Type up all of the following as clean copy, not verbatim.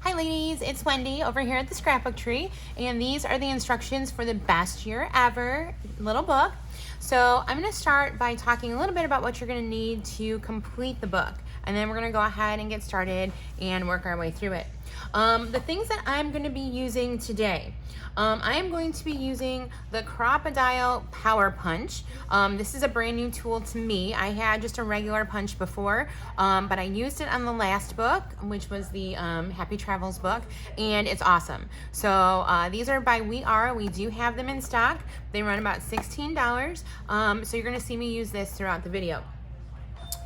Hi ladies, it's Wendy over here at the Scrapbook Tree, and these are the instructions for the Best Year Ever little book. So I'm going to start by talking a little bit about what you're going to need to complete the book, and then we're going to go ahead and get started and work our way through it. The things that I'm going to be using today, I am going to be using the Crocodile Power Punch. This is a brand new tool to me. I had just a regular punch before, but I used it on the last book, which was the Happy Travels book, and it's awesome. So these are by We Are. We do have them in stock. They run about $16. So you're going to see me use this throughout the video.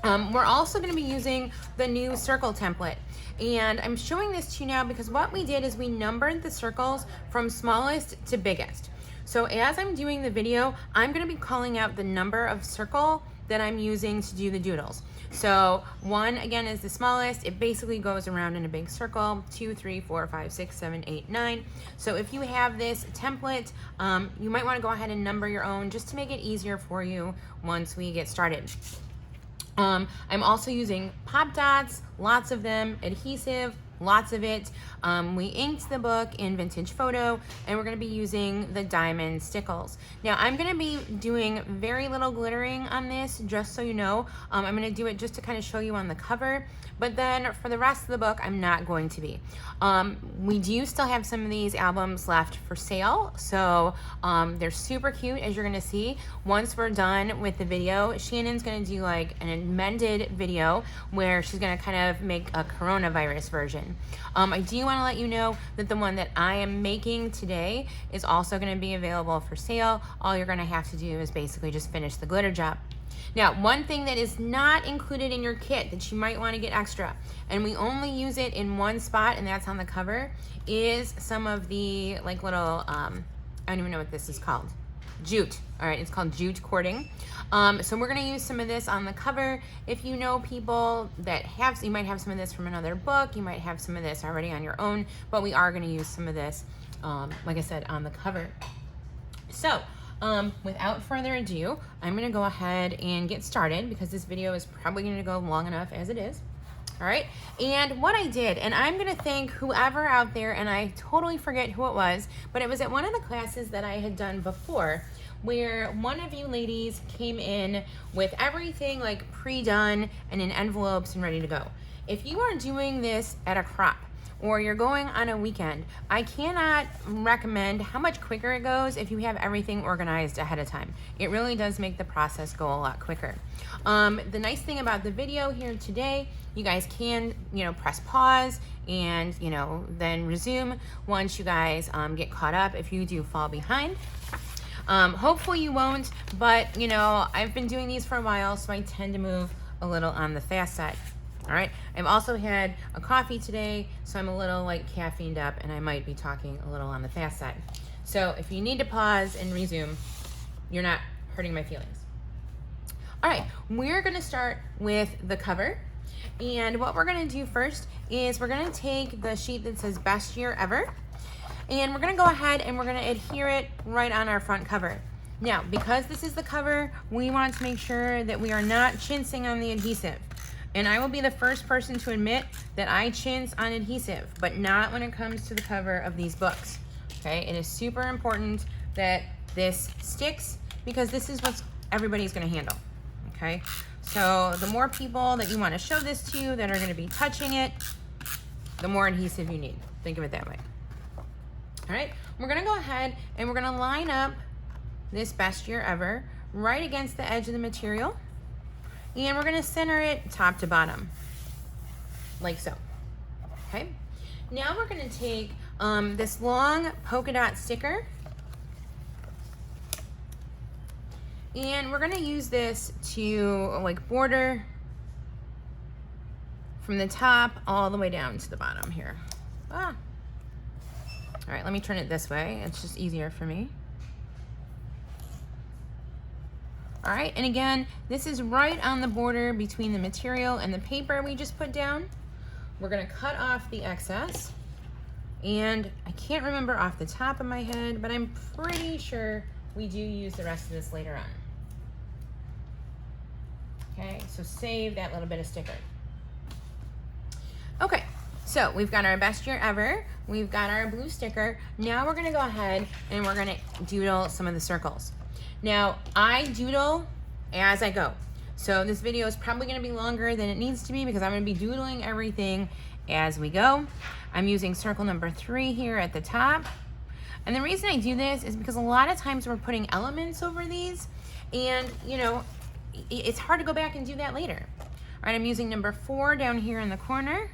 We're also going to be using the new circle template, and I'm showing this to you now because what we did is we numbered the circles from smallest to biggest. So as I'm doing the video, I'm going to be calling out the number of circle that I'm using to do the doodles. So 1 again is the smallest. It basically goes around in a big circle. 2, 3, 4, 5, 6, 7, 8, 9. So if you have this template, you might want to go ahead and number your own just to make it easier for you once we get started. I'm also using pop dots, lots of them, adhesive, lots of it. We inked the book in Vintage Photo, and we're going to be using the diamond stickles. Now I'm going to be doing very little glittering on this, just so you know. I'm going to do it just to kind of show you on the cover, but then for the rest of the book I'm not going to be. We do still have some of these albums left for sale, so they're super cute, as you're going to see. Once we're done with the video, Shannon's going to do like an amended video where she's going to kind of make a coronavirus version. I do want to let you know that the one that I am making today is also going to be available for sale. All you're going to have to do is basically just finish the glitter job. Now, one thing that is not included in your kit that you might want to get extra, and we only use it in one spot, and that's on the cover, is some of the like little, I don't even know what this is called. Jute. All right, it's called jute cording. So we're going to use some of this on the cover. If you know people that have, you might have some of this from another book, you might have some of this already on your own, but we are going to use some of this, like I said, on the cover. So without further ado, I'm going to go ahead and get started because this video is probably going to go long enough as it is. All right, and what I did, and I'm going to thank whoever out there, and I totally forget who it was, but it was at one of the classes that I had done before, where one of you ladies came in with everything like pre-done and in envelopes and ready to go. If you are doing this at a crop or you're going on a weekend, I cannot recommend how much quicker it goes if you have everything organized ahead of time. It really does make the process go a lot quicker. The nice thing about the video here today, you guys can, press pause and, then resume once you guys get caught up if you do fall behind. Hopefully you won't, but I've been doing these for a while, so I tend to move a little on the fast side. All right, I've also had a coffee today, so I'm a little like caffeined up, and I might be talking a little on the fast side. So if you need to pause and resume, you're not hurting my feelings. All right, we're gonna start with the cover. And what we're gonna do first is we're gonna take the sheet that says Best Year Ever, and we're gonna go ahead and we're gonna adhere it right on our front cover. Now, because this is the cover, we want to make sure that we are not chinsing on the adhesive. And I will be the first person to admit that I chintz on adhesive, but not when it comes to the cover of these books, okay? It is super important that this sticks because this is what everybody's gonna handle, okay? So the more people that you wanna show this to that are gonna be touching it, the more adhesive you need. Think of it that way. All right, we're gonna go ahead and we're gonna line up this Best Year Ever right against the edge of the material, and we're gonna center it top to bottom, like so, okay? Now we're gonna take this long polka dot sticker, and we're gonna use this to like border from the top all the way down to the bottom here. All right, let me turn it this way. It's just easier for me. All right, and again, this is right on the border between the material and the paper we just put down. We're gonna cut off the excess. And I can't remember off the top of my head, but I'm pretty sure we do use the rest of this later on. Okay, so save that little bit of sticker. Okay, So we've got our best year ever. We've got our blue sticker. Now we're gonna go ahead and we're gonna doodle some of the circles. Now I doodle as I go. So this video is probably gonna be longer than it needs to be because I'm gonna be doodling everything as we go. I'm using circle number 3 here at the top. And the reason I do this is because a lot of times we're putting elements over these and you know, it's hard to go back and do that later. All right, I'm using number 4 down here in the corner.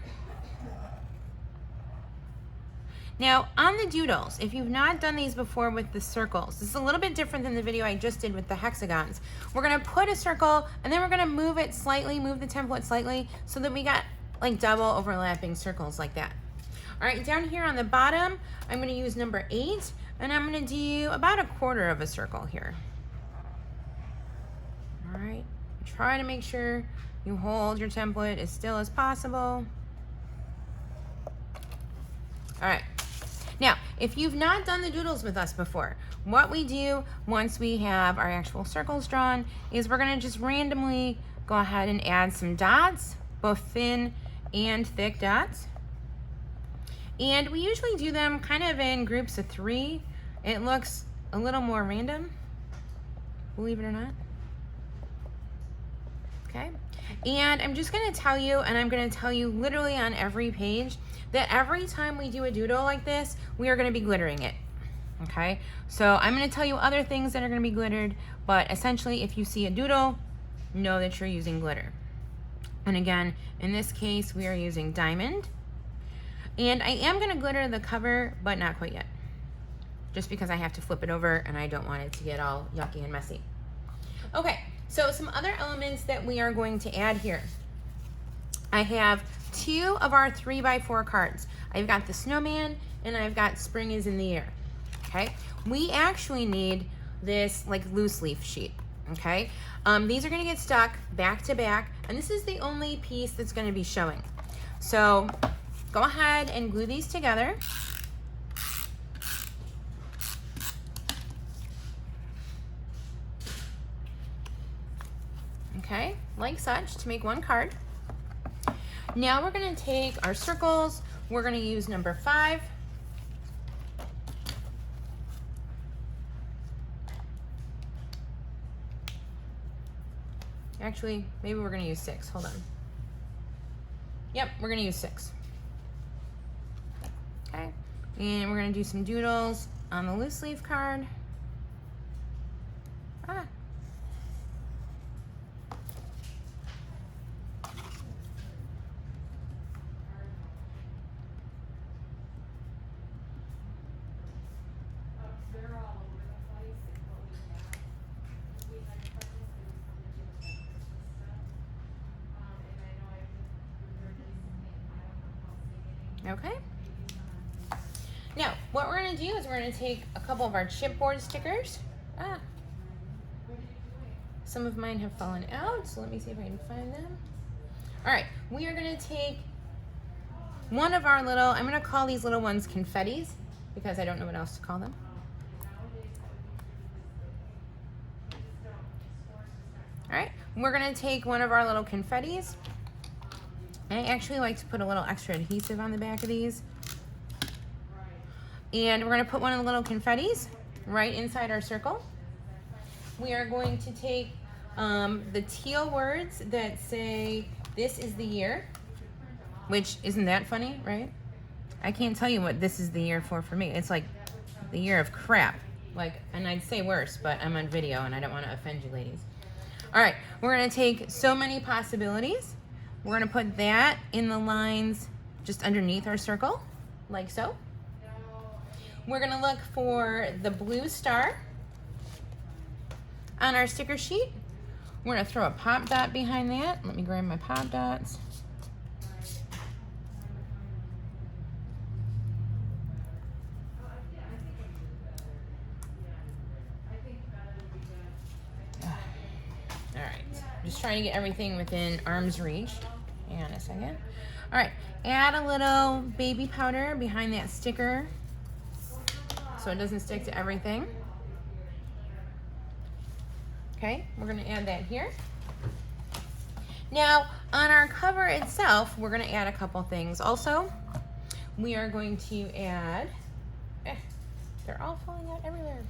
Now on the doodles, if you've not done these before with the circles, this is a little bit different than the video I just did with the hexagons. We're gonna put a circle and then we're gonna move it slightly, move the template slightly so that we got like double overlapping circles like that. All right, down here on the bottom, I'm gonna use number 8 and I'm gonna do about a quarter of a circle here. All right, try to make sure you hold your template as still as possible. All right, now, if you've not done the doodles with us before, what we do once we have our actual circles drawn is we're gonna just randomly go ahead and add some dots, both thin and thick dots. And we usually do them kind of in groups of 3. It looks a little more random, believe it or not. Okay, and I'm just gonna tell you, and I'm gonna tell you literally on every page, that every time we do a doodle like this, we are gonna be glittering it, okay? So I'm gonna tell you other things that are gonna be glittered, but essentially if you see a doodle, know that you're using glitter. And again, in this case, we are using diamond. And I am gonna glitter the cover, but not quite yet. Just because I have to flip it over and I don't want it to get all yucky and messy. Okay, so some other elements that we are going to add here. I have 2 of our 3x4 cards. I've got the snowman and I've got spring is in the air, okay? We actually need this like loose leaf sheet, okay? These are gonna get stuck back to back and this is the only piece that's gonna be showing. So go ahead and glue these together. Okay, like such, to make one card. Now we're gonna take our circles, we're gonna use number 5. Actually, maybe we're gonna use 6, hold on. Yep, we're gonna use 6. Okay, and we're gonna do some doodles on the loose leaf card. Okay. Now, what we're gonna do is we're gonna take a couple of our chipboard stickers. Some of mine have fallen out, so let me see if I can find them. All right, we are gonna take one of our little, I'm gonna call these little ones confettis because I don't know what else to call them. All right, we're gonna take one of our little confettis. I actually like to put a little extra adhesive on the back of these. And we're gonna put one of the little confettis right inside our circle. We are going to take the teal words that say, this is the year, which isn't that funny, right? I can't tell you what this is the year for me. It's like the year of crap. Like, and I'd say worse, but I'm on video and I don't wanna offend you ladies. All right, we're gonna take so many possibilities. We're gonna put that in the lines just underneath our circle, like so. We're gonna look for the blue star on our sticker sheet. We're gonna throw a pop dot behind that. Let me grab my pop dots. All right, just trying to get everything within arm's reach. Hang on a second. All right, add a little baby powder behind that sticker so it doesn't stick to everything. Okay, we're gonna add that here. Now, on our cover itself, we're gonna add a couple things also. we are going to add, they're all falling out everywhere.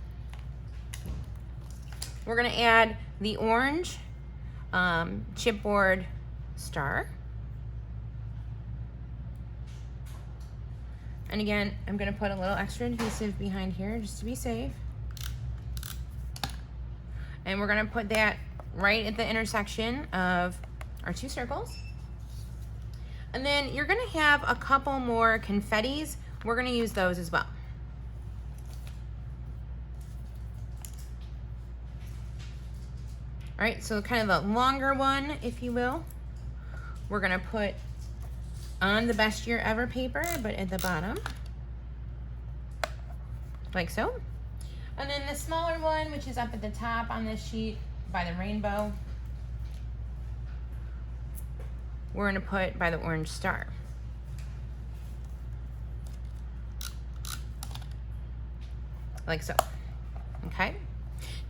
We're gonna add the orange chipboard star. And again, I'm gonna put a little extra adhesive behind here just to be safe. And we're gonna put that right at the intersection of our two circles. And then you're gonna have a couple more confettis. We're gonna use those as well. All right, so kind of the longer one, if you will, we're gonna put on the best year ever paper, but at the bottom, like so. And then the smaller one, which is up at the top on this sheet by the rainbow, we're gonna put by the orange star. Like so, okay?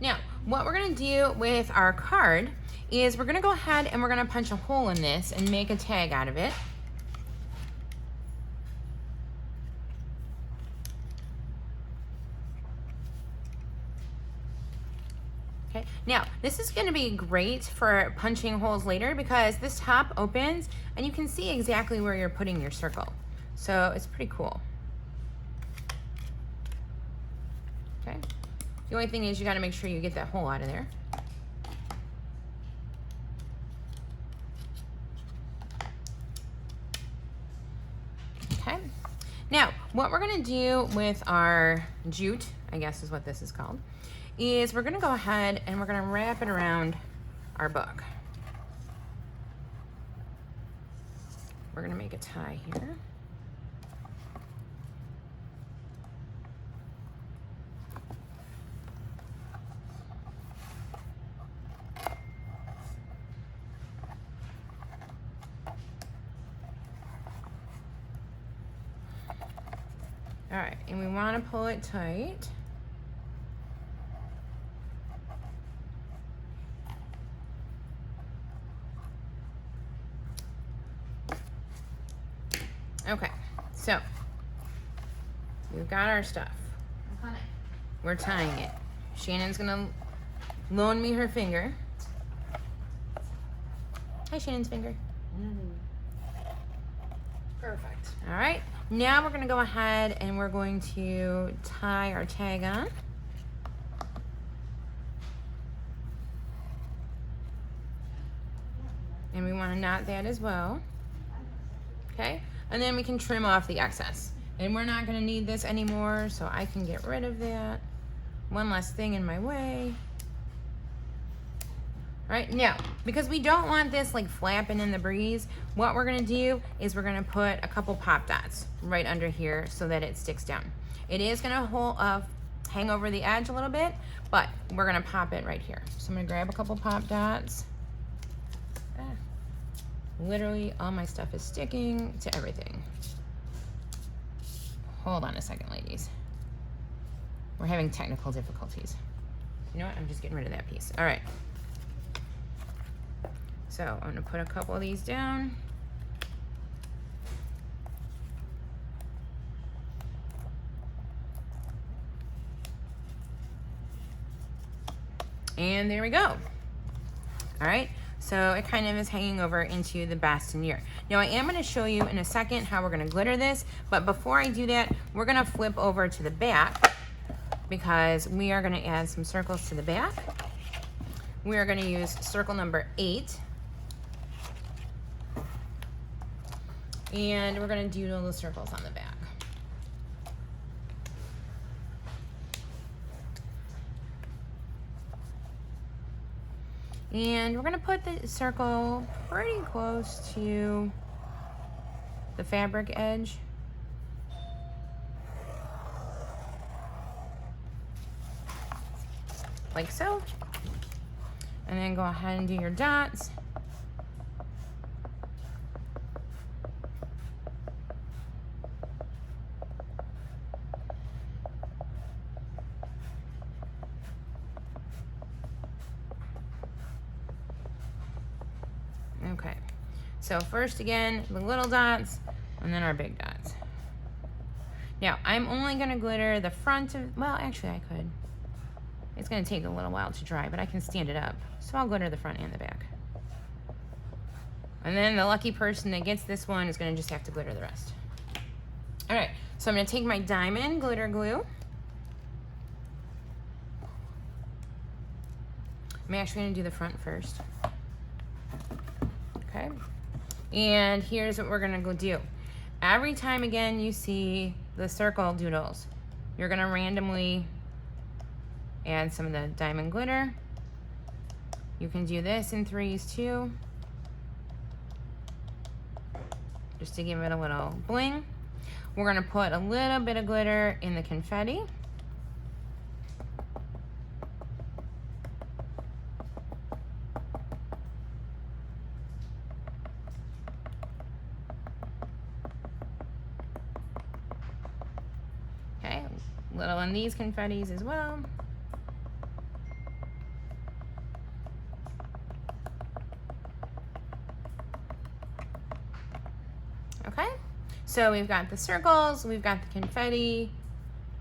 Now, what we're gonna do with our card is we're gonna go ahead and we're gonna punch a hole in this and make a tag out of it. Okay, now this is gonna be great for punching holes later because this top opens and you can see exactly where you're putting your circle. So it's pretty cool. Okay. The only thing is you gotta make sure you get that hole out of there. Okay. Now, what we're gonna do with our jute, I guess is what this is called, is we're gonna go ahead and we're gonna wrap it around our book. We're gonna make a tie here. All right, and we want to pull it tight. Okay, so we've got our stuff. We're tying it. Shannon's gonna loan me her finger. Hi, Shannon's finger. Perfect. All right. Now we're going to go ahead and we're going to tie our tag on. And we want to knot that as well. Okay? And then we can trim off the excess. And we're not going to need this anymore, so I can get rid of that. One less thing in my way. All right, now, because we don't want this like flapping in the breeze, what we're gonna do is we're gonna put a couple pop dots right under here so that it sticks down. It is gonna hang over the edge a little bit, but we're gonna pop it right here. So I'm gonna grab a couple pop dots. Literally all my stuff is sticking to everything. Hold on a second, ladies. We're having technical difficulties. You know what, I'm just getting rid of that piece. All right. So I'm gonna put a couple of these down. And there we go. All right, so it kind of is hanging over into the bastonniere. Now I am gonna show you in a second how we're gonna glitter this, but before I do that, we're gonna flip over to the back because we are gonna add some circles to the back. We are gonna use circle number 8. And we're gonna do little circles on the back. And we're gonna put the circle pretty close to the fabric edge. Like so. And then go ahead and do your dots. Okay, so first again, the little dots, and then our big dots. Now, I'm only gonna glitter the front of, well, actually I could. It's gonna take a little while to dry, but I can stand it up. So I'll glitter the front and the back. And then the lucky person that gets this one is gonna just have to glitter the rest. All right, so I'm gonna take my diamond glitter glue. I'm actually gonna do the front first. Okay, and here's what we're gonna go do. Every time again you see the circle doodles, you're gonna randomly add some of the diamond glitter. You can do this in threes too, just to give it a little bling. We're gonna put a little bit of glitter in the confetti. Okay, a little on these confettis as well. Okay, so we've got the circles, we've got the confetti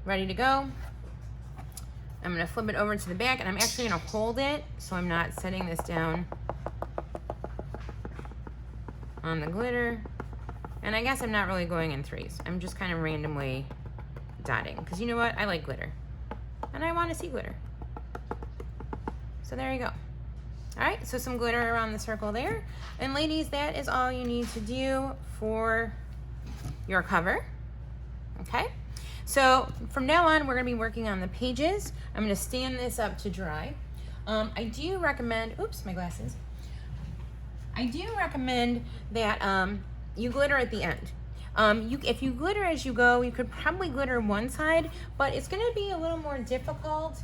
ready to go. I'm gonna flip it over to the back, and I'm actually gonna hold it so I'm not setting this down on the glitter. And I guess I'm not really going in threes. I'm just kind of randomly dotting, because you know what? I like glitter, and I want to see glitter. So there you go. All right, so some glitter around the circle there. And ladies, that is all you need to do for your cover. Okay, so from now on, we're gonna be working on the pages. I'm gonna stand this up to dry. I do recommend, oops, my glasses. I do recommend that you glitter at the end. If you glitter as you go, you could probably glitter one side, but it's gonna be a little more difficult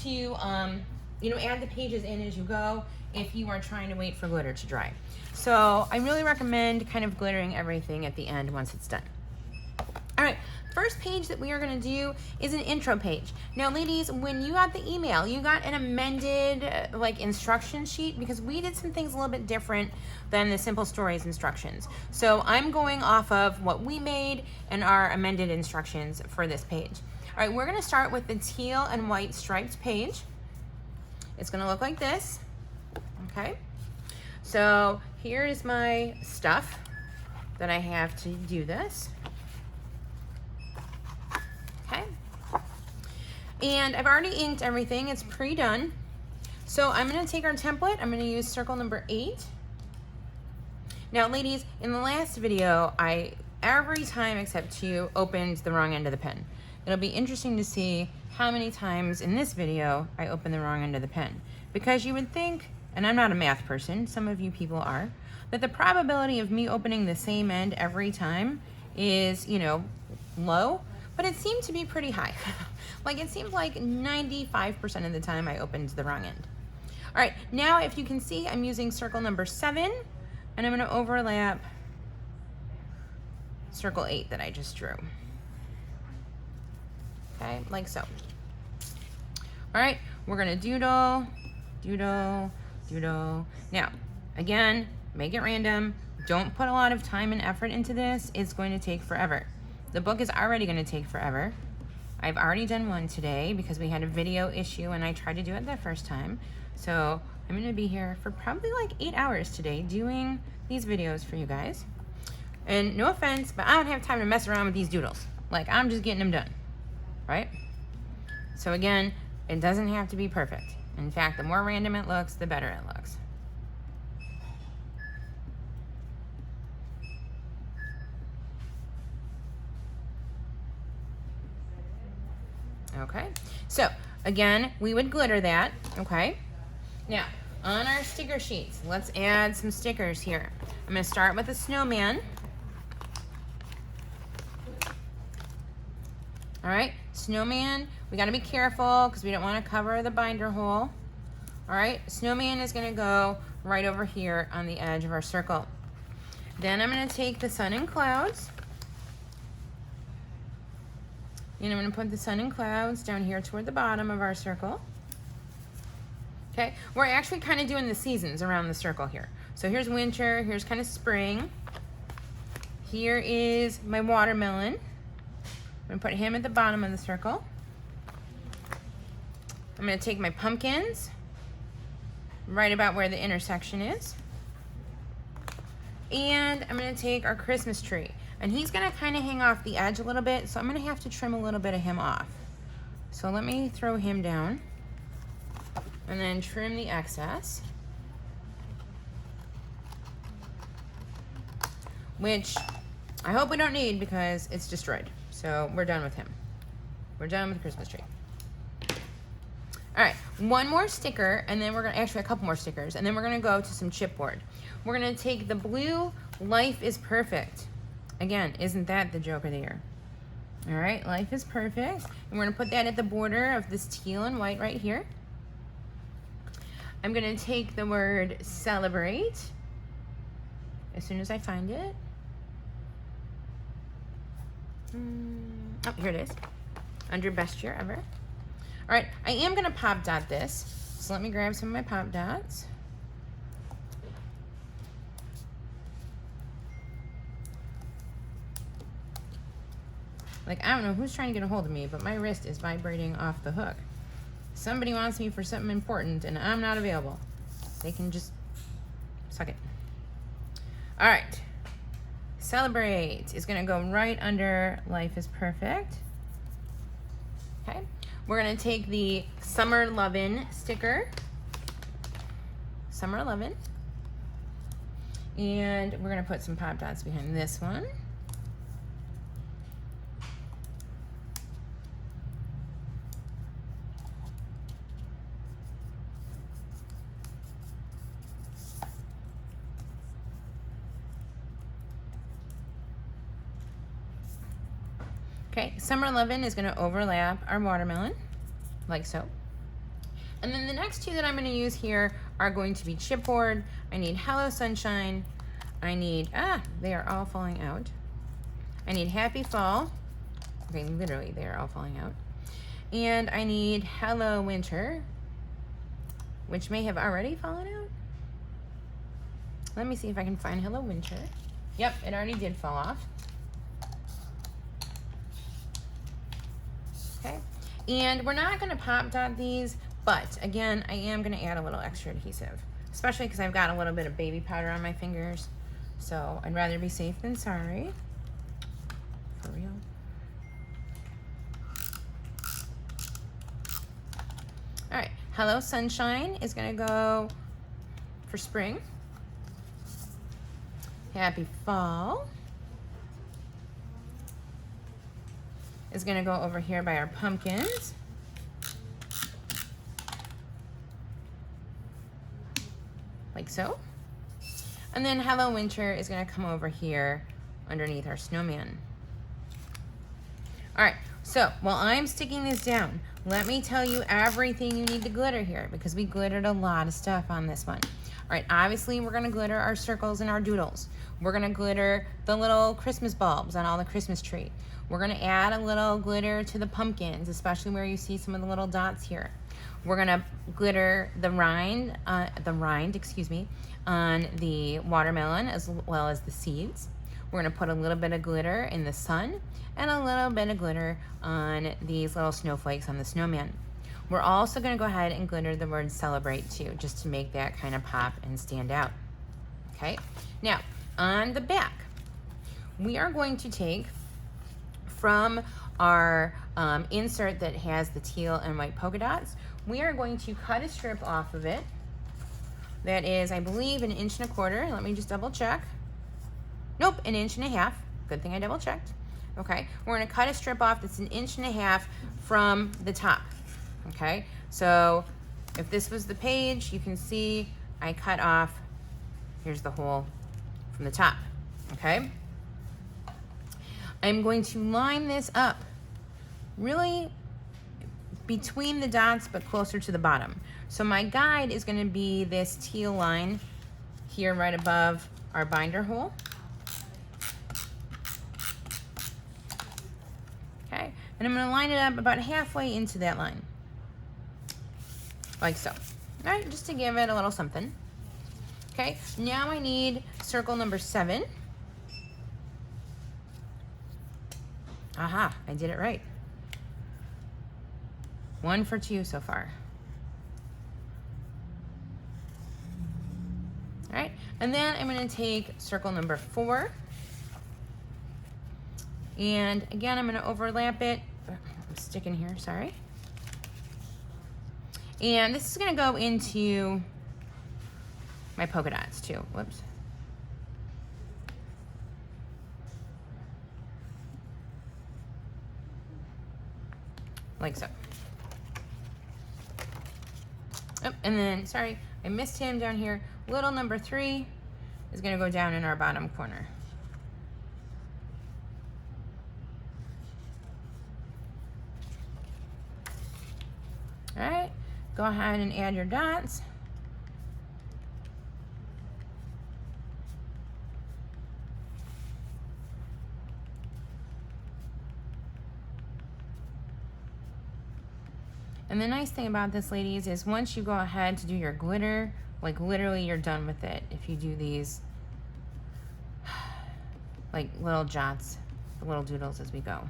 to add the pages in as you go if you are trying to wait for glitter to dry. So I really recommend kind of glittering everything at the end once it's done. All right, first page that we are gonna do is an intro page. Now ladies, when you got the email, you got an amended instruction sheet, because we did some things a little bit different than the Simple Stories instructions. So I'm going off of what we made and our amended instructions for this page. All right, we're gonna start with the teal and white striped page. It's gonna look like this, okay? So here is my stuff that I have to do this. Okay, and I've already inked everything, it's pre-done. So I'm gonna take our template, I'm gonna use circle number 8. Now ladies, in the last video, I, every time except 2, opened the wrong end of the pen. It'll be interesting to see how many times in this video I open the wrong end of the pen. Because you would think, and I'm not a math person, some of you people are, that the probability of me opening the same end every time is, low. But it seemed to be pretty high. It seemed like 95% of the time I opened the wrong end. All right, now if you can see, I'm using circle number 7, and I'm gonna overlap circle 8 that I just drew. Okay, like so. All right, we're gonna doodle, doodle, doodle. Now, again, make it random. Don't put a lot of time and effort into this. It's going to take forever. The book is already going to take forever. I've already done one today because we had a video issue and I tried to do it the first time. So I'm going to be here for probably like 8 hours today doing these videos for you guys. And no offense, but I don't have time to mess around with these doodles. I'm just getting them done, right? So again, it doesn't have to be perfect. In fact, the more random it looks, the better it looks. Okay, so again, we would glitter that, okay? Now, on our sticker sheets, let's add some stickers here. I'm gonna start with a snowman. All right, snowman, we gotta be careful because we don't wanna cover the binder hole. All right, snowman is gonna go right over here on the edge of our circle. Then I'm gonna take the sun and clouds, and I'm gonna put the sun and clouds down here toward the bottom of our circle. Okay, we're actually kind of doing the seasons around the circle here. So here's winter, here's kind of spring. Here is my watermelon. I'm gonna put him at the bottom of the circle. I'm gonna take my pumpkins right about where the intersection is. And I'm gonna take our Christmas tree. And he's gonna kind of hang off the edge a little bit, so I'm gonna have to trim a little bit of him off. So let me throw him down and then trim the excess, which I hope we don't need because it's destroyed. So we're done with him. We're done with the Christmas tree. All right, one more sticker, and then we're gonna, actually a couple more stickers, and then we're gonna go to some chipboard. We're gonna take the blue Life is Perfect. Again, isn't that the joke of the year? All right, Life is Perfect. And we're gonna put that at the border of this teal and white right here. I'm gonna take the word Celebrate as soon as I find it. Oh, here it is, under Best Year Ever. All right, I am gonna pop dot this. So let me grab some of my pop dots. Like, I don't know who's trying to get a hold of me, but my wrist is vibrating off the hook. Somebody wants me for something important and I'm not available. They can just suck it. All right, Celebrate is gonna go right under Life is Perfect. Okay, we're gonna take the Summer Lovin' sticker, Summer Lovin', and we're gonna put some pop dots behind this one. Okay, Summer Lovin' is gonna overlap our watermelon, like so. And then the next two that I'm gonna use here are going to be chipboard. I need Hello Sunshine. I need, they are all falling out. I need Happy Fall. Okay, literally, they are all falling out. And I need Hello Winter, which may have already fallen out. Let me see if I can find Hello Winter. Yep, it already did fall off. Okay, and we're not gonna pop dot these, but again, I am gonna add a little extra adhesive, especially because I've got a little bit of baby powder on my fingers. So I'd rather be safe than sorry, for real. All right, Hello Sunshine is gonna go for spring. Happy Fall is gonna go over here by our pumpkins. Like so. And then Hello Winter is gonna come over here underneath our snowman. All right, so while I'm sticking this down, let me tell you everything you need to glitter here, because we glittered a lot of stuff on this one. All right, obviously we're gonna glitter our circles and our doodles. We're gonna glitter the little Christmas bulbs on all the Christmas tree. We're gonna add a little glitter to the pumpkins, especially where you see some of the little dots here. We're gonna glitter the rind, on the watermelon as well as the seeds. We're gonna put a little bit of glitter in the sun and a little bit of glitter on these little snowflakes on the snowman. We're also gonna go ahead and glitter the word Celebrate too, just to make that kind of pop and stand out. Okay, now on the back, we are going to take from our insert that has the teal and white polka dots, we are going to cut a strip off of it that is, I believe, 1.25 inches. Let me just double check. Nope, 1.5 inches. Good thing I double checked. Okay, we're gonna cut a strip off that's 1.5 inches from the top. Okay, so if this was the page, you can see I cut off, here's the hole from the top. Okay, I'm going to line this up really between the dots but closer to the bottom. So my guide is going to be this teal line here right above our binder hole. Okay, and I'm going to line it up about halfway into that line, like so. All right, just to give it a little something. Okay, now I need circle number 7. Aha, I did it right. 1 for 2 so far. All right, and then I'm gonna take circle number 4. And again, I'm gonna overlap it. I'm sticking here, sorry. And this is gonna go into my polka dots too, whoops. Like so. Oh, and then, sorry, I missed him down here. Little number 3 is gonna go down in our bottom corner. All right, go ahead and add your dots. And the nice thing about this, ladies, is once you go ahead to do your glitter, like literally you're done with it. If you do these like little jots, the little doodles as we go.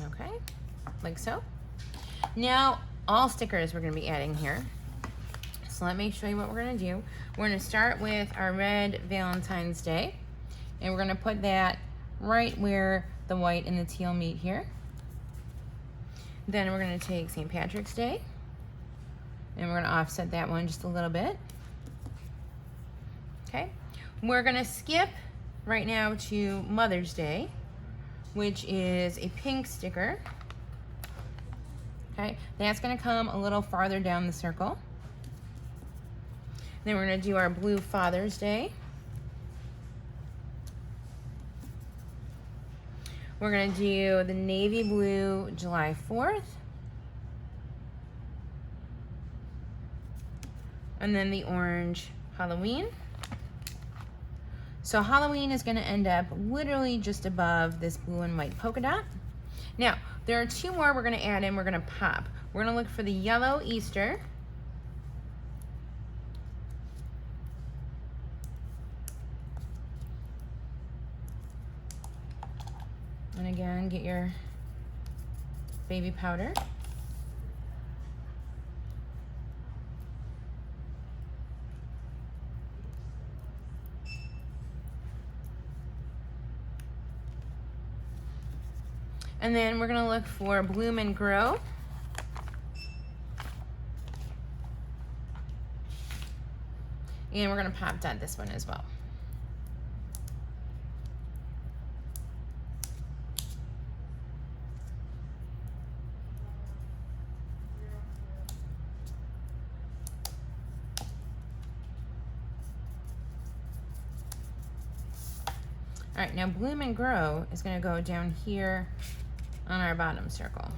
Okay, like so. Now, all stickers we're gonna be adding here. So let me show you what we're gonna do. We're gonna start with our red Valentine's Day, and we're gonna put that right where the white and the teal meet here. Then we're gonna take St. Patrick's Day, and we're gonna offset that one just a little bit. Okay, we're gonna skip right now to Mother's Day, which is a pink sticker. Okay, that's gonna come a little farther down the circle. Then we're gonna do our blue Father's Day. We're gonna do the navy blue July 4th. And then the orange Halloween. So Halloween is gonna end up literally just above this blue and white polka dot. Now, there are 2 more we're gonna add in, we're gonna pop. We're gonna look for the yellow Easter. And again, get your baby powder. And then we're gonna look for Bloom and Grow. And we're gonna pop dot this one as well. All right, now Bloom and Grow is gonna go down here on our bottom circle.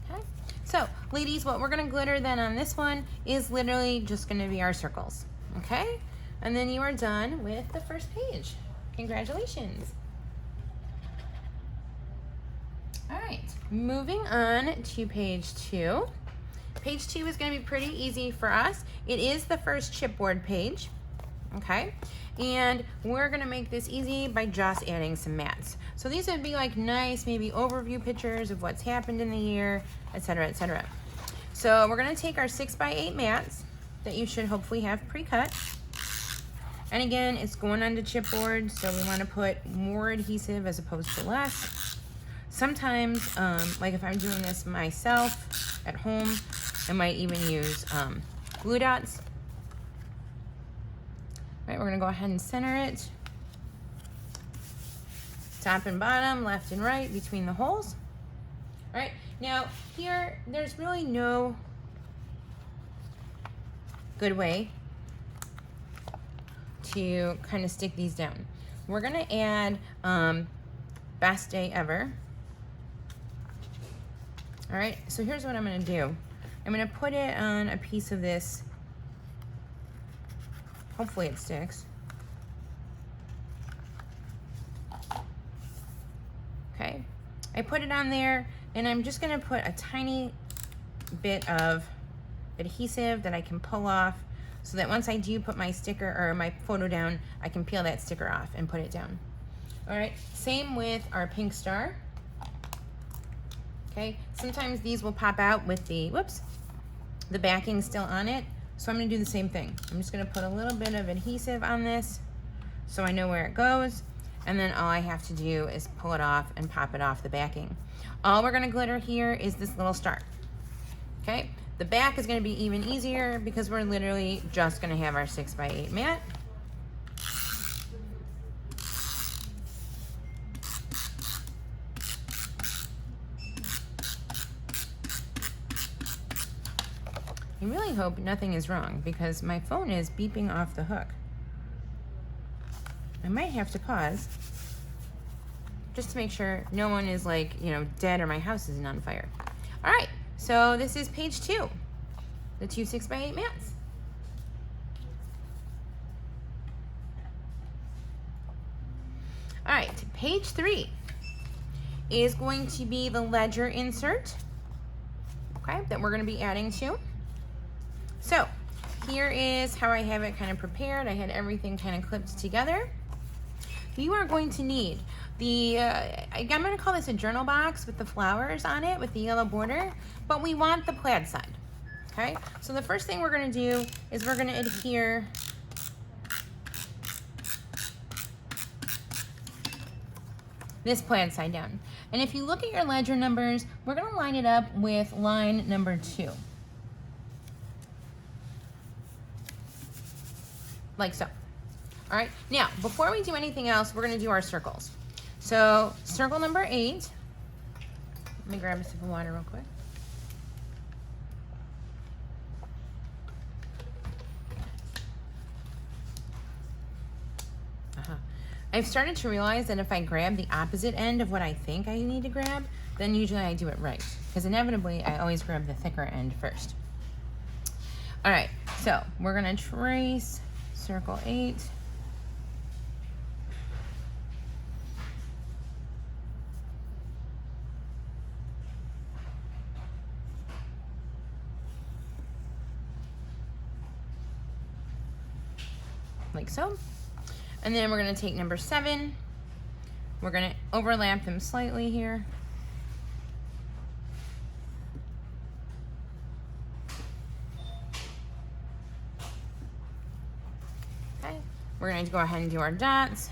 Okay, so ladies, what we're gonna glitter then on this one is literally just gonna be our circles, okay? And then you are done with the first page. Congratulations. All right, moving on to page 2. Page 2 is gonna be pretty easy for us. It is the first chipboard page, okay? And we're gonna make this easy by just adding some mats. So these would be like nice, maybe overview pictures of what's happened in the year, etc., etc. So we're gonna take our 6x8 mats that you should hopefully have pre-cut. And again, it's going onto chipboard, so we wanna put more adhesive as opposed to less. Sometimes, like if I'm doing this myself at home, I might even use glue dots. All right, we're gonna go ahead and center it. Top and bottom, left and right, between the holes. All right, now here, there's really no good way to kind of stick these down. we're gonna add best day ever. All right, so here's what I'm gonna do. I'm gonna put it on a piece of this. Hopefully it sticks. Okay, I put it on there, and I'm just gonna put a tiny bit of adhesive that I can pull off, so that once I do put my sticker or my photo down, I can peel that sticker off and put it down. All right, same with our pink star. Okay, sometimes these will pop out with the, whoops, the backing still on it. So I'm gonna do the same thing. I'm just gonna put a little bit of adhesive on this so I know where it goes. And then all I have to do is pull it off and pop it off the backing. All we're gonna glitter here is this little star. Okay, the back is gonna be even easier because we're literally just gonna have our 6x8 mat. I really hope nothing is wrong because my phone is beeping off the hook. I might have to pause just to make sure no one is like, you know, dead or my house isn't on fire. All right, so this is page 2, the 2 6x8 mats. All right, page 3 is going to be the ledger insert, okay, that we're gonna be adding to. So here is how I have it kind of prepared. I had everything kind of clipped together. You are going to need the, I'm gonna call this a journal box with the flowers on it with the yellow border, but we want the plaid side, okay? So the first thing we're gonna do is we're gonna adhere this plaid side down. And if you look at your ledger numbers, we're gonna line it up with line number 2. Like so. All right, now, before we do anything else, we're gonna do our circles. So, circle number 8, let me grab a sip of water real quick. I've started to realize that if I grab the opposite end of what I think I need to grab, then usually I do it right. Because inevitably, I always grab the thicker end first. All right, so we're gonna trace circle 8. Like so. And then we're gonna take number 7. We're gonna overlap them slightly here. Okay, we're gonna go ahead and do our dots.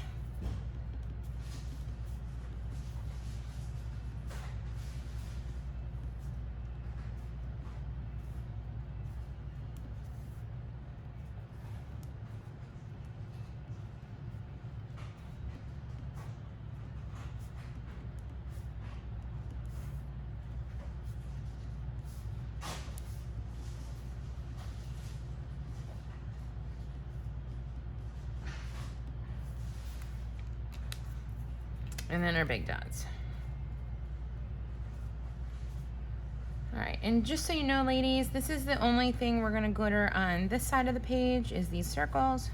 And then our big dots. All right, and just so you know, ladies, this is the only thing we're gonna glitter on this side of the page is these circles.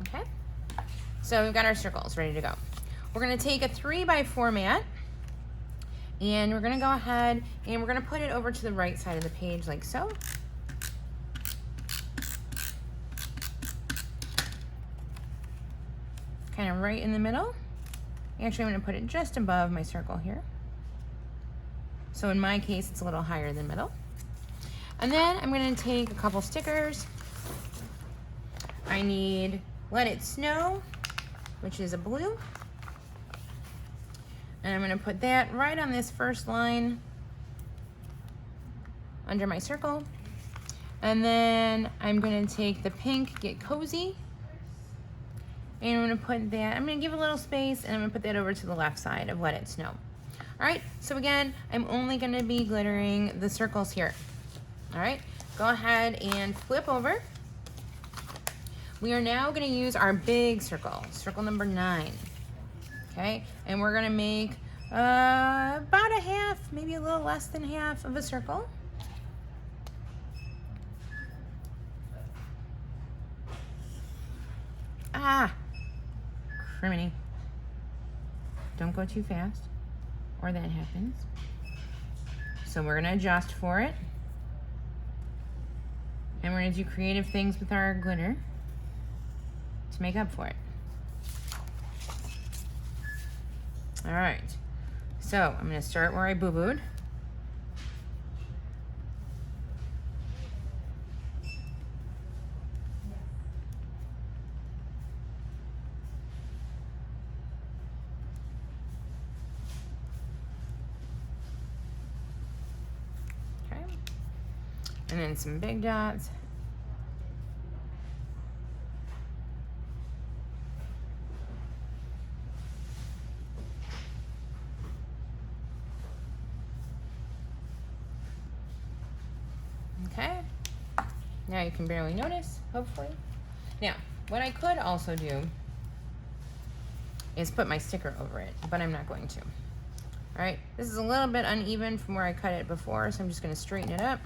Okay, so we've got our circles ready to go. We're gonna take a 3x4 mat, and we're gonna go ahead and we're gonna put it over to the right side of the page like so. Kind of right in the middle. Actually, I'm gonna put it just above my circle here. So in my case, it's a little higher than middle. And then I'm gonna take a couple stickers. I need Let It Snow, which is a blue. And I'm gonna put that right on this first line under my circle. And then I'm gonna take the pink, Get Cozy. And I'm gonna put that, I'm gonna give a little space and I'm gonna put that over to the left side of Let It Snow. All right, so again, I'm only gonna be glittering the circles here. All right, go ahead and flip over. We are now gonna use our big circle, circle number 9. Okay, and we're gonna make about a half, maybe a little less than half of a circle. Ah, criminy. Don't go too fast, or that happens. So we're gonna adjust for it. And we're gonna do creative things with our glitter to make up for it. All right, so I'm gonna start where I boo-booed. Okay, and then some big dots. Okay, now you can barely notice, hopefully. Now, what I could also do is put my sticker over it, but I'm not going to. All right, this is a little bit uneven from where I cut it before, so I'm just gonna straighten it up.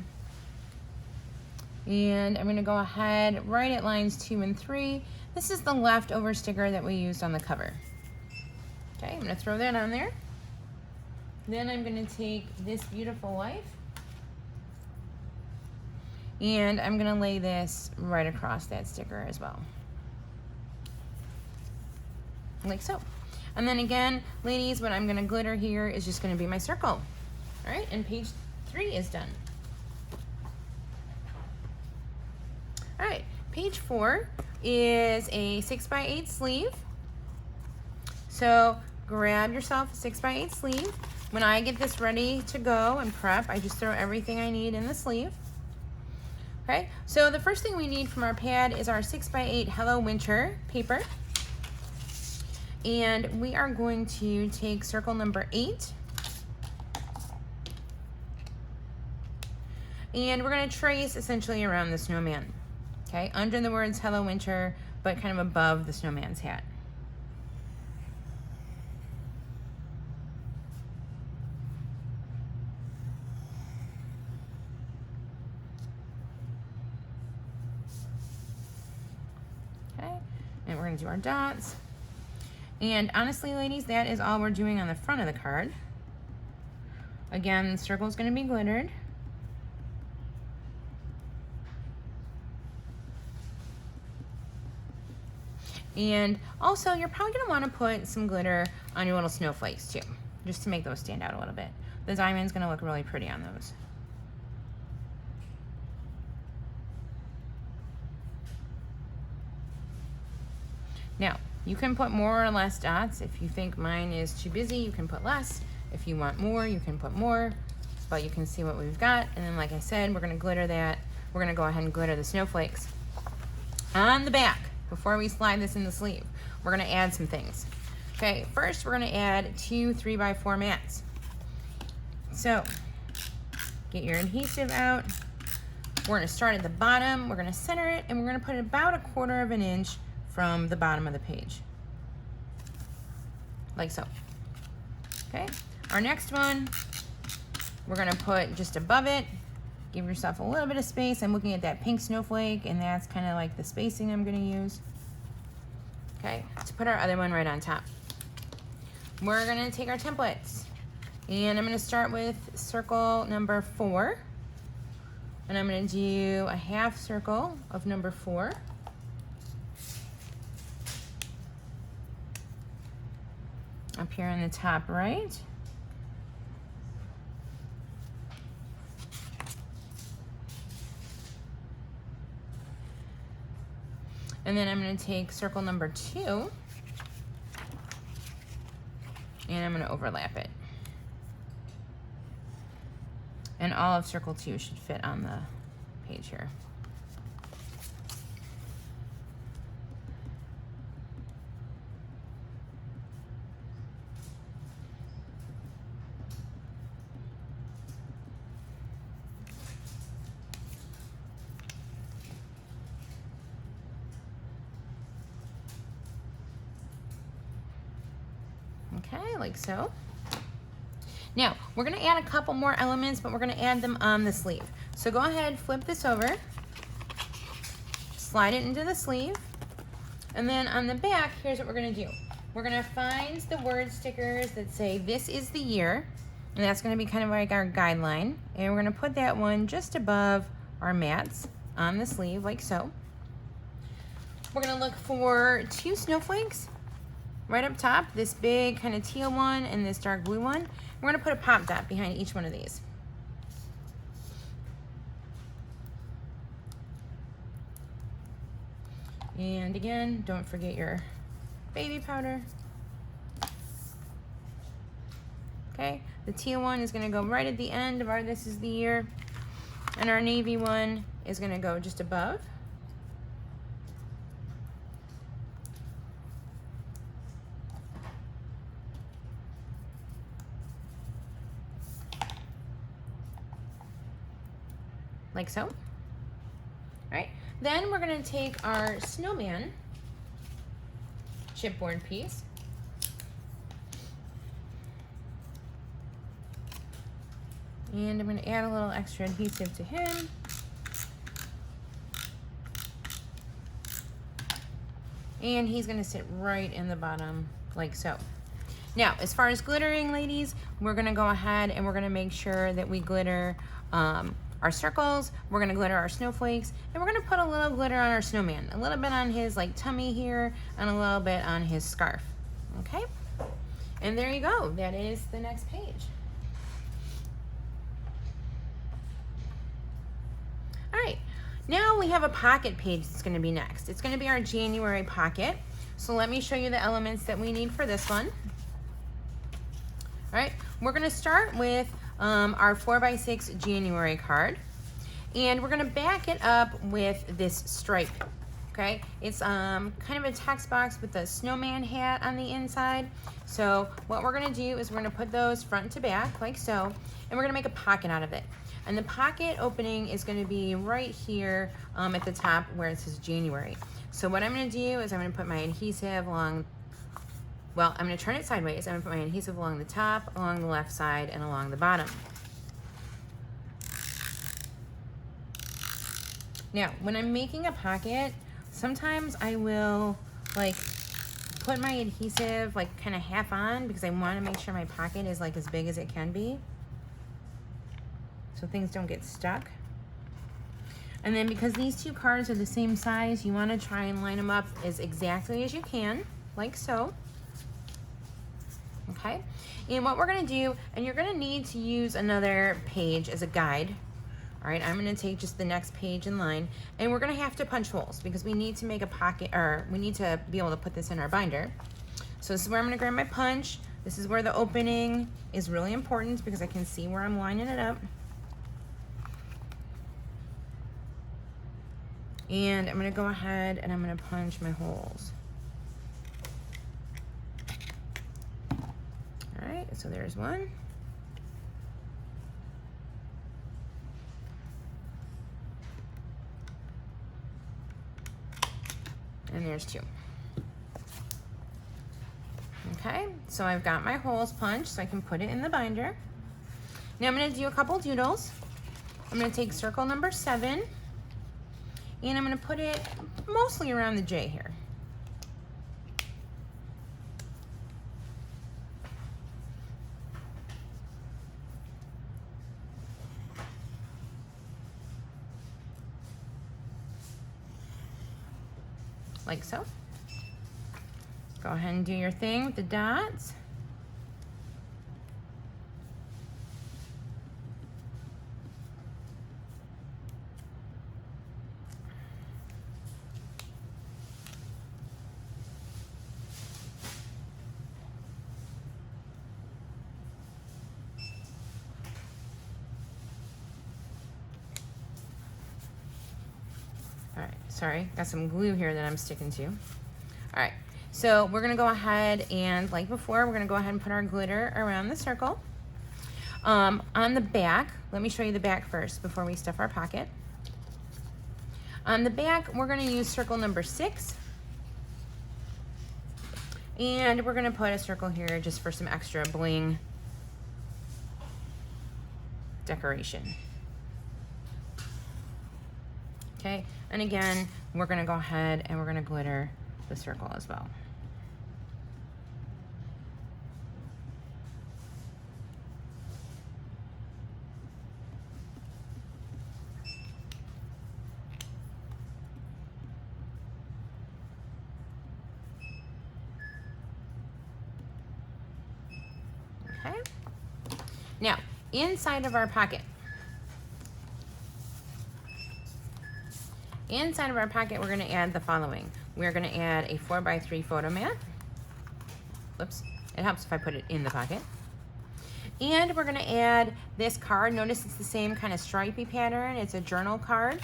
And I'm gonna go ahead right at lines 2 and 3. This is the leftover sticker that we used on the cover. Okay, I'm gonna throw that on there. Then I'm gonna take this beautiful life and I'm gonna lay this right across that sticker as well. Like so. And then again, ladies, what I'm gonna glitter here is just gonna be my circle. All right, and page 3 is done. All right, page 4 is a 6x8 sleeve. So grab yourself a 6x8 sleeve. When I get this ready to go and prep, I just throw everything I need in the sleeve. Okay, so the first thing we need from our pad is our 6x8 Hello Winter paper. And we are going to take circle number 8. And we're gonna trace essentially around the snowman. Okay, under the words Hello Winter, but kind of above the snowman's hat. Okay, and we're gonna do our dots. And honestly, ladies, that is all we're doing on the front of the card. Again, the circle is gonna be glittered. And also, you're probably gonna wanna put some glitter on your little snowflakes too, just to make those stand out a little bit. The diamond's gonna look really pretty on those. Now, you can put more or less dots. If you think mine is too busy, you can put less. If you want more, you can put more, but you can see what we've got. And then, like I said, we're gonna glitter that. We're gonna go ahead and glitter the snowflakes. On the back, before we slide this in the sleeve, we're gonna add some things. Okay, first we're gonna add 2 3x4 mats. So, get your adhesive out. We're gonna start at the bottom, we're gonna center it, and we're gonna put it about 1/4 of an inch from the bottom of the page. Like so. Okay, our next one, we're gonna put just above it. Give yourself a little bit of space. I'm looking at that pink snowflake, and that's kind of like the spacing I'm gonna use. Okay, to put our other one right on top. We're gonna take our templates, and I'm gonna start with circle number 4, and I'm gonna do a half circle of number 4. Up here on the top right. And then I'm going to take circle number 2 and I'm going to overlap it. And all of circle 2 should fit on the page here. Okay, like so. Now, we're gonna add a couple more elements, but we're gonna add them on the sleeve. So go ahead, flip this over, slide it into the sleeve, and then on the back, here's what we're gonna do. We're gonna find the word stickers that say this is the year, and that's gonna be kind of like our guideline, and we're gonna put that one just above our mats on the sleeve, like so. We're gonna look for 2 snowflakes right up top, this big kind of teal one and this dark blue one. We're gonna put a pop dot behind each one of these. And again, don't forget your baby powder. Okay, the teal one is gonna go right at the end of our this is the year, and our navy one is gonna go just above. Like so. All right, then we're gonna take our snowman chipboard piece, and I'm gonna add a little extra adhesive to him. And he's gonna sit right in the bottom, like so. Now, as far as glittering, ladies, we're gonna go ahead and we're gonna make sure that we glitter our circles, we're gonna glitter our snowflakes, and we're gonna put a little glitter on our snowman, a little bit on his like tummy here, and a little bit on his scarf, okay? And there you go, that is the next page. All right, now we have a pocket page that's gonna be next. It's gonna be our January pocket. So let me show you the elements that we need for this one. All right, we're gonna start with our 4x6 January card, and we're gonna back it up with this stripe, okay? It's kind of a text box with a snowman hat on the inside. So what we're gonna do is we're gonna put those front to back, like so, and we're gonna make a pocket out of it. And the pocket opening is gonna be right here at the top where it says January. So what I'm gonna do is I'm gonna put my adhesive along, well, I'm gonna turn it sideways. I'm gonna put my adhesive along the top, along the left side, and along the bottom. Now, when I'm making a pocket, sometimes I will like put my adhesive like kind of half on because I wanna make sure my pocket is like as big as it can be, so things don't get stuck. And then because these 2 cards are the same size, you wanna try and line them up as exactly as you can, like so. Okay, and what we're gonna do, and you're gonna need to use another page as a guide. All right, I'm gonna take just the next page in line, and we're gonna have to punch holes because we need to make a pocket, or we need to be able to put this in our binder. So this is where I'm gonna grab my punch. This is where the opening is really important because I can see where I'm lining it up. And I'm gonna go ahead and I'm gonna punch my holes. All right, so there's one. And there's 2. Okay, so I've got my holes punched so I can put it in the binder. Now I'm gonna do a couple doodles. I'm gonna take circle number 7, and I'm gonna put it mostly around the J here. Like so. Go ahead and do your thing with the dots. All right, sorry, got some glue here that I'm sticking to. All right, so we're gonna go ahead and, like before, we're gonna go ahead and put our glitter around the circle. On the back, let me show you the back first before we stuff our pocket. On the back, we're gonna use circle number 6. And we're gonna put a circle here just for some extra bling decoration. Okay, and again, we're gonna go ahead and we're gonna glitter the circle as well. Okay, now inside of our pocket, we're going to add the following. We're going to add a 4x3 photo mat. Whoops, it helps if I put it in the pocket. And we're going to add this card. Notice it's the same kind of stripy pattern. It's a journal card.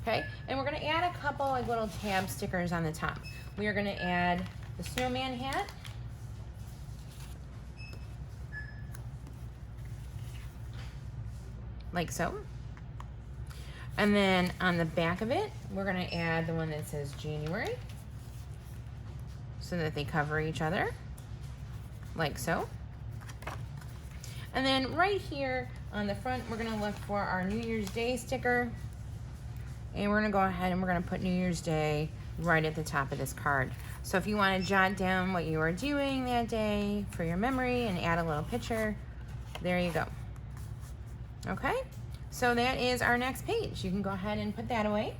Okay, and we're going to add a couple like little tab stickers on the top. We are going to add the snowman hat. Like so. And then on the back of it, we're going to add the one that says January so that they cover each other, like so. And then right here on the front, we're going to look for our New Year's Day sticker. And we're going to go ahead and we're going to put New Year's Day right at the top of this card. So if you want to jot down what you are doing that day for your memory and add a little picture, there you go. Okay, so that is our next page. You can go ahead and put that away.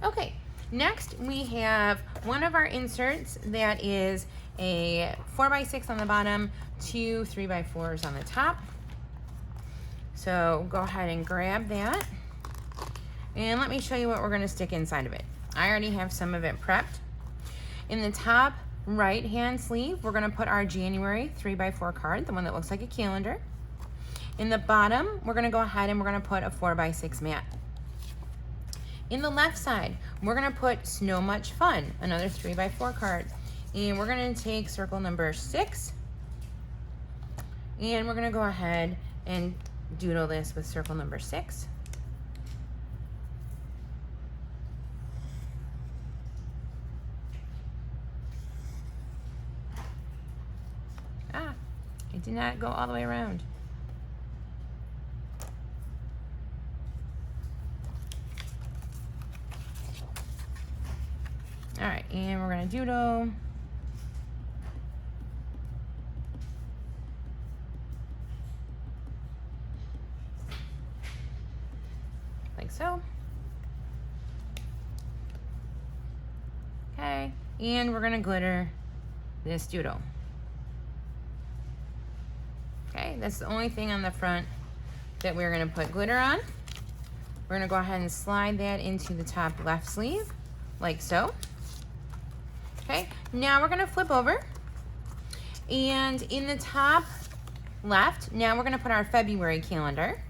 Okay, next we have one of our inserts that is a 4x6 on the bottom, 2 3x4s on the top. So go ahead and grab that. And let me show you what we're gonna stick inside of it. I already have some of it prepped. In the top right hand sleeve, we're gonna put our January 3x4 card, the one that looks like a calendar. In the bottom, we're gonna go ahead and we're gonna put a 4x6 mat. In the left side, we're gonna put Snow Much Fun, another 3x4 card. And we're gonna take circle number 6, and we're gonna go ahead and doodle this with circle number 6. Ah, it did not go all the way around. All right, and we're gonna doodle. Like so. Okay, and we're gonna glitter this doodle. Okay, that's the only thing on the front that we're gonna put glitter on. We're gonna go ahead and slide that into the top left sleeve, like so. Okay, now we're gonna flip over, and in the top left, now we're gonna put our February calendar.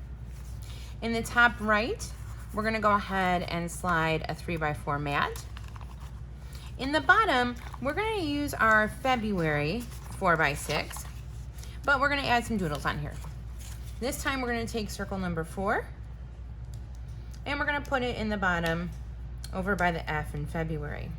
In the top right, we're gonna go ahead and slide a 3x4 mat. In the bottom, we're gonna use our February 4x6, but we're gonna add some doodles on here. This time we're gonna take circle number 4, and we're gonna put it in the bottom over by the F in February.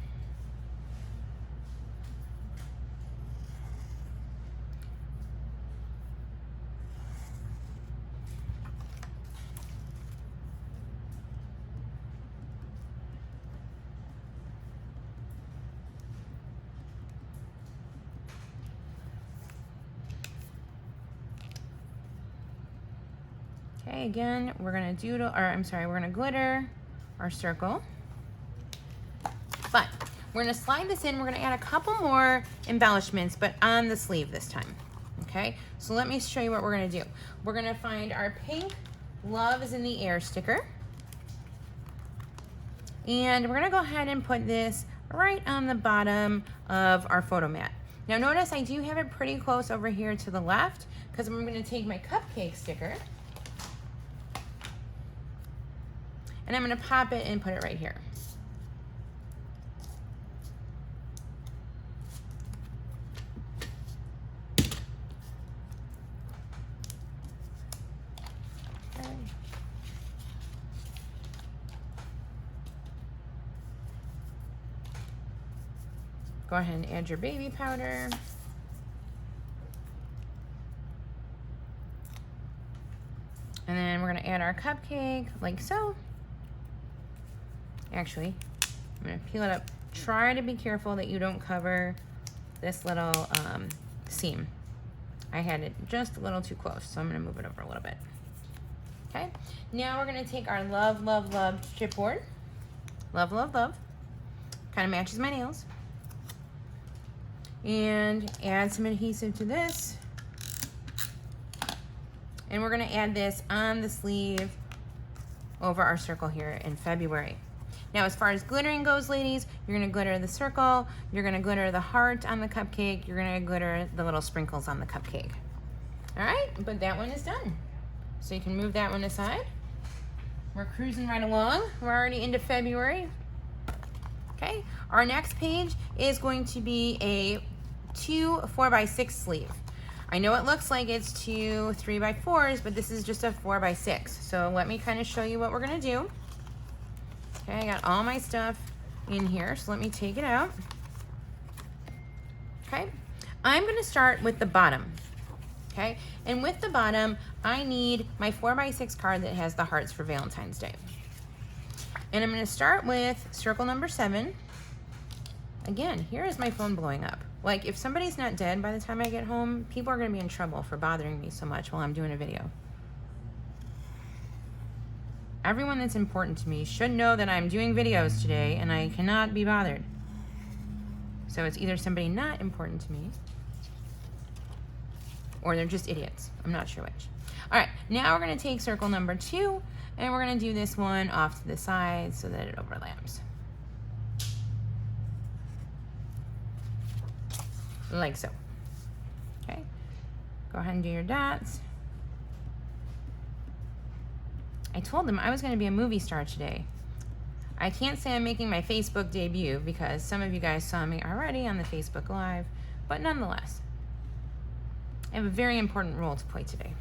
Okay, again, we're gonna doodle, or I'm sorry, we're gonna glitter our circle. But we're gonna slide this in, we're gonna add a couple more embellishments, but on the sleeve this time, okay? So let me show you what we're gonna do. We're gonna find our pink Love is in the Air sticker. And we're gonna go ahead and put this right on the bottom of our photo mat. Now notice I do have it pretty close over here to the left, because I'm gonna take my cupcake sticker, and I'm gonna pop it and put it right here. go ahead and add your baby powder. And then we're gonna add our cupcake like so. Actually, I'm gonna peel it up. Try to be careful that you don't cover this little seam. I had it just a little too close, so I'm gonna move it over a little bit. Okay, now we're gonna take our Love, Love, Love chipboard. Love, love, love. Kind of matches my nails. And add some adhesive to this. And we're gonna add this on the sleeve over our circle here in February. Now, as far as glittering goes, ladies, you're gonna glitter the circle, you're gonna glitter the heart on the cupcake, you're gonna glitter the little sprinkles on the cupcake. All right, but that one is done. So you can move that one aside. We're cruising right along. We're already into February. Okay, our next page is going to be a 2 4x6 sleeve. I know it looks like it's 2 3x4s, but this is just a 4x6. So let me kind of show you what we're gonna do. Okay, I got all my stuff in here, so let me take it out. Okay, I'm gonna start with the bottom. Okay, and with the bottom, I need my 4x6 card that has the hearts for Valentine's Day. And I'm gonna start with circle number 7. Again, here is my phone blowing up. Like, if somebody's not dead by the time I get home, people are gonna be in trouble for bothering me so much while I'm doing a video. Everyone that's important to me should know that I'm doing videos today and I cannot be bothered. So it's either somebody not important to me or they're just idiots. I'm not sure which. All right, now we're gonna take circle number 2 and we're gonna do this one off to the side so that it overlaps. Like so. Okay, go ahead and do your dots. I told them I was gonna be a movie star today. I can't say I'm making my Facebook debut because some of you guys saw me already on the Facebook Live, but nonetheless, I have a very important role to play today.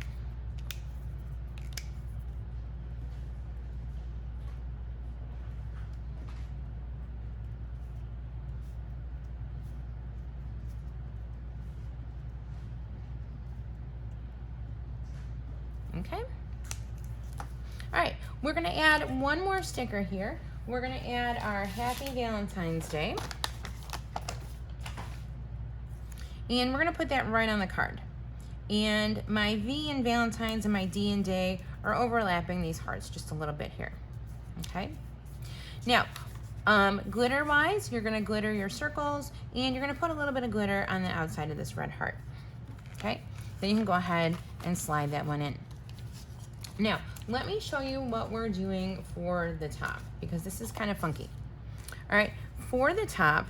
Okay. All right, we're gonna add one more sticker here. We're gonna add our Happy Valentine's Day. And we're gonna put that right on the card. And my V in Valentine's and my D in Day are overlapping these hearts just a little bit here, okay? Now, glitter-wise, you're gonna glitter your circles and you're gonna put a little bit of glitter on the outside of this red heart, okay? Then you can go ahead and slide that one in. Now, let me show you what we're doing for the top because this is kind of funky. All right, for the top,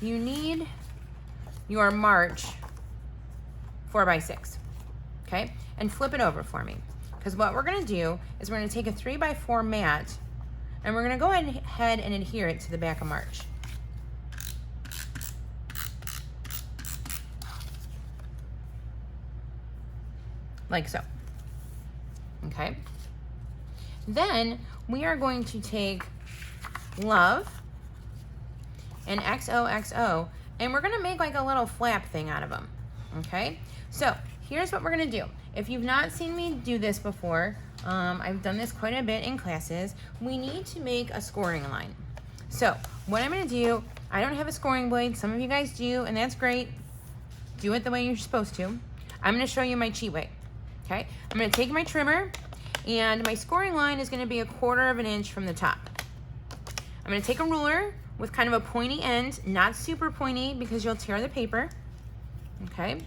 you need your March 4x6, okay? And flip it over for me because what we're gonna do is we're gonna take a 3x4 mat and we're gonna go ahead and adhere it to the back of March. Like so, okay? Then we are going to take Love and XOXO and we're gonna make like a little flap thing out of them, okay? So here's what we're gonna do. If you've not seen me do this before, I've done this quite a bit in classes, we need to make a scoring line. So what I'm gonna do, I don't have a scoring blade, some of you guys do, and that's great. Do it the way you're supposed to. I'm gonna show you my cheat way, okay? I'm gonna take my trimmer, and my scoring line is gonna be 1/4 of an inch from the top. I'm gonna take a ruler with kind of a pointy end, not super pointy because you'll tear the paper, okay?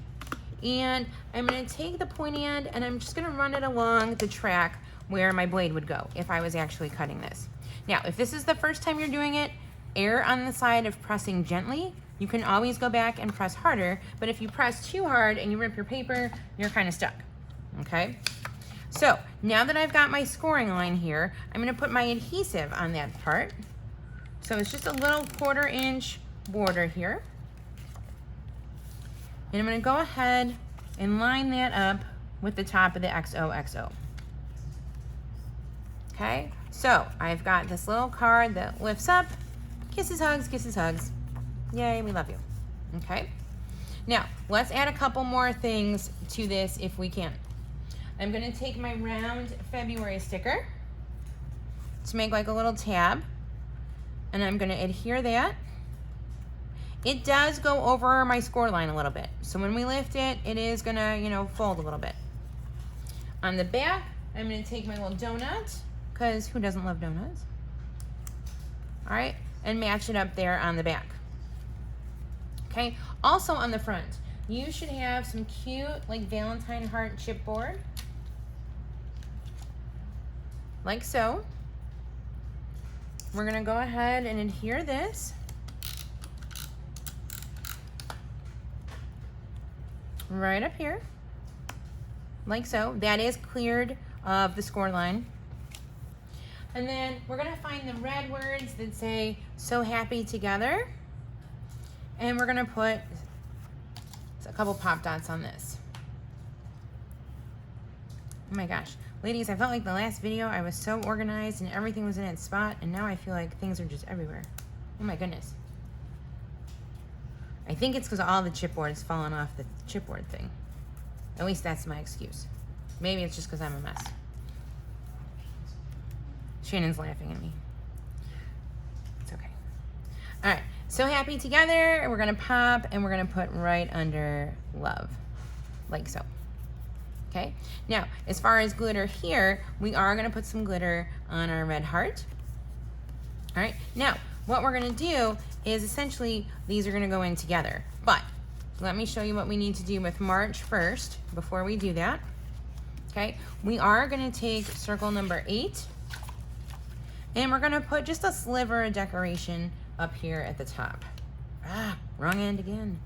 And I'm gonna take the pointy end and I'm just gonna run it along the track where my blade would go if I was actually cutting this. Now, if this is the first time you're doing it, err on the side of pressing gently. You can always go back and press harder, but if you press too hard and you rip your paper, you're kind of stuck, okay? So now that I've got my scoring line here, I'm gonna put my adhesive on that part. So it's just a little 1/4 inch border here. And I'm gonna go ahead and line that up with the top of the XOXO. Okay, so I've got this little card that lifts up, kisses, hugs, Yay, we love you. Okay. Now, let's add a couple more things to this if we can. I'm gonna take my round February sticker to make like a little tab, and I'm gonna adhere that. It does go over my score line a little bit. So when we lift it, it is gonna, you know, fold a little bit. On the back, I'm gonna take my little donut, because who doesn't love donuts? All right, and match it up there on the back. Okay, also on the front, you should have some cute, like Valentine heart chipboard. Like so. We're gonna go ahead and adhere this. Right up here, like so. That is cleared of the score line. And then we're gonna find the red words that say "so happy together," and we're gonna put a couple pop dots on this. Oh my gosh, ladies, I felt like the last video I was so organized and everything was in its spot, and now I feel like things are just everywhere. Oh my goodness. I think it's because all the chipboard's fallen off the chipboard thing. At least that's my excuse. Maybe it's just because I'm a mess. Shannon's laughing at me. It's okay. All right, so happy together. We're gonna pop and we're gonna put right under love, like so. Okay, now as far as glitter here, we are gonna put some glitter on our red heart. All right, now what we're gonna do is essentially these are gonna go in together, but let me show you what we need to do with March first before we do that. Okay, we are gonna take circle number 8 and we're gonna put just a sliver of decoration up here at the top. Ah, wrong end again.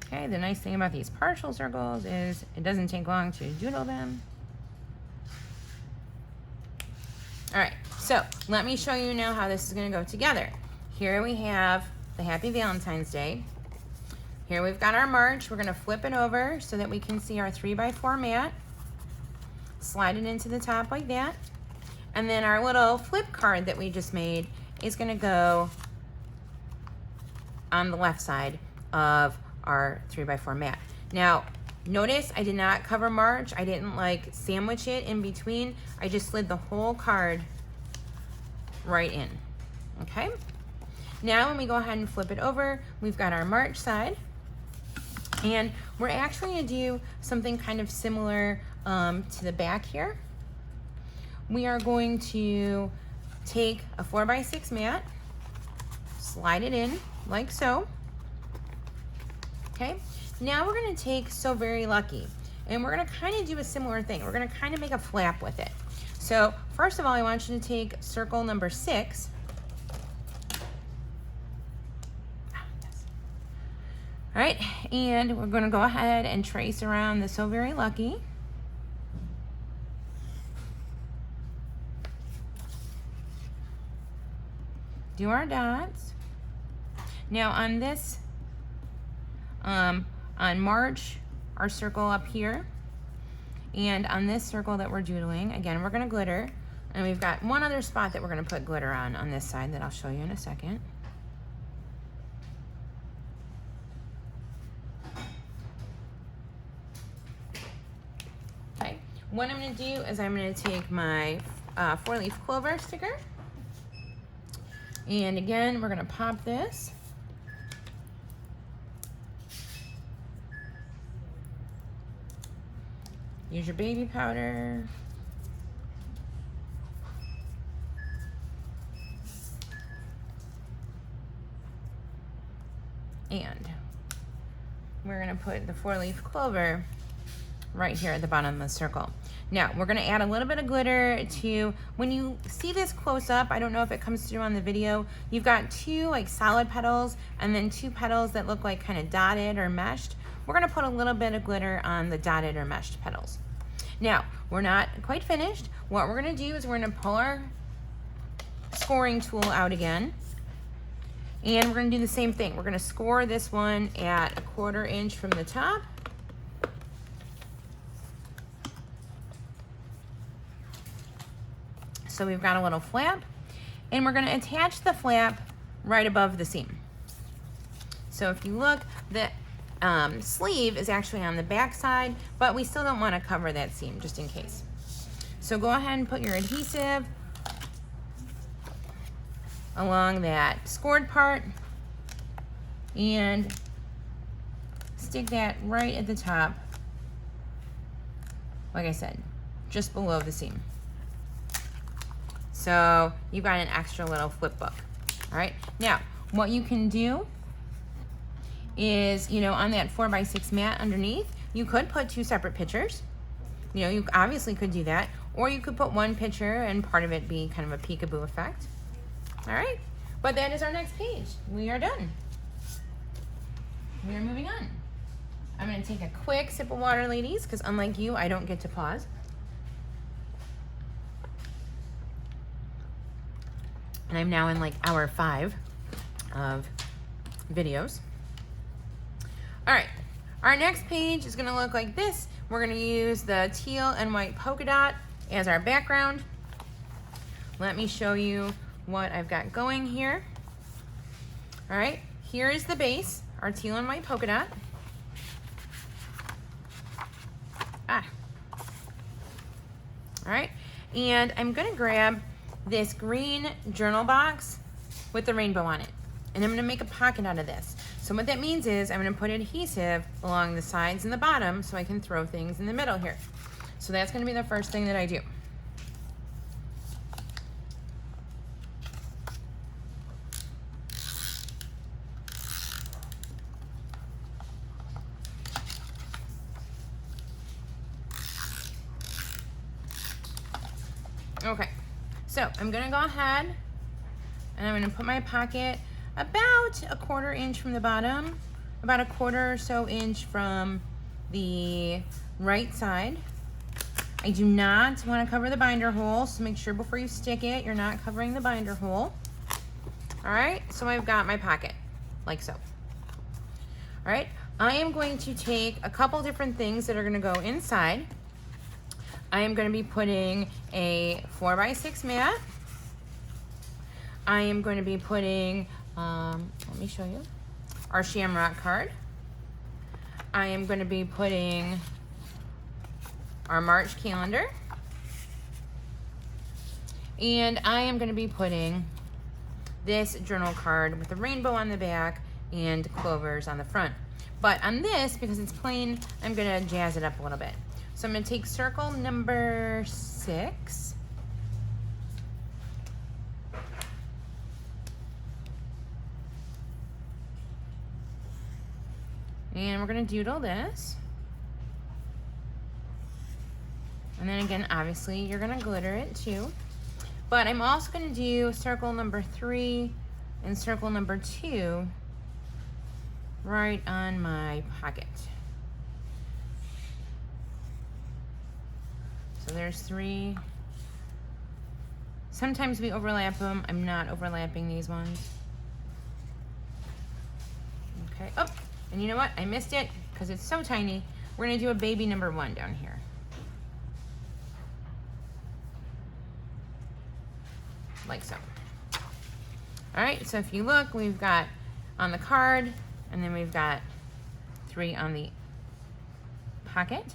Okay, the nice thing about these partial circles is it doesn't take long to doodle them. All right, so let me show you now how this is gonna go together. Here we have the Happy Valentine's Day. Here we've got our March. We're gonna flip it over so that we can see our 3x4 mat. Slide it into the top like that. And then our little flip card that we just made is gonna go on the left side of our 3x4 mat. Now, notice I did not cover March. I didn't like sandwich it in between. I just slid the whole card right in, okay? Now when we go ahead and flip it over, we've got our March side, and we're actually gonna do something kind of similar to the back here. We are going to take a 4x6 mat, slide it in like so. Okay, now we're gonna take So Very Lucky, and we're gonna kind of do a similar thing. We're gonna kind of make a flap with it. So first of all, I want you to take circle number 6. All right, and we're gonna go ahead and trace around the So Very Lucky. Do our dots. Now on this, on March, our circle up here, and on this circle that we're doodling, again, we're gonna glitter, and we've got one other spot that we're gonna put glitter on this side that I'll show you in a second. Okay, what I'm gonna do is I'm gonna take my 4-leaf clover sticker, and again, we're gonna pop this. Use your baby powder. And we're gonna put the 4-leaf clover right here at the bottom of the circle. Now, we're gonna add a little bit of glitter to, when you see this close up, I don't know if it comes through on the video, you've got 2 like solid petals and then 2 petals that look like kind of dotted or meshed. We're gonna put a little bit of glitter on the dotted or meshed petals. Now, we're not quite finished. What we're gonna do is we're gonna pull our scoring tool out again, and we're gonna do the same thing. We're gonna score this one at 1/4 inch from the top. So we've got a little flap, and we're gonna attach the flap right above the seam. So if you look, the sleeve is actually on the back side, but we still don't wanna cover that seam just in case. So go ahead and put your adhesive along that scored part and stick that right at the top, like I said, just below the seam. So you've got an extra little flip book. All right, now what you can do is, you know, on that 4x6 mat underneath, you could put 2 separate pictures. You know, you obviously could do that, or you could put one picture and part of it be kind of a peekaboo effect. All right, but that is our next page. We are done. We are moving on. I'm gonna take a quick sip of water, ladies, because unlike you, I don't get to pause. And I'm now in like hour 5 of videos. All right, our next page is gonna look like this. We're gonna use the teal and white polka dot as our background. Let me show you what I've got going here. All right, here is the base, our teal and white polka dot. All right, and I'm gonna grab this green journal box with the rainbow on it, and I'm gonna make a pocket out of this. So what that means is I'm gonna put adhesive along the sides and the bottom so I can throw things in the middle here. So that's gonna be the first thing that I do. Okay, so I'm gonna go ahead and I'm gonna put my pocket about 1/4 inch from the bottom, about 1/4 or so inch from the right side. I do not wanna cover the binder hole, so make sure before you stick it, you're not covering the binder hole. All right, so I've got my pocket, like so. All right, I am going to take a couple different things that are gonna go inside. I am going to be putting a 4x6 mat. I am going to be putting, let me show you, our shamrock card. I am going to be putting our March calendar. And I am going to be putting this journal card with a rainbow on the back and clovers on the front. But on this, because it's plain, I'm going to jazz it up a little bit. So I'm going to take circle number 6. And we're going to doodle this. And then again, obviously, you're going to glitter it too. But I'm also going to do circle number 3 and circle number 2 right on my pocket. So there's 3. Sometimes we overlap them. I'm not overlapping these ones. Okay, oh, and you know what? I missed it because it's so tiny. We're gonna do a baby number 1 down here. Like so. All right, so if you look, we've got on the card, and then we've got 3 on the pocket.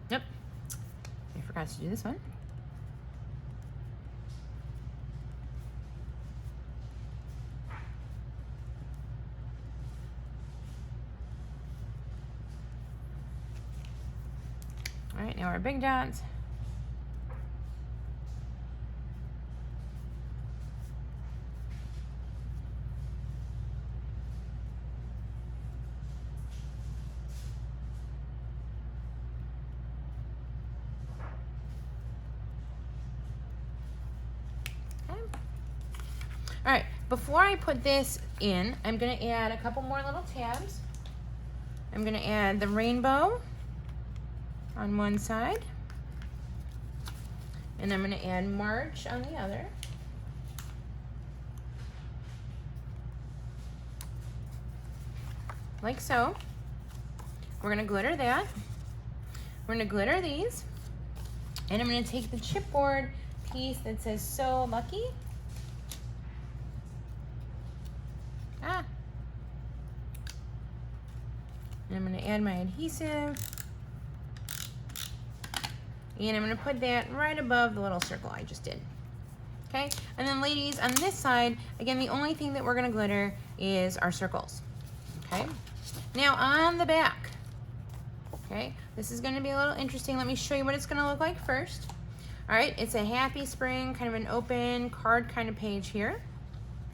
Yep, I forgot to do this one. All right, now our big dots. All right, before I put this in, I'm gonna add a couple more little tabs. I'm gonna add the rainbow on one side, and I'm gonna add March on the other. Like so. We're gonna glitter that. We're gonna glitter these. And I'm gonna take the chipboard piece that says "So Lucky." And I'm gonna add my adhesive. And I'm gonna put that right above the little circle I just did. Okay, and then ladies, on this side, again, the only thing that we're gonna glitter is our circles. Okay, now on the back, okay, this is gonna be a little interesting. Let me show you what it's gonna look like first. All right, it's a happy spring, kind of an open card kind of page here.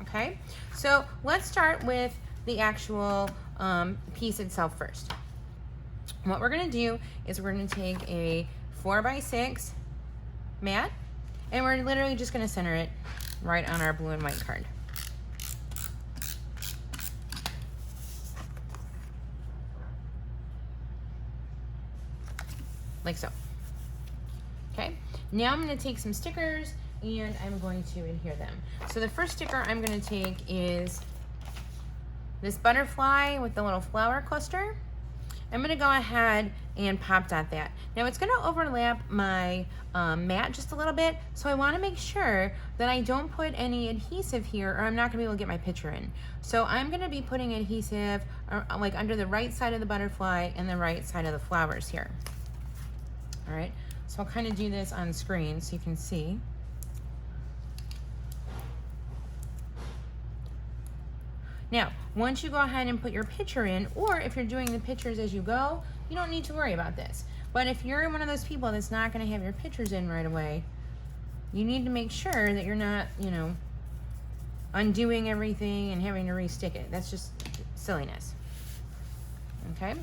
Okay, so let's start with the actual piece itself first. What we're gonna do is we're gonna take a 4x6 mat, and we're literally just gonna center it right on our blue and white card. Like so. Okay, now I'm gonna take some stickers and I'm going to adhere them. So the first sticker I'm gonna take is this butterfly with the little flower cluster. I'm gonna go ahead and pop dot that. Now it's gonna overlap my mat just a little bit, so I wanna make sure that I don't put any adhesive here or I'm not gonna be able to get my picture in. So I'm gonna be putting adhesive like under the right side of the butterfly and the right side of the flowers here. All right, so I'll kind of do this on screen so you can see. Now, once you go ahead and put your picture in, or if you're doing the pictures as you go, you don't need to worry about this. But if you're one of those people that's not gonna have your pictures in right away, you need to make sure that you're not, you know, undoing everything and having to re-stick it. That's just silliness, okay?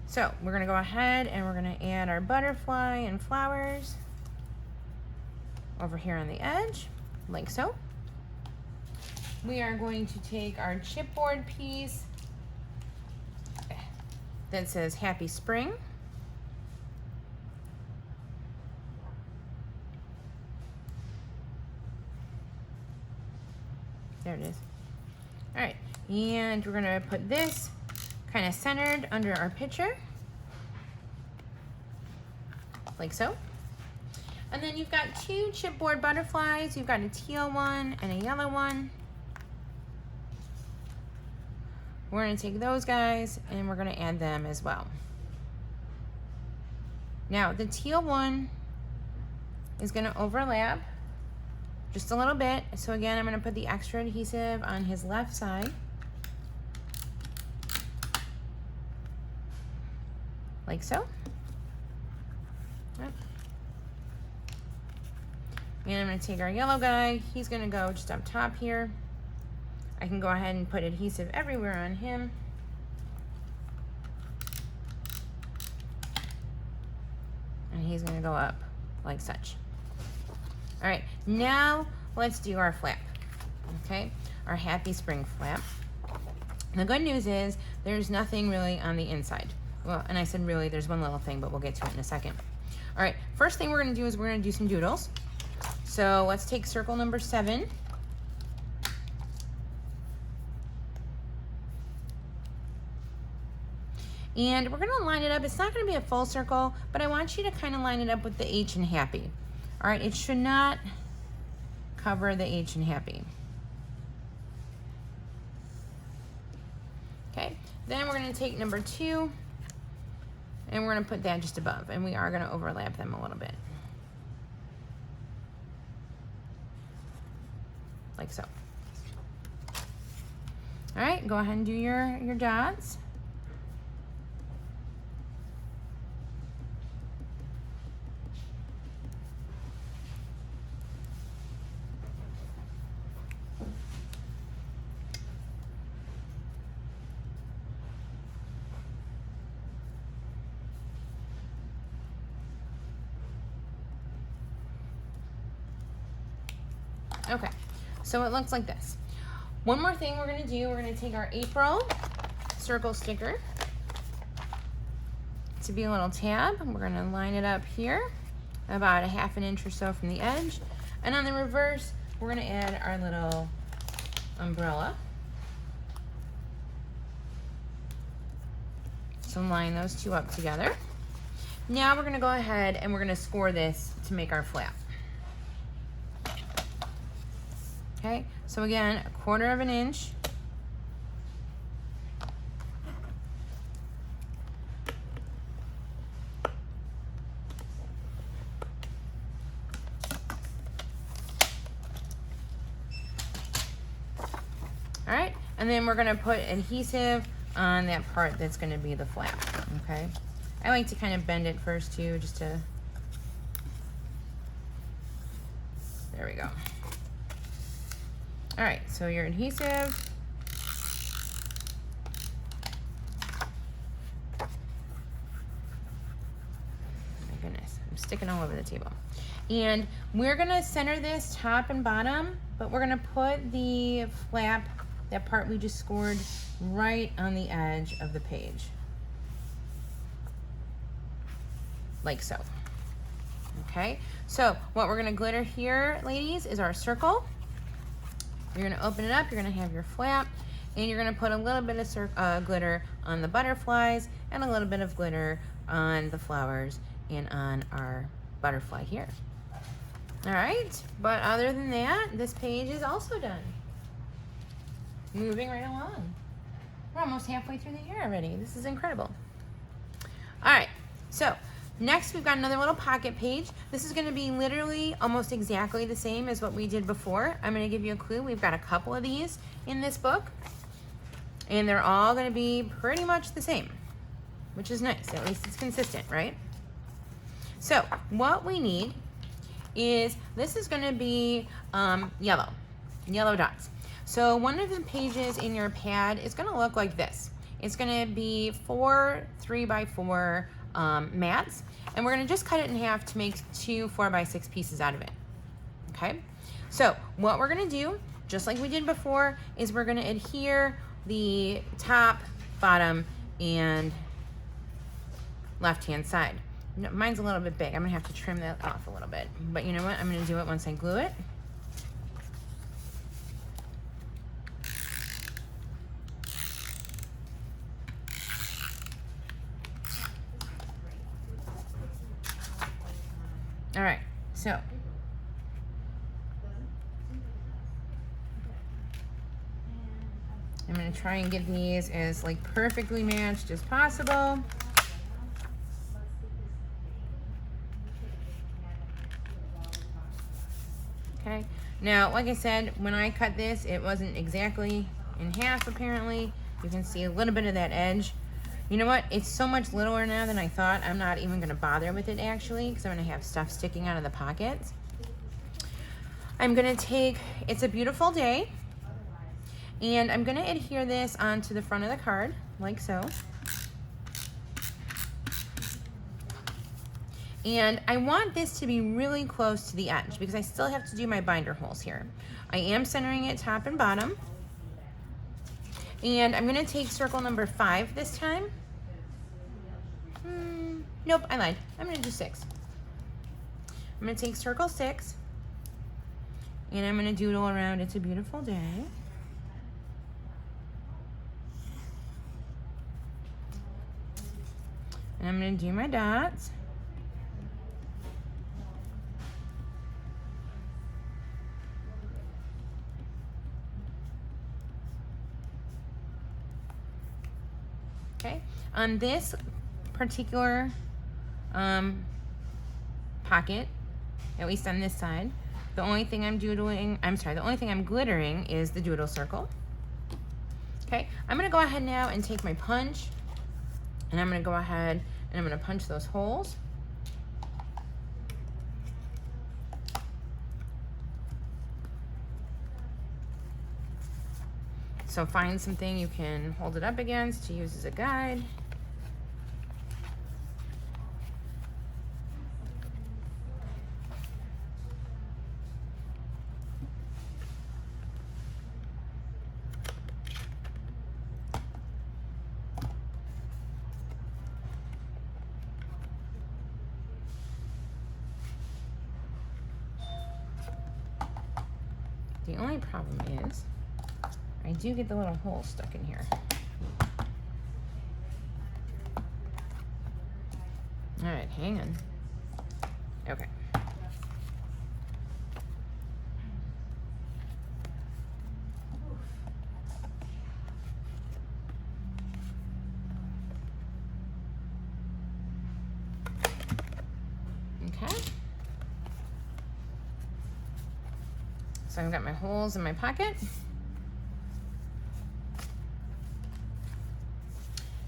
So we're gonna go ahead and we're gonna add our butterfly and flowers over here on the edge, like so. We are going to take our chipboard piece that says Happy Spring. There it is. All right, and we're gonna put this kind of centered under our picture, like so. And then you've got two chipboard butterflies. You've got a teal one and a yellow one. We're gonna take those guys and we're gonna add them as well. Now the teal one is gonna overlap just a little bit. So again, I'm gonna put the extra adhesive on his left side. Like so. Yep. And I'm gonna take our yellow guy. He's gonna go just up top here. I can go ahead and put adhesive everywhere on him. And he's gonna go up like such. All right, now let's do our flap, okay? Our Happy Spring flap. The good news is there's nothing really on the inside. Well, and I said really, there's one little thing, but we'll get to it in a second. All right, first thing we're gonna do is we're gonna do some doodles. So let's take circle number 7. And we're gonna line it up. It's not gonna be a full circle, but I want you to kind of line it up with the H in happy. All right, it should not cover the H in happy. Okay, then we're gonna take number 2 and we're gonna put that just above, and we are gonna overlap them a little bit. Like so. All right, go ahead and do your dots. Okay, So it looks like this. One more thing we're gonna do, we're gonna take our April circle sticker to be a little tab. We're gonna line it up here, about a ½ inch or so from the edge. And on the reverse, we're gonna add our little umbrella. So line those two up together. Now we're gonna go ahead and we're gonna score this to make our flap. Okay, so again, a ¼ inch. All right, and then we're gonna put adhesive on that part that's gonna be the flap, okay? I like to kind of bend it first too, just to, there we go. All right, so your adhesive. My goodness, I'm sticking all over the table. And we're gonna center this top and bottom, but we're gonna put the flap, that part we just scored, right on the edge of the page. Like so. Okay, so what we're gonna glitter here, ladies, is our circle. You're gonna open it up, you're gonna have your flap, and you're gonna put a little bit of glitter on the butterflies and a little bit of glitter on the flowers and on our butterfly here. All right, but other than that, this page is also done. Moving right along. We're almost halfway through the year already. This is incredible. All right, so next we've got another little pocket page. This is gonna be literally almost exactly the same as what we did before. I'm gonna give you a clue. We've got a couple of these in this book, and they're all gonna be pretty much the same, which is nice. At least it's consistent, right? So what we need is, this is gonna be yellow dots. So one of the pages in your pad is gonna look like this. It's gonna be 4 3x4 mats, and we're gonna just cut it in half to make 2 4x6 pieces out of it, okay? So what we're gonna do, just like we did before, is we're gonna adhere the top, bottom, and left-hand side. No, mine's a little bit big. I'm gonna have to trim that off a little bit, but you know what? I'm gonna do it once I glue it. All right, so I'm gonna try and get these as like perfectly matched as possible. Okay, now like I said, when I cut this, it wasn't exactly in half apparently. You can see a little bit of that edge. You know what? It's so much littler now than I thought. I'm not even gonna bother with it actually, because I'm gonna have stuff sticking out of the pockets. I'm gonna take It's a Beautiful Day, and I'm gonna adhere this onto the front of the card, like so. And I want this to be really close to the edge because I still have to do my binder holes here. I am centering it top and bottom. And I'm gonna take circle number 5 this time. Nope, I lied. I'm gonna do 6. I'm gonna take circle 6, and I'm gonna doodle around It's a Beautiful Day. And I'm gonna do my dots. Okay, on this particular pocket, at least on this side, the only thing I'm glittering is the doodle circle. Okay, I'm gonna go ahead now and take my punch, and I'm gonna go ahead and I'm gonna punch those holes. So find something you can hold it up against to use as a guide. only problem is I do get the little hole stuck in here. All right, hang on. Okay. Okay. So I've got my holes in my pocket.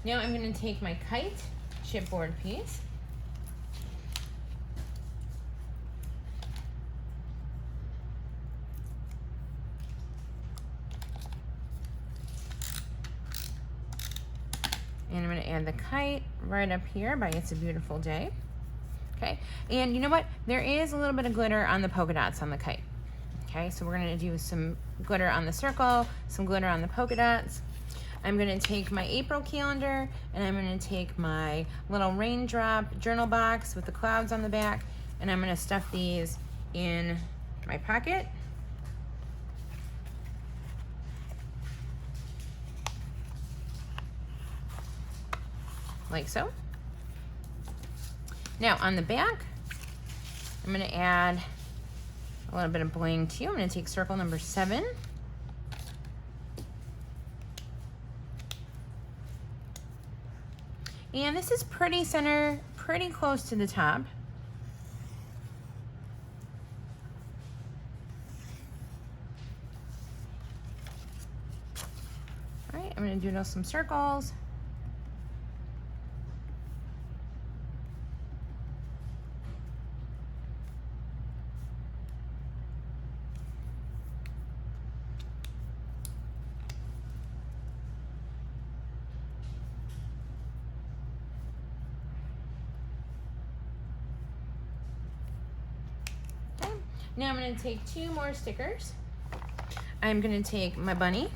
Now I'm going to take my kite chipboard piece. And I'm going to add the kite right up here by It's a Beautiful Day. Okay, and you know what? There is a little bit of glitter on the polka dots on the kite. Okay, so we're going to do some glitter on the circle, some glitter on the polka dots. I'm going to take my April calendar, and I'm going to take my little raindrop journal box with the clouds on the back, and I'm going to stuff these in my pocket. Like so. Now on the back, I'm going to add a little bit of bling too. I'm going to take circle number 7. And this is pretty center, pretty close to the top. All right, I'm going to doodle some circles. Now I'm going to take 2 more stickers. I'm going to take my bunny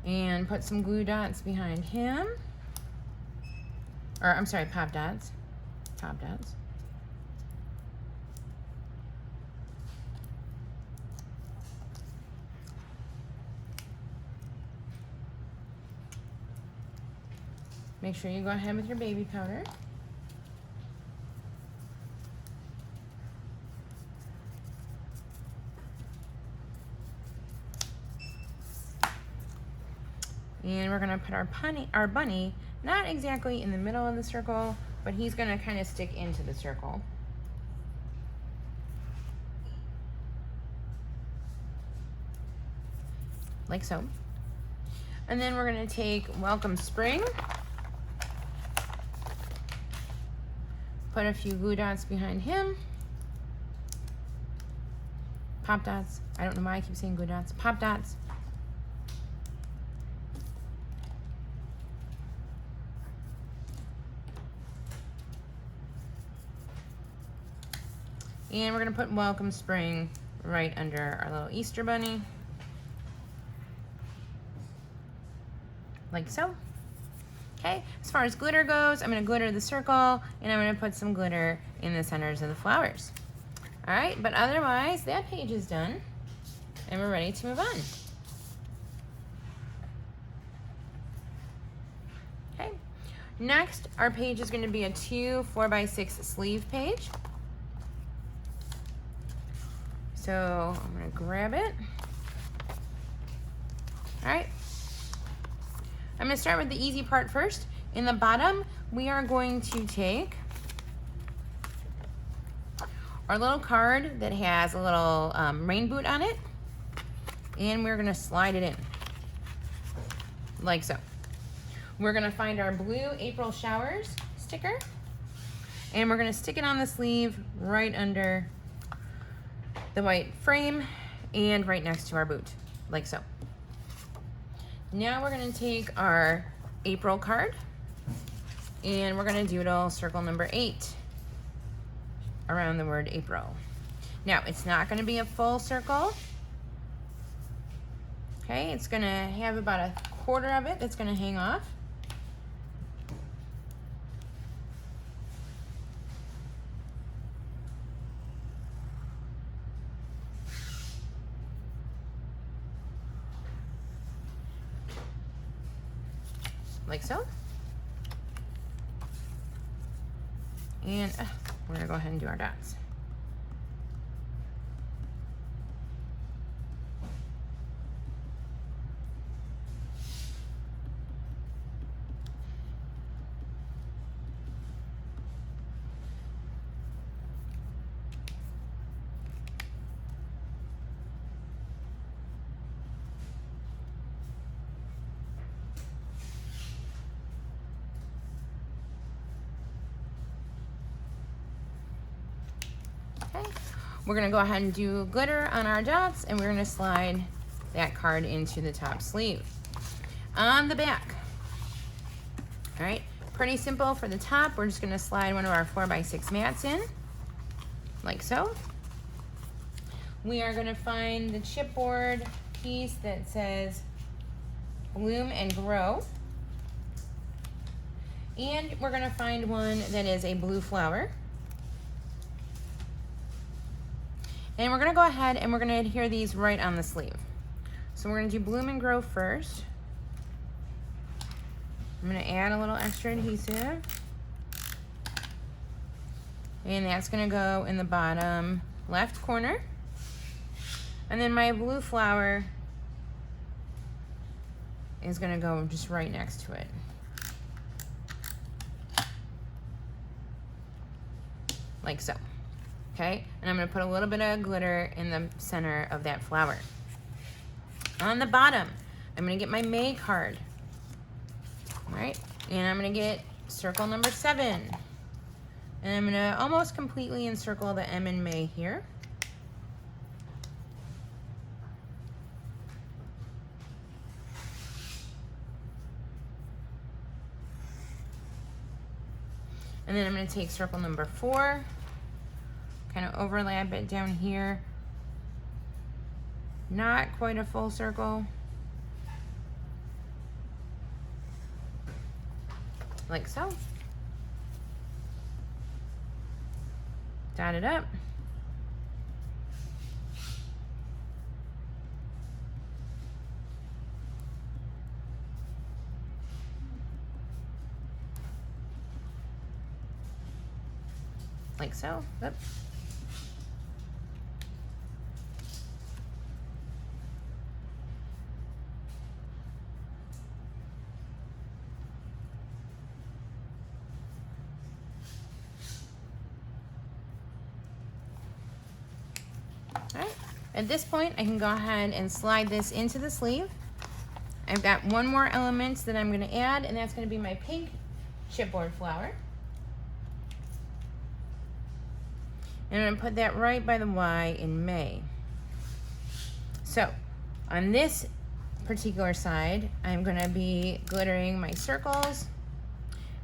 and put some glue dots behind him. Or I'm sorry, pop dots. Pop dots. Make sure you go ahead with your baby powder. And we're gonna put our bunny not exactly in the middle of the circle, but he's gonna kind of stick into the circle. Like so. And then we're gonna take Welcome Spring, put a few glue dots behind him, pop dots. I don't know why I keep saying glue dots. Pop dots. And we're gonna put Welcome Spring right under our little Easter bunny. Like so. Okay, as far as glitter goes, I'm gonna glitter the circle and I'm gonna put some glitter in the centers of the flowers. All right, but otherwise, that page is done and we're ready to move on. Okay, next, our page is gonna be a 2 4x6 sleeve page. So I'm gonna grab it. All right. I'm gonna start with the easy part first. In the bottom, we are going to take our little card that has a little rain boot on it, and we're gonna slide it in, like so. We're gonna find our blue April Showers sticker, and we're gonna stick it on the sleeve right under the white frame and right next to our boot, like so. Now we're gonna take our April card and we're gonna doodle circle number 8 around the word April. Now, it's not gonna be a full circle. Okay, it's gonna have about a quarter of it that's gonna hang off. like so. And we're gonna go ahead and do our dots. Okay, we're gonna go ahead and do glitter on our dots, and we're gonna slide that card into the top sleeve. On the back, all right, pretty simple for the top. We're just gonna slide one of our 4x6 mats in, like so. We are gonna find the chipboard piece that says Bloom and Grow. And we're gonna find one that is a blue flower. And we're gonna go ahead and we're gonna adhere these right on the sleeve. So we're gonna do Bloom and Grow first. I'm gonna add a little extra adhesive. And that's gonna go in the bottom left corner. And then my blue flower is gonna go just right next to it. Like so. Okay, and I'm gonna put a little bit of glitter in the center of that flower. On the bottom, I'm gonna get my May card. All right, and I'm gonna get circle number 7. And I'm gonna almost completely encircle the M in May here. And then I'm gonna take circle number 4, kind of overlap it down here. Not quite a full circle. Like so. Dot it up. Like so. Oops. All right. At this point, I can go ahead and slide this into the sleeve. I've got one more element that I'm going to add, and that's going to be my pink chipboard flower. And I'm going to put that right by the Y in May. So on this particular side, I'm going to be glittering my circles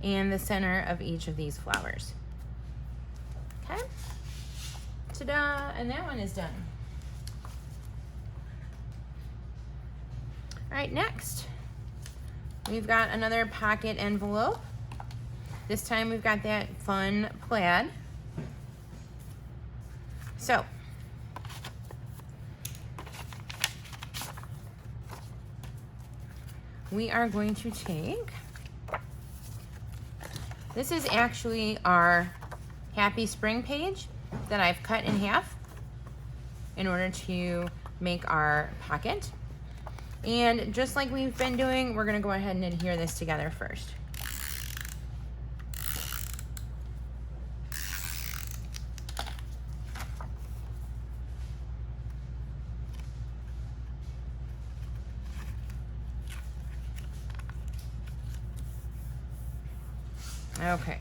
and the center of each of these flowers. Okay? Ta-da! And that one is done. All right, next, we've got another pocket envelope. This time we've got that fun plaid. So, we are going to take, this is actually our Happy Spring page that I've cut in half in order to make our pocket. And just like we've been doing, we're gonna go ahead and adhere this together first. Okay,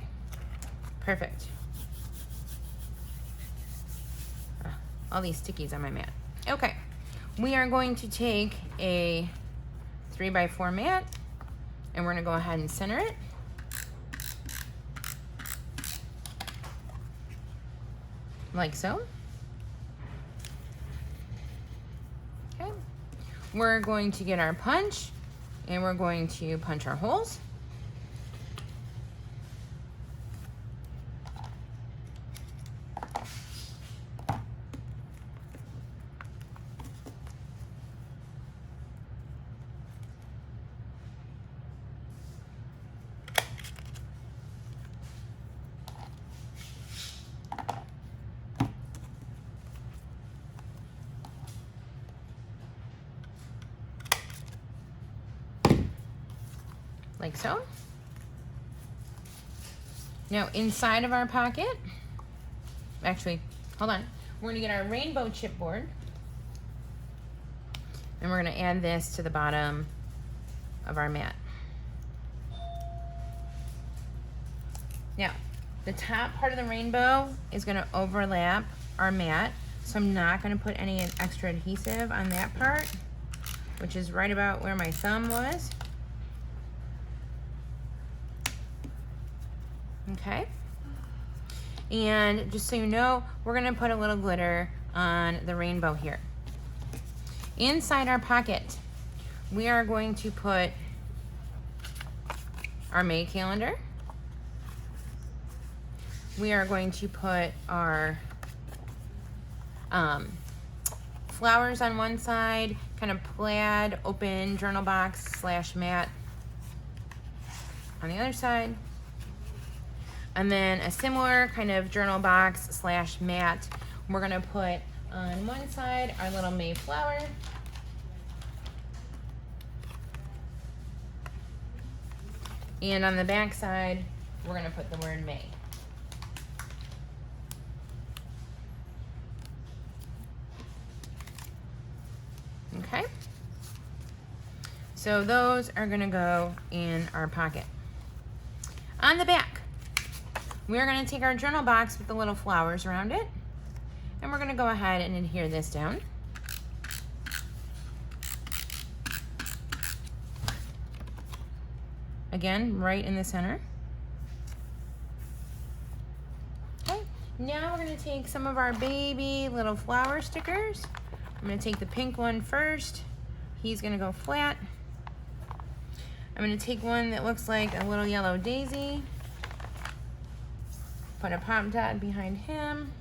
perfect. All these stickies on my mat. Okay, we are going to take a 3x4 mat and we're gonna go ahead and center it. Like so. Okay, we're going to get our punch and we're going to punch our holes. like so. Now inside of our pocket, actually, hold on. We're gonna get our rainbow chipboard, and we're gonna add this to the bottom of our mat. Now, the top part of the rainbow is gonna overlap our mat, so I'm not gonna put any extra adhesive on that part, which is right about where my thumb was. Okay. And just so you know, we're gonna put a little glitter on the rainbow here. Inside our pocket, we are going to put our May calendar. We are going to put our flowers on one side, kind of plaid open journal box slash mat on the other side. And then a similar kind of journal box slash mat, we're gonna put on one side our little May flower. And on the back side, we're gonna put the word May. Okay, so those are gonna go in our pocket. On the back, we're gonna take our journal box with the little flowers around it, and we're gonna go ahead and adhere this down. Again, right in the center. Okay, now we're gonna take some of our baby little flower stickers. I'm gonna take the pink one first. He's gonna go flat. I'm gonna take one that looks like a little yellow daisy. Put a pop dot behind him.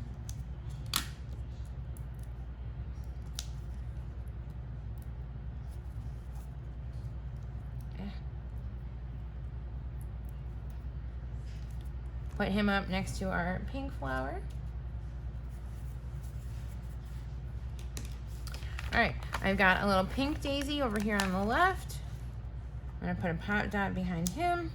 Put him up next to our pink flower. All right, I've got a little pink daisy over here on the left. I'm gonna put a pop dot behind him.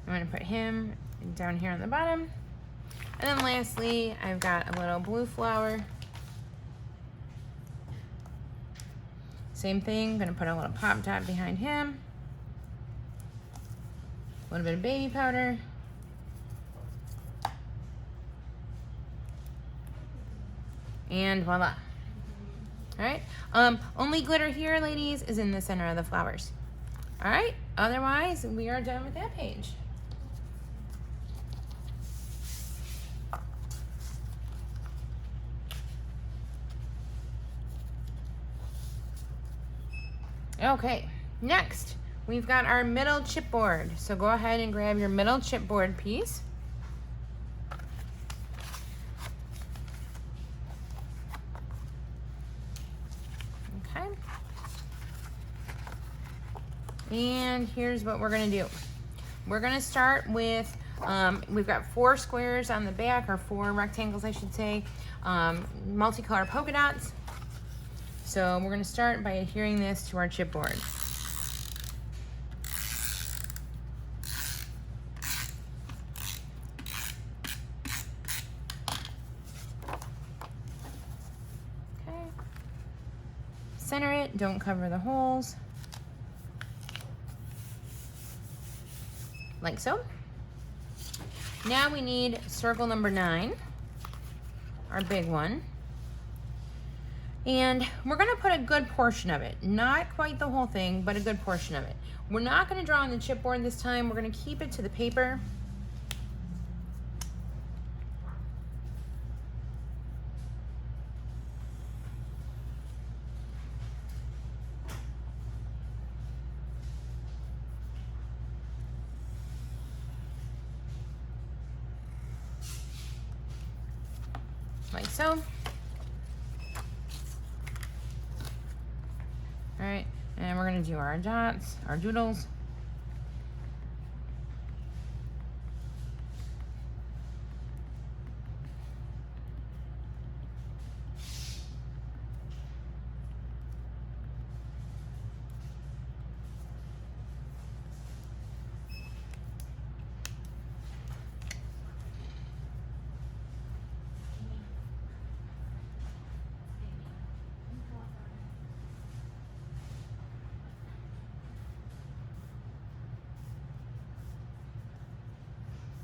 I'm gonna put him down here on the bottom. And then lastly, I've got a little blue flower. Same thing, gonna put a little pop dot behind him. A little bit of baby powder. And voila. All right, only glitter here, ladies, is in the center of the flowers. All right, otherwise, we are done with that page. Okay, next, we've got our middle chipboard. So go ahead and grab your middle chipboard piece. Okay. And here's what we're gonna do. We're gonna start with, we've got 4 squares on the back, or 4 rectangles, I should say, multicolor polka dots. So we're gonna start by adhering this to our chipboard. Okay. Center it, don't cover the holes. Like so. Now we need circle number 9, our big one. And we're gonna put a good portion of it, not quite the whole thing, but a good portion of it. We're not gonna draw on the chipboard this time. We're gonna keep it to the paper. Like so. All right, and we're gonna do our dots, our doodles.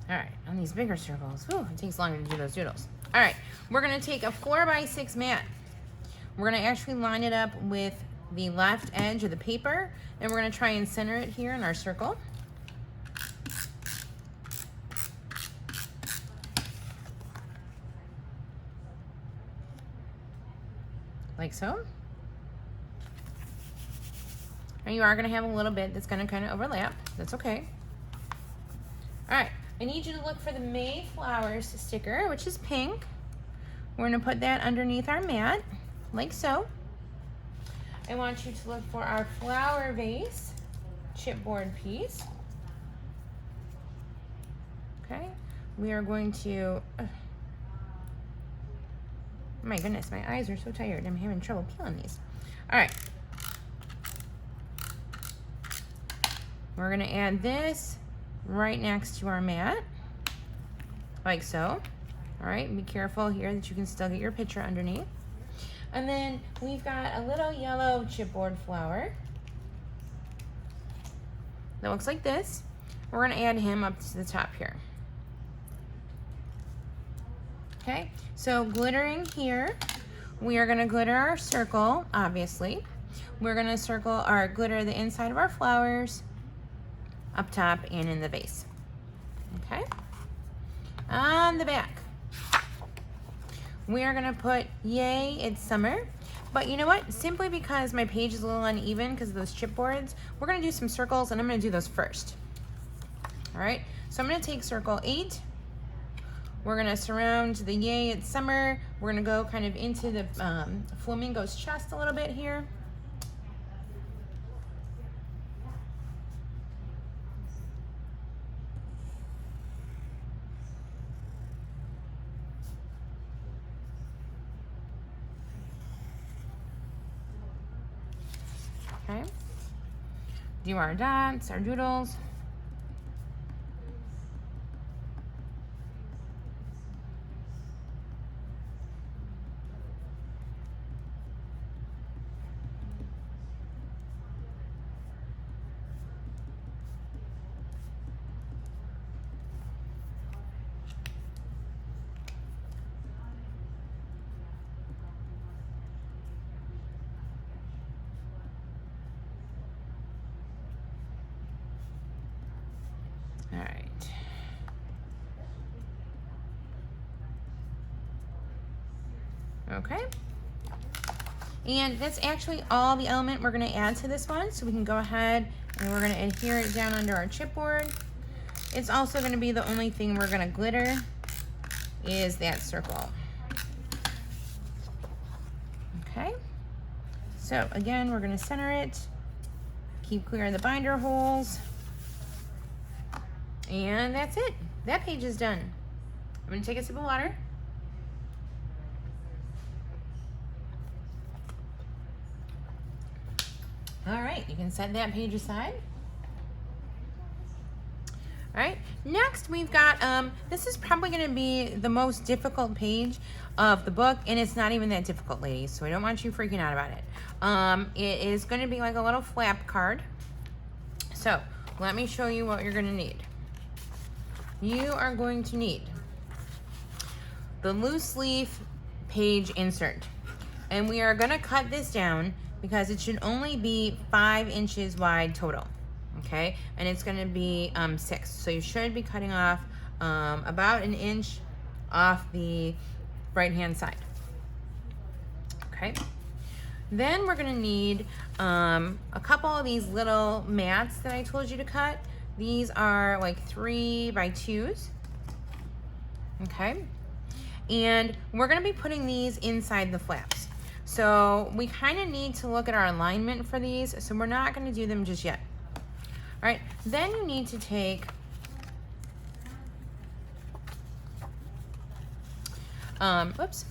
All right, on these bigger circles, whew, it takes longer to do those doodles. All right, we're gonna take a 4x6 mat. We're gonna actually line it up with the left edge of the paper, and we're gonna try and center it here in our circle. Like so. And you are gonna have a little bit that's gonna kind of overlap. That's okay. All right, I need you to look for the Mayflowers sticker, which is pink. We're gonna put that underneath our mat, like so. I want you to look for our flower vase chipboard piece. Okay, we are going to, my goodness, my eyes are so tired. I'm having trouble peeling these. All right. We're gonna add this right next to our mat, like so. All right, be careful here that you can still get your picture underneath. And then we've got a little yellow chipboard flower that looks like this. We're gonna add him up to the top here. Okay, so glittering here, we are gonna glitter our circle, obviously. We're gonna circle or glitter the inside of our flowers, up top and in the vase. Okay, on the back, we are gonna put yay, it's summer. But you know what? Simply because my page is a little uneven because of those chipboards, we're gonna do some circles and I'm gonna do those first. All right, so I'm gonna take circle 8. We're gonna surround the yay, it's summer. We're gonna go kind of into the flamingo's chest a little bit here. Okay, do our dots, our doodles. All right. Okay. And that's actually all the element we're going to add to this one. So we can go ahead and we're going to adhere it down under our chipboard. It's also going to be the only thing we're going to glitter is that circle. Okay. So again, we're going to center it. Keep clear of the binder holes. And that's it. That page is done. I'm going to take a sip of water. All right, you can set that page aside. All right, next we've got, this is probably going to be the most difficult page of the book, and it's not even that difficult, ladies, so I don't want you freaking out about it. It is going to be like a little flap card. So let me show you what you're going to need. You are going to need the loose leaf page insert, and we are going to cut this down because it should only be 5 inches wide total, okay? And it's going to be 6, so you should be cutting off about 1 inch off the right hand side, okay? Then we're going to need a couple of these little mats that I told you to cut. These are like 3x2s, okay? And we're gonna be putting these inside the flaps. So we kind of need to look at our alignment for these, so we're not gonna do them just yet. All right, then you need to take whoops.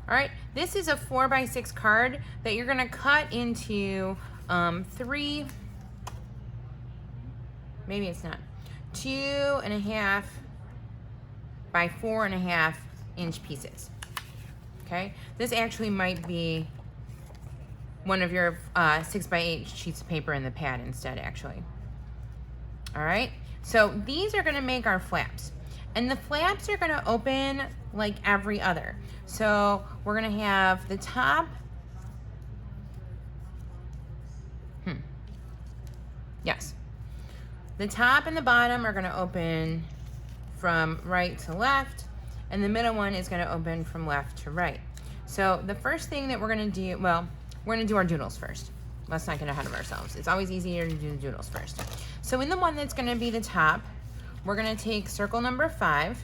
All right, this is a 4x6 card that you're gonna cut into 3, maybe it's not, 2.5 by 4.5 inch pieces. Okay, this actually might be one of your 6x8 sheets of paper in the pad instead, actually. All right, So these are gonna make our flaps. And the flaps are gonna open like every other. So we're gonna have the top. Yes. The top and the bottom are gonna open from right to left, and the middle one is gonna open from left to right. So the first thing that we're gonna do, well, we're gonna do our doodles first. Let's not get ahead of ourselves. It's always easier to do the doodles first. So in the one that's gonna be the top, we're gonna take circle number 5,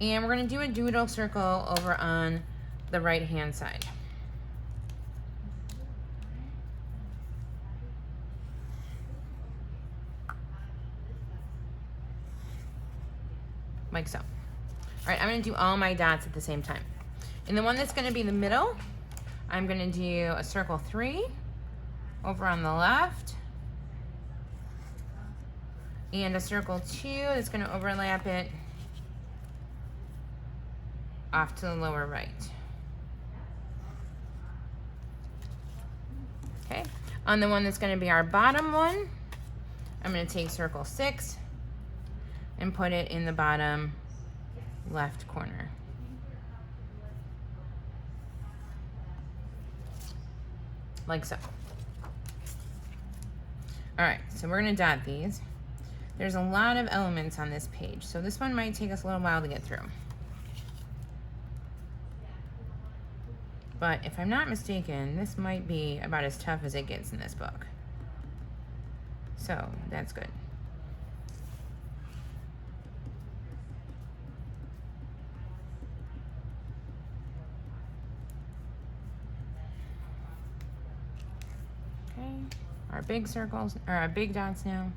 and we're gonna do a doodle circle over on the right-hand side. Like so. All right, I'm gonna do all my dots at the same time. In the one that's gonna be the middle, I'm gonna do a circle 3 over on the left, and a circle 2 that's gonna overlap it off to the lower right. Okay, on the one that's gonna be our bottom one, I'm gonna take circle 6 and put it in the bottom left corner. Like so. All right, so we're gonna dot these. There's a lot of elements on this page, so this one might take us a little while to get through. But if I'm not mistaken, this might be about as tough as it gets in this book. So that's good. Okay, our big circles, or our big dots now.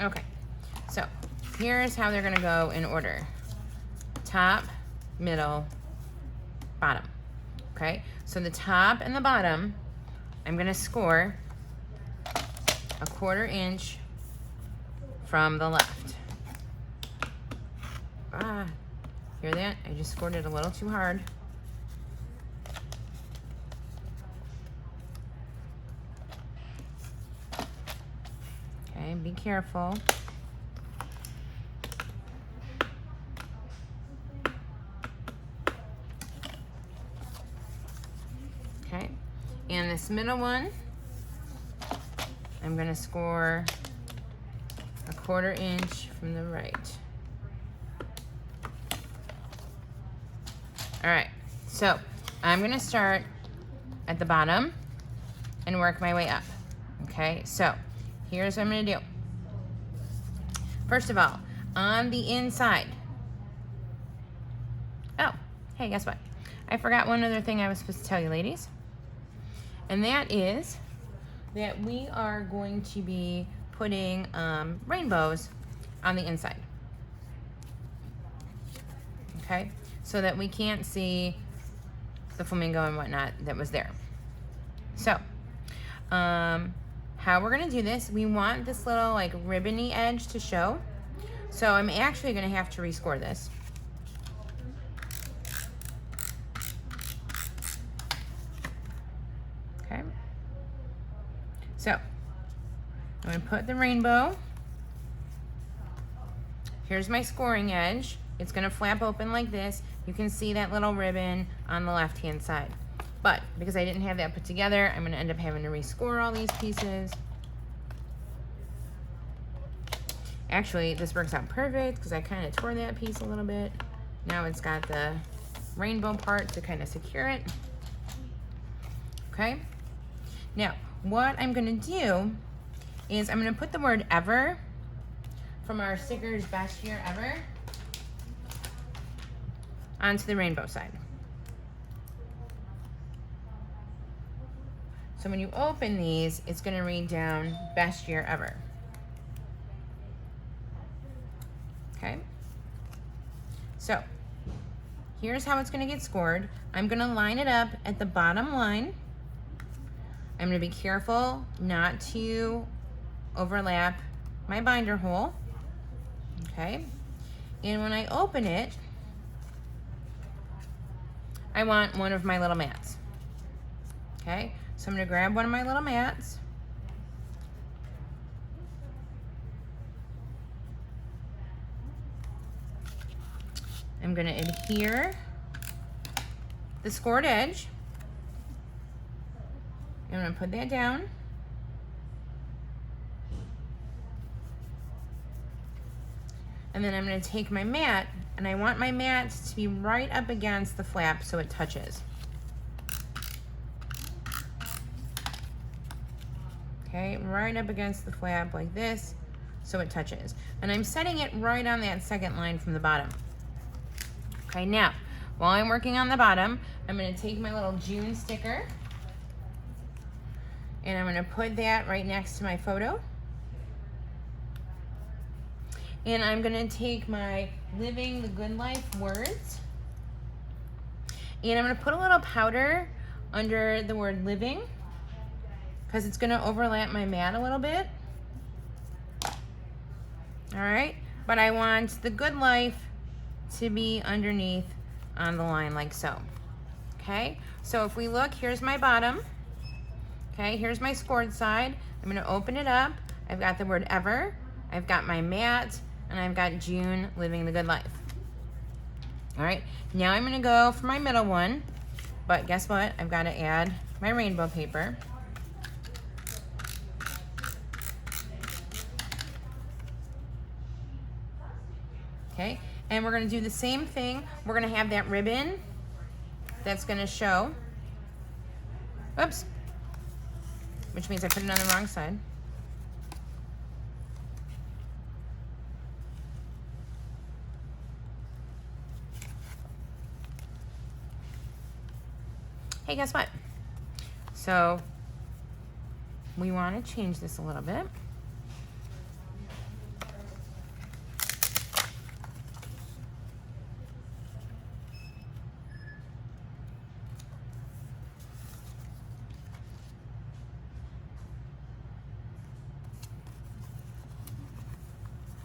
Okay, so here's how they're gonna go in order. Top, middle, bottom. Okay, so the top and the bottom, I'm gonna score a 1/4 inch from the left. Ah, hear that? I just scored it a little too hard. Okay, be careful. Okay, and this middle one, I'm gonna score a 1/4 inch from the right. All right, so I'm gonna start at the bottom and work my way up. Okay, so here's what I'm gonna do. First of all, on the inside. Oh, hey, guess what? I forgot one other thing I was supposed to tell you, ladies. And that is that we are going to be putting rainbows on the inside. Okay, so that we can't see the flamingo and whatnot that was there. So, how we're gonna do this, we want this little like ribbony edge to show. So I'm actually gonna have to rescore this. Okay. So I'm gonna put the rainbow. Here's my scoring edge. It's gonna flap open like this. You can see that little ribbon on the left-hand side. But because I didn't have that put together, I'm gonna end up having to rescore all these pieces. Actually, this works out perfect because I kind of tore that piece a little bit. Now it's got the rainbow part to kind of secure it. Okay. Now, what I'm gonna do is I'm gonna put the word ever from our stickers Best Year Ever onto the rainbow side. So when you open these, it's gonna read down Best Year Ever. Okay? So, here's how it's gonna get scored. I'm gonna line it up at the bottom line. I'm gonna be careful not to overlap my binder hole, okay? And when I open it, I want one of my little mats, okay? So I'm gonna grab one of my little mats. I'm gonna adhere the scored edge. I'm gonna put that down. And then I'm gonna take my mat, and I want my mat to be right up against the flap so it touches. Okay, right up against the flap like this so it touches. And I'm setting it right on that second line from the bottom. Okay, now, while I'm working on the bottom, I'm gonna take my little June sticker and I'm gonna put that right next to my photo. And I'm gonna take my Living the Good Life words and I'm gonna put a little powder under the word living because it's gonna overlap my mat a little bit. All right, but I want the good life to be underneath on the line like so. Okay, so if we look, here's my bottom. Okay, here's my scored side. I'm gonna open it up. I've got the word ever, I've got my mat, and I've got June living the good life. All right, now I'm gonna go for my middle one, but guess what? I've gotta add my rainbow paper. Okay, and we're gonna do the same thing. We're gonna have that ribbon that's gonna show, oops, which means I put it on the wrong side. Hey, guess what? So we wanna change this a little bit.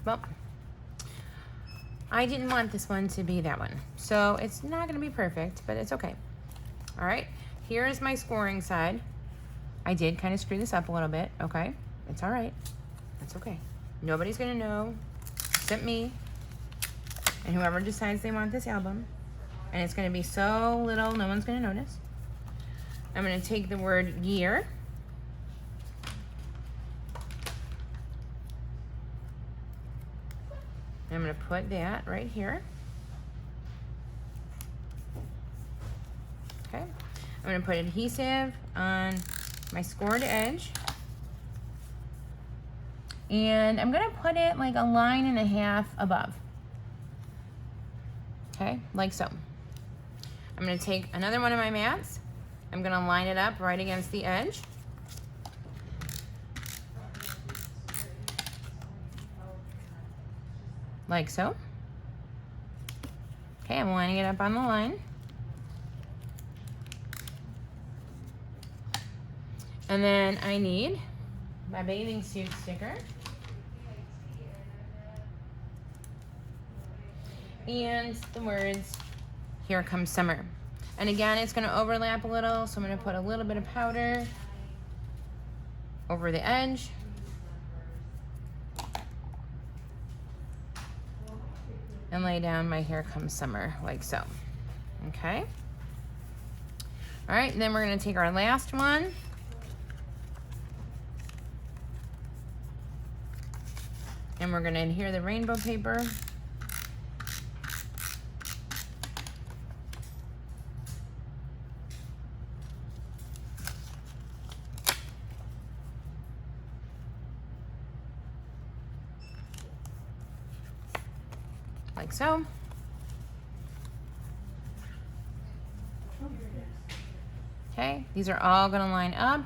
Well, I didn't want this one to be that one. So it's not gonna be perfect, but it's okay. All right, here's my scoring side. I did kind of screw this up a little bit, okay? It's all right, it's okay. Nobody's gonna know except me and whoever decides they want this album. And it's gonna be so little, no one's gonna notice. I'm gonna take the word year. I'm gonna put that right here. Okay, I'm gonna put adhesive on my scored edge. And I'm gonna put it like a line and a half above. Okay, like so. I'm gonna take another one of my mats. I'm gonna line it up right against the edge. Like so. Okay, I'm lining it up on the line. And then I need my bathing suit sticker. And the words, here comes summer. And again, it's gonna overlap a little, so I'm gonna put a little bit of powder over the edge. And lay down my here comes summer, like so, okay? All right, then we're gonna take our last one. And we're gonna adhere the rainbow paper. Like so. Okay, these are all gonna line up.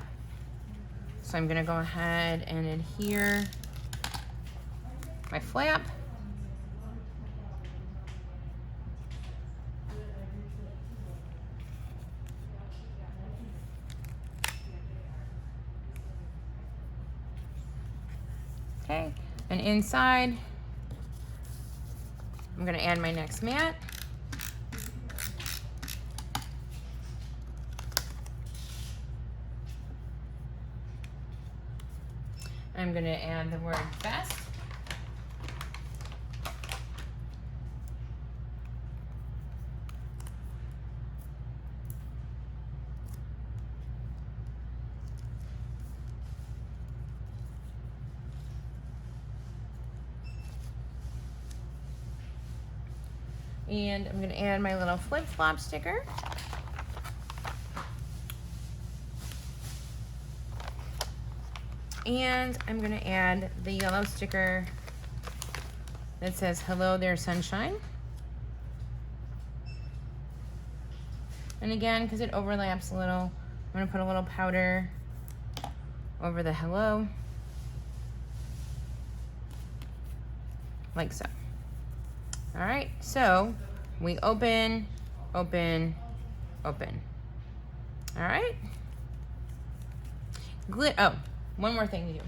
So I'm gonna go ahead and adhere my flap. Okay, and inside, I'm gonna add my next mat. I'm gonna add the word best. And I'm gonna add my little flip-flop sticker. And I'm gonna add the yellow sticker that says, "Hello there, sunshine." And again, because it overlaps a little, I'm gonna put a little powder over the hello, like so. All right, so we open, open, open. All right. Oh, one more thing to do.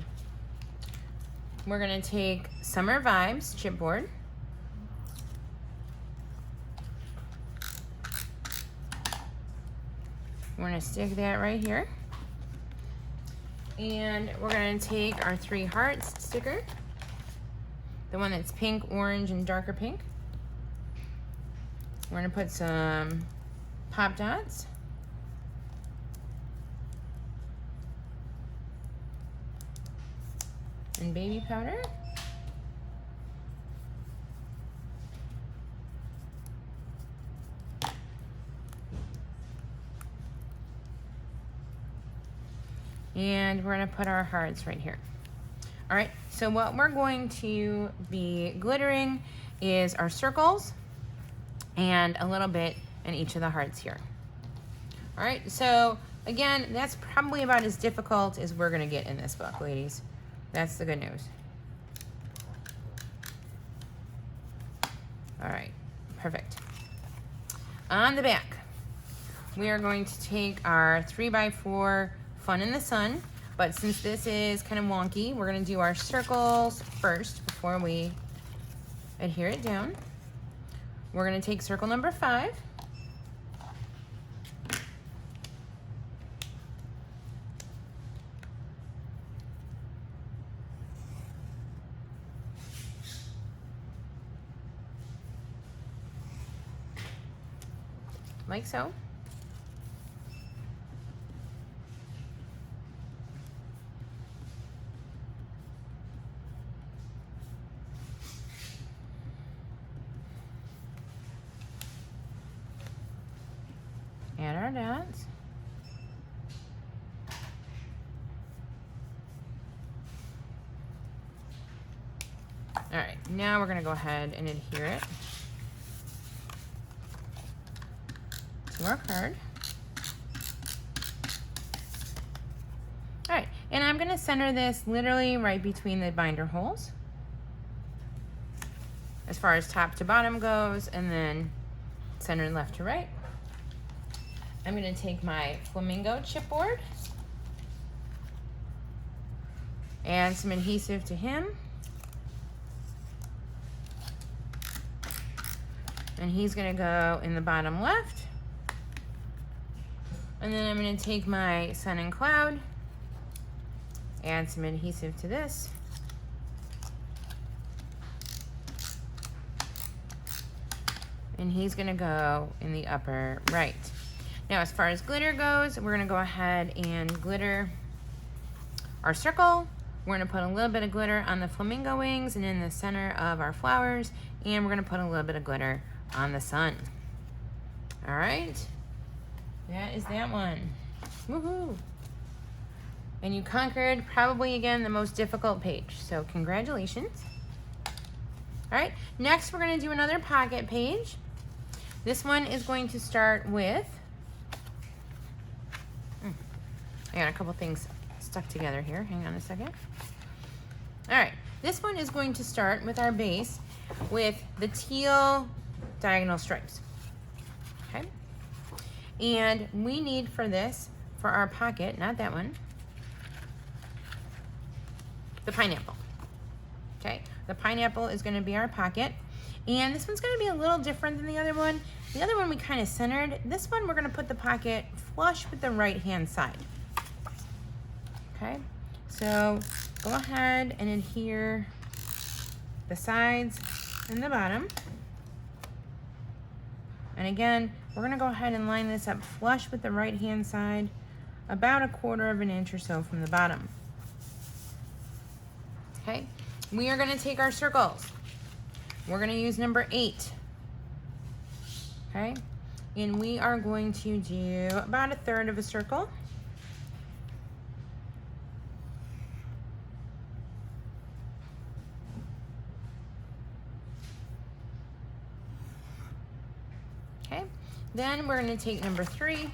We're gonna take Summer Vibes chipboard. We're gonna stick that right here. And we're gonna take our 3 hearts sticker, the one that's pink, orange, and darker pink. We're gonna put some pop dots. And baby powder. And we're gonna put our hearts right here. All right, so what we're going to be glittering is our circles and a little bit in each of the hearts here. All right, so again, that's probably about as difficult as we're gonna get in this book, ladies. That's the good news. All right, perfect. On the back, we are going to take our 3x4 Fun in the Sun, but since this is kind of wonky, we're gonna do our circles first before we adhere it down. We're gonna take circle number 5. Like so. Add our dots. All right, now we're gonna go ahead and adhere it to our card. All right, and I'm gonna center this literally right between the binder holes as far as top to bottom goes, and then center left to right. I'm gonna take my flamingo chipboard, add some adhesive to him, and he's gonna go in the bottom left. And then I'm gonna take my sun and cloud, add some adhesive to this, and he's gonna go in the upper right. Now, as far as glitter goes, we're gonna go ahead and glitter our circle. We're gonna put a little bit of glitter on the flamingo wings and in the center of our flowers, and we're gonna put a little bit of glitter on the sun. All right, that is that one. Woohoo! And you conquered probably, again, the most difficult page, so congratulations. All right, next we're gonna do another pocket page. This one is going to start with, I got a couple things stuck together here. Hang on a second. All right, this one is going to start with our base with the teal diagonal stripes, okay? And we need for this, for our pocket, not that one, the pineapple, Okay, the pineapple is gonna be our pocket. And this one's gonna be a little different than the other one. The other one we kind of centered. This one we're gonna put the pocket flush with the right-hand side. Okay, so go ahead and adhere the sides and the bottom. And again, we're gonna go ahead and line this up flush with the right-hand side, about 1/4 of an inch or so from the bottom. Okay, we are gonna take our circles. We're gonna use number 8. Okay, and we are going to do about 1/3 of a circle. Okay, then we're gonna take number 3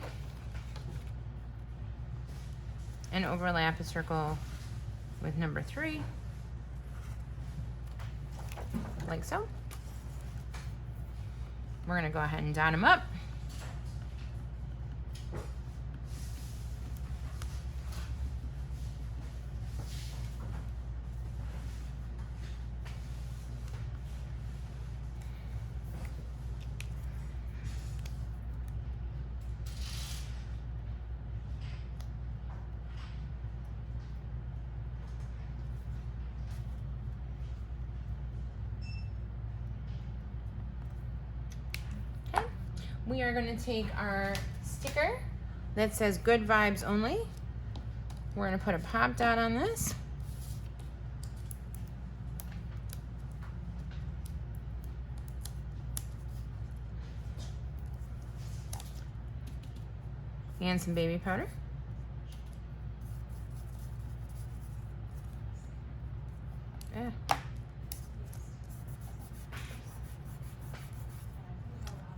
and overlap a circle with number 3, like so. We're gonna go ahead and dot them up. We are going to take our sticker that says good vibes only. We're going to put a pop dot on this. And some baby powder. Yeah.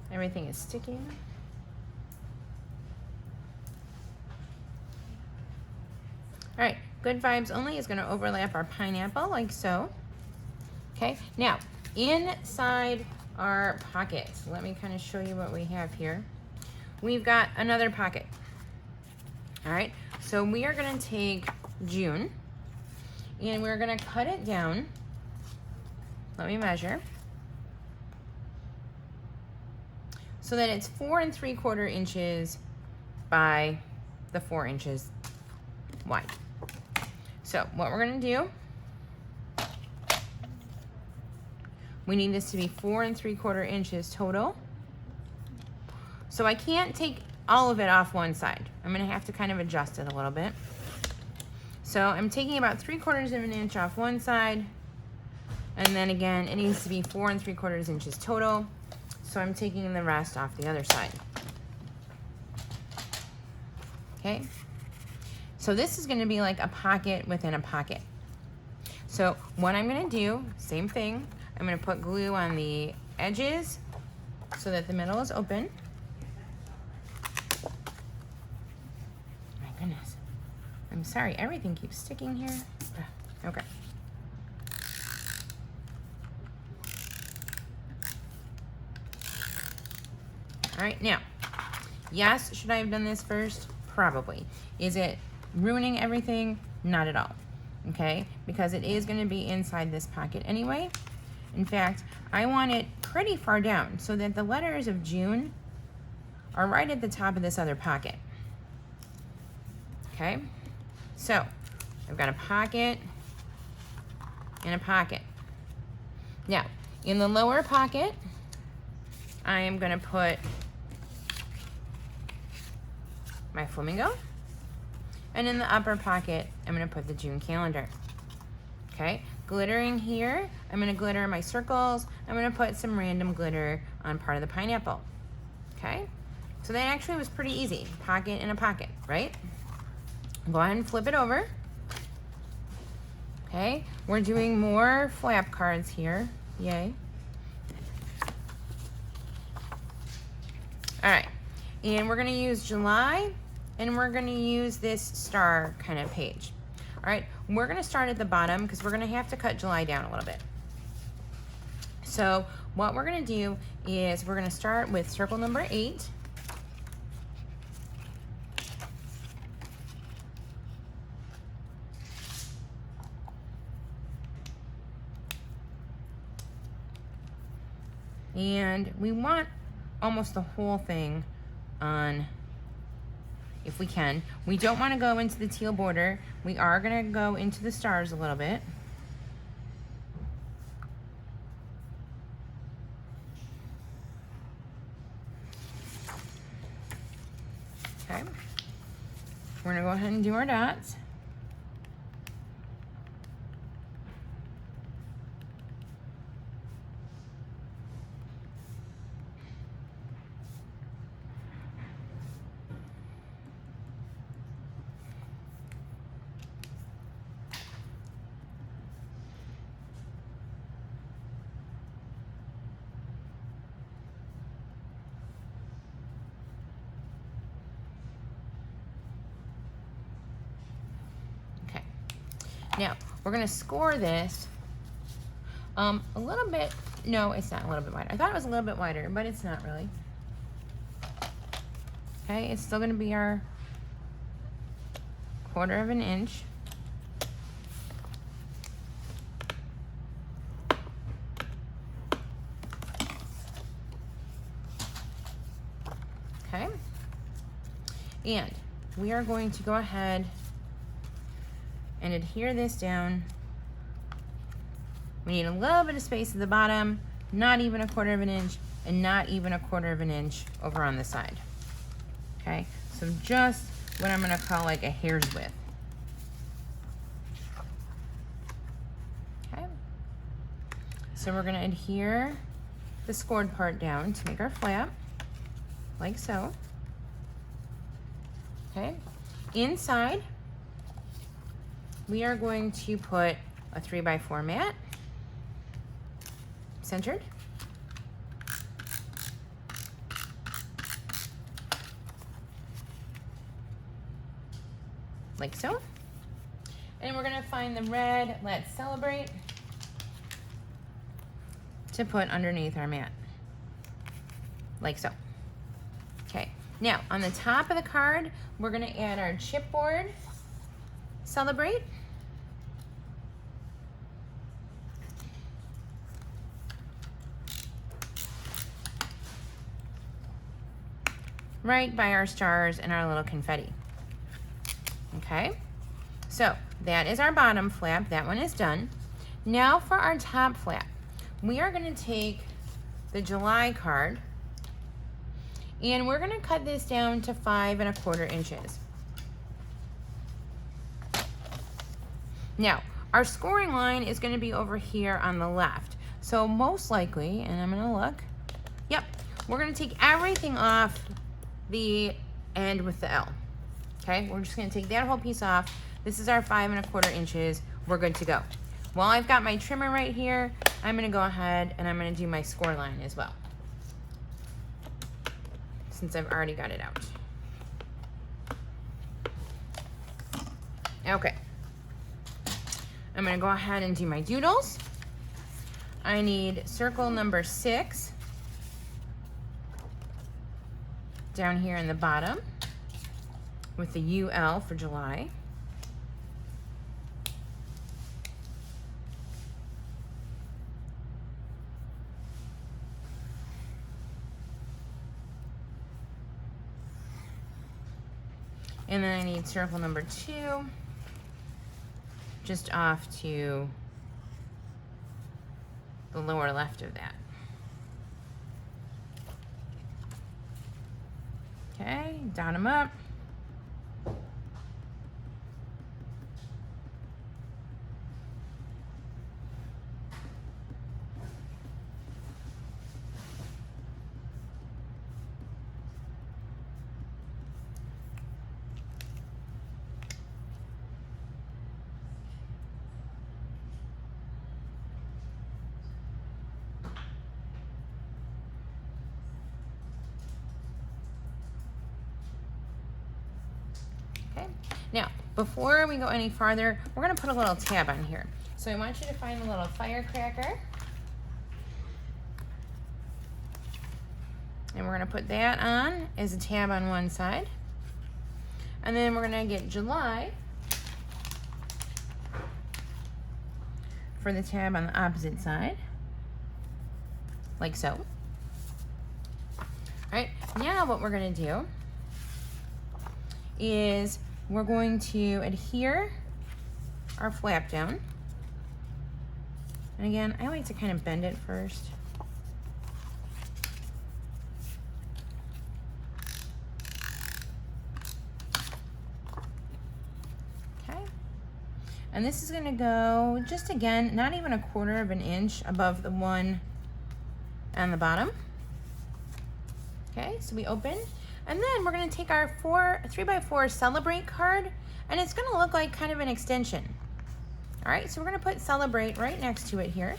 Everything is sticking. All right, good vibes only is going to overlap our pineapple like so. Okay, now inside our pockets, let me kind of show you what we have here. We've got another pocket. All right, so we are going to take June and we're going to cut it down. Let me measure. So that it's 4 3/4 inches by the 4 inches wide. So what we're gonna do, we need this to be 4 3/4 inches total. So I can't take all of it off one side. I'm gonna have to kind of adjust it a little bit. So I'm taking about 3/4 of an inch off one side, and then again, it needs to be 4 3/4 inches total. So I'm taking the rest off the other side. Okay, so this is going to be like a pocket within a pocket. So what I'm going to do, same thing, I'm going to put glue on the edges so that the middle is open. My goodness, I'm sorry, everything keeps sticking here. Okay. All right, now, yes, should I have done this first? Probably. Is it ruining everything? Not at all, okay? Because it is gonna be inside this pocket anyway. In fact, I want it pretty far down so that the letters of June are right at the top of this other pocket, okay? So, I've got a pocket and a pocket. Now, in the lower pocket, I am gonna put my flamingo, and in the upper pocket I'm going to put the June calendar. Okay, glittering here, I'm going to glitter my circles. I'm going to put some random glitter on part of the pineapple. Okay, so that actually was pretty easy. Pocket in a pocket, right? Go ahead and flip it over. Okay, we're doing more flap cards here. Yay. All right, and we're going to use July, and we're going to use this star kind of page. All right, we're going to start at the bottom because we're going to have to cut July down a little bit. So what we're going to do is we're going to start with circle number 8. And we want almost the whole thing on, if we can. We don't want to go into the teal border. We are going to go into the stars a little bit. Okay. We're going to go ahead and do our dots. Now, we're gonna score this a little bit, no, it's not a little bit wider. I thought it was a little bit wider, but it's not really. Okay, it's still gonna be our 1/4 of an inch. Okay, and we are going to go ahead and adhere this down. We need a little bit of space at the bottom, not even 1/4 of an inch, and not even 1/4 of an inch over on the side. Okay, so just what I'm gonna call like a hair's width. Okay, so we're gonna adhere the scored part down to make our flap, like so. Okay, inside, we are going to put a 3x4 mat, centered. Like so. And we're gonna find the red Let's Celebrate to put underneath our mat, like so. Okay, now on the top of the card, we're gonna add our chipboard Celebrate. Right by our stars and our little confetti. Okay, so that is our bottom flap. That one is done. Now for our top flap, we are going to take the July card and we're going to cut this down to 5 1/4 inches. Now, our scoring line is going to be over here on the left. So most likely, and I'm going to look, yep, we're going to take everything off the end with the L. Okay, we're just going to take that whole piece off. This is our 5 1/4 inches. We're good to go. While I've got my trimmer right here, I'm going to go ahead and I'm going to do my score line as well, since I've already got it out. Okay, I'm going to go ahead and do my doodles. I need circle number 6 down here in the bottom with the UL for July. And then I need circle number 2 just off to the lower left of that. Okay, dot them up. Okay, now before we go any farther, we're going to put a little tab on here. So I want you to find a little firecracker, and we're going to put that on as a tab on one side, and then we're going to get July for the tab on the opposite side, like so. Now what we're gonna do is we're going to adhere our flap down. And again, I like to kind of bend it first. Okay. And this is gonna go just again, not even 1/4 of an inch above the one on the bottom. Okay, so we open, and then we're gonna take our 3x4 Celebrate card, and it's gonna look like kind of an extension. All right, so we're gonna put Celebrate right next to it here.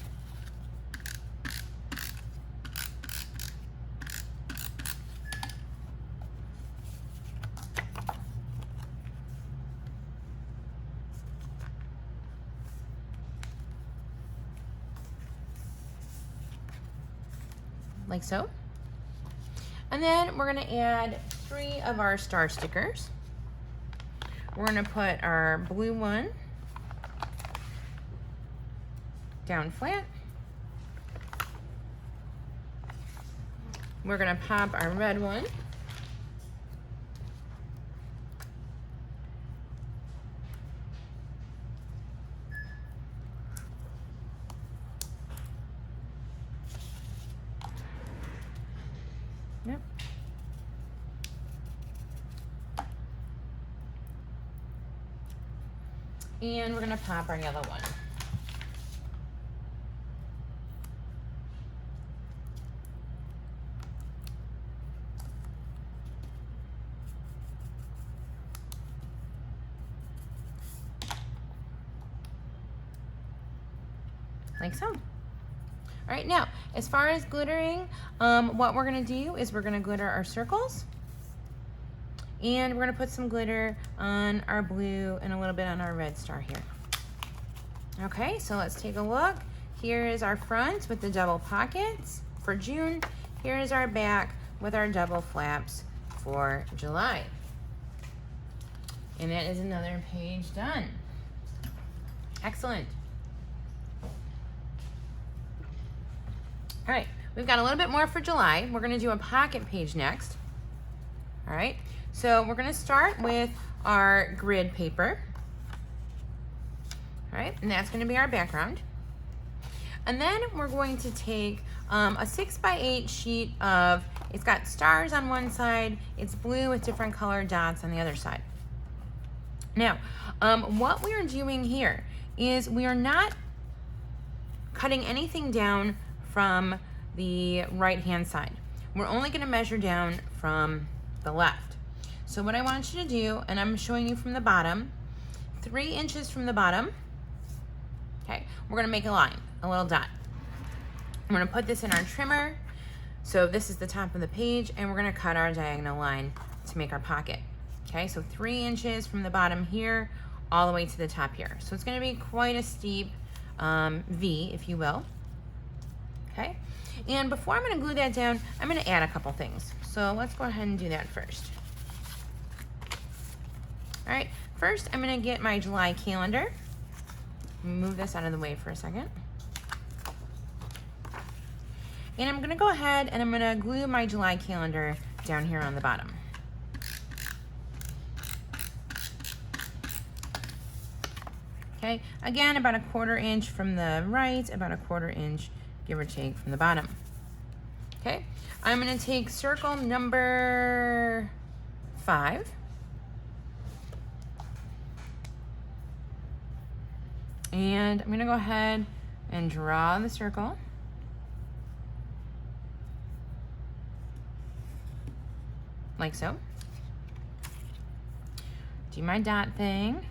Like so. And then we're gonna add 3 of our star stickers. We're gonna put our blue one down flat. We're gonna pop our red one. Yep. And we're gonna pop our yellow one. Like so. All right, now, as far as glittering, what we're gonna do is we're gonna glitter our circles, and we're gonna put some glitter on our blue and a little bit on our red star here. Okay, so let's take a look. Here is our front with the double pockets for June. Here is our back with our double flaps for July. And that is another page done. Excellent. All right, we've got a little bit more for July. We're gonna do a pocket page next. All right, so we're gonna start with our grid paper. All right, and that's gonna be our background. And then we're going to take a 6x8 sheet of, it's got stars on one side, it's blue with different colored dots on the other side. Now, what we are doing here is we are not cutting anything down from the right-hand side. We're only gonna measure down from the left. So what I want you to do, and I'm showing you from the bottom, 3 inches from the bottom, okay, we're gonna make a line, a little dot. I'm gonna put this in our trimmer. So this is the top of the page, and we're gonna cut our diagonal line to make our pocket. Okay, so 3 inches from the bottom here, all the way to the top here. So it's gonna be quite a steep V, if you will. Okay, and before I'm gonna glue that down, I'm gonna add a couple things. So let's go ahead and do that first. All right, first I'm gonna get my July calendar. Move this out of the way for a second. And I'm gonna go ahead and I'm gonna glue my July calendar down here on the bottom. Okay, again, about a 1/4 inch from the right, about a 1/4 inch, give or take, from the bottom. Okay, I'm gonna take circle number 5. And I'm gonna go ahead and draw the circle. Like so. Do my dot thing.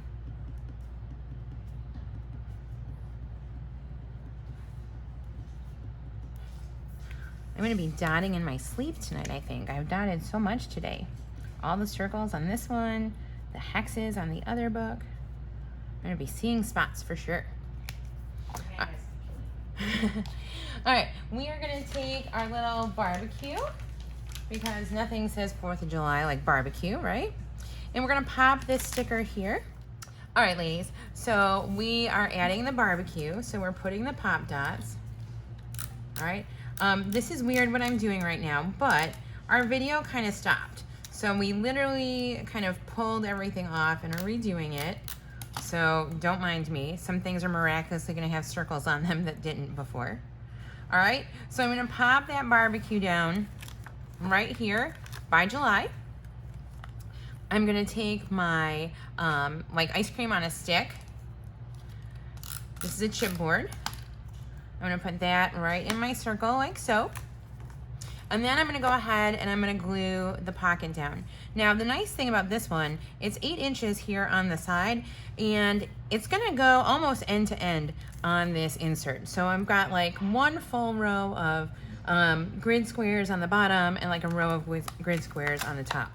I'm gonna be dotting in my sleep tonight, I think. I've dotted so much today. All the circles on this one, the hexes on the other book. I'm gonna be seeing spots for sure. All right, we are gonna take our little barbecue, because nothing says 4th of July like barbecue, right? And we're gonna pop this sticker here. All right, ladies, so we are adding the barbecue, so we're putting the pop dots. All right, this is weird what I'm doing right now, but our video kind of stopped. So we literally kind of pulled everything off and are redoing it. So don't mind me. Some things are miraculously gonna have circles on them that didn't before. All right, so I'm gonna pop that barbecue down right here by July. I'm gonna take my like ice cream on a stick. This is a chipboard. I'm gonna put that right in my circle like so. And then I'm gonna go ahead and I'm gonna glue the pocket down. Now the nice thing about this one, it's 8 inches here on the side and it's gonna go almost end to end on this insert. So I've got like one full row of grid squares on the bottom and like a row of grid squares on the top.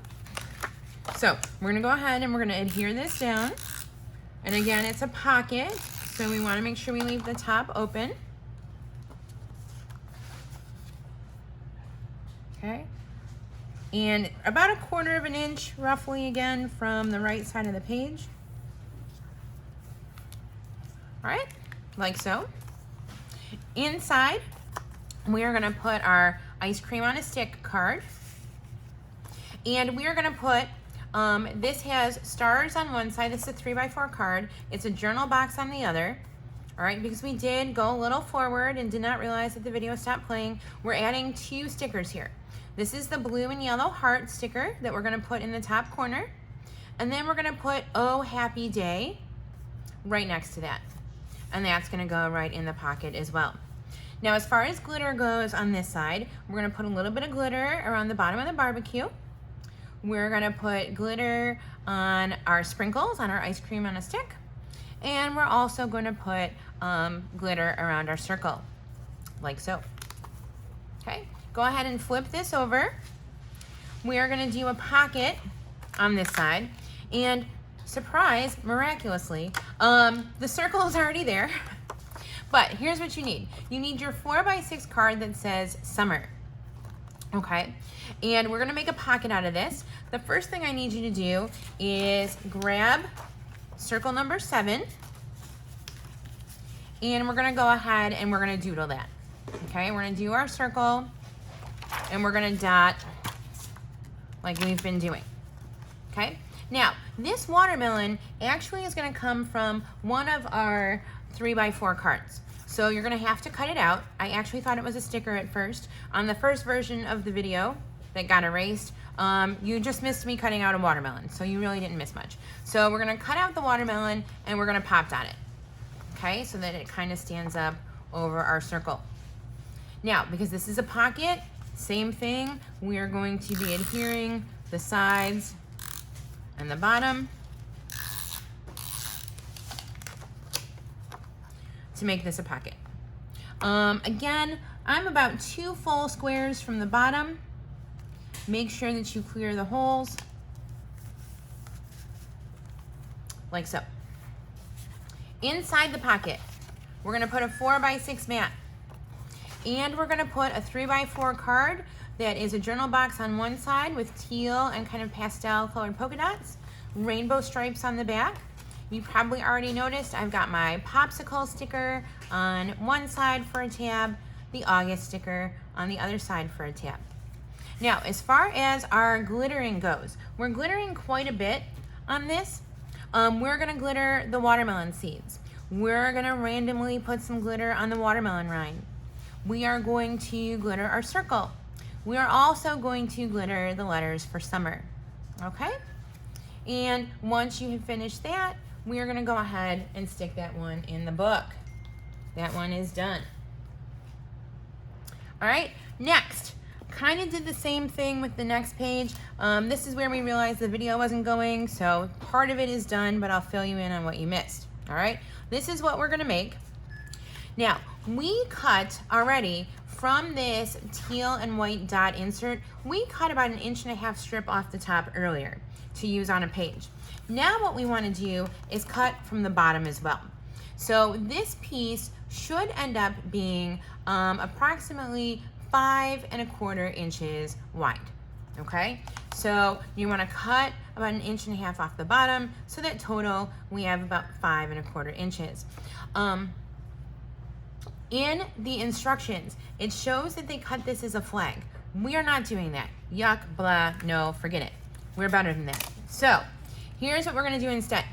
So we're gonna go ahead and we're gonna adhere this down. And again, it's a pocket, so we wanna make sure we leave the top open. Okay, and about 1/4 of an inch roughly again from the right side of the page. All right, like so. Inside, we are gonna put our ice cream on a stick card. And we are gonna put, this has stars on one side, this is a 3x4 card. It's a journal box on the other. All right, because we did go a little forward and did not realize that the video stopped playing, we're adding 2 stickers here. This is the blue and yellow heart sticker that we're gonna put in the top corner. And then we're gonna put Oh Happy Day right next to that. And that's gonna go right in the pocket as well. Now, as far as glitter goes on this side, we're gonna put a little bit of glitter around the bottom of the barbecue. We're gonna put glitter on our sprinkles, on our ice cream on a stick. And we're also gonna put glitter around our circle, like so. Okay, go ahead and flip this over. We are gonna do a pocket on this side. And surprise, miraculously, the circle is already there. But here's what you need. You need your 4x6 card that says summer. Okay, and we're gonna make a pocket out of this. The first thing I need you to do is grab circle number 7, and we're gonna go ahead and we're gonna doodle that. Okay, we're gonna do our circle, and we're gonna dot like we've been doing. Okay, now this watermelon actually is gonna come from one of our 3x4 cards. So you're gonna have to cut it out. I actually thought it was a sticker at first. On the first version of the video that got erased, you just missed me cutting out a watermelon, so you really didn't miss much. So we're gonna cut out the watermelon and we're gonna pop dot it, okay? So that it kind of stands up over our circle. Now, because this is a pocket, same thing, we are going to be adhering the sides and the bottom to make this a pocket. Again, I'm about 2 full squares from the bottom. Make sure that you clear the holes, like so. Inside the pocket, we're gonna put a 4x6 mat, and we're gonna put a 3x4 card that is a journal box on one side with teal and kind of pastel colored polka dots, rainbow stripes on the back. You probably already noticed I've got my popsicle sticker on one side for a tab, the August sticker on the other side for a tab. Now, as far as our glittering goes, we're glittering quite a bit on this. We're gonna glitter the watermelon seeds. We're gonna randomly put some glitter on the watermelon rind. We are going to glitter our circle. We are also going to glitter the letters for summer, okay? And once you have finished that, we are gonna go ahead and stick that one in the book. That one is done. All right, next, kind of did the same thing with the next page. This is where we realized the video wasn't going, so part of it is done, but I'll fill you in on what you missed, all right? This is what we're gonna make. Now, we cut already from this teal and white dot insert, we cut about 1.5 inch strip off the top earlier to use on a page. Now what we want to do is cut from the bottom as well. So this piece should end up being approximately 5¼ inches wide, okay? So you want to cut about 1.5 inches off the bottom, so that total we have about 5¼ inches. In the instructions, it shows that they cut this as a flag. We are not doing that. Yuck, blah, no, forget it. We're better than that. So here's what we're gonna do instead.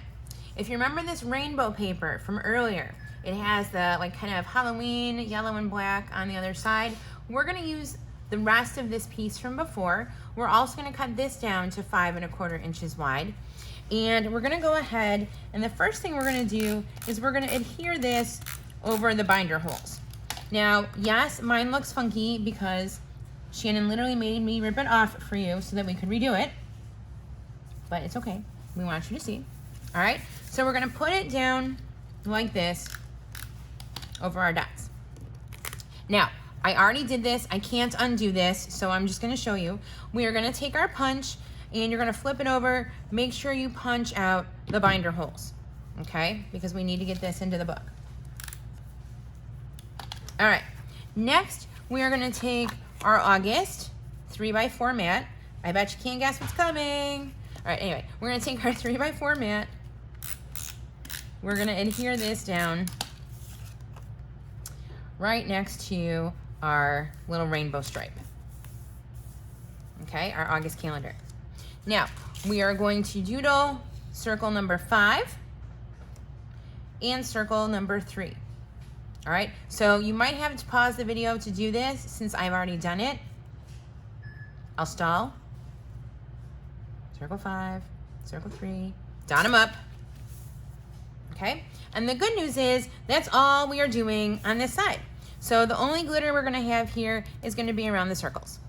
If you remember this rainbow paper from earlier, it has the like kind of Halloween yellow and black on the other side. We're gonna use the rest of this piece from before. We're also gonna cut this down to 5 1/4 inches wide. And we're gonna go ahead, and the first thing we're gonna do is we're gonna adhere this over the binder holes. Now, yes, mine looks funky because Shannon literally made me rip it off for you so that we could redo it, but it's okay. We want you to see. All right, so we're gonna put it down like this over our dots. Now, I already did this. I can't undo this, so I'm just gonna show you. We are gonna take our punch and you're gonna flip it over. Make sure you punch out the binder holes, okay? Because we need to get this into the book. All right, next we are gonna take our August 3x4 mat. I bet you can't guess what's coming. All right, anyway, we're gonna take our 3x4 mat. We're gonna adhere this down right next to our little rainbow stripe. Okay, our August calendar. Now, we are going to doodle circle number 5 and circle number 3. All right, so you might have to pause the video to do this since I've already done it. I'll stall. Circle 5, circle 3, dot them up. Okay, and the good news is that's all we are doing on this side. So the only glitter we're gonna have here is gonna be around the circles.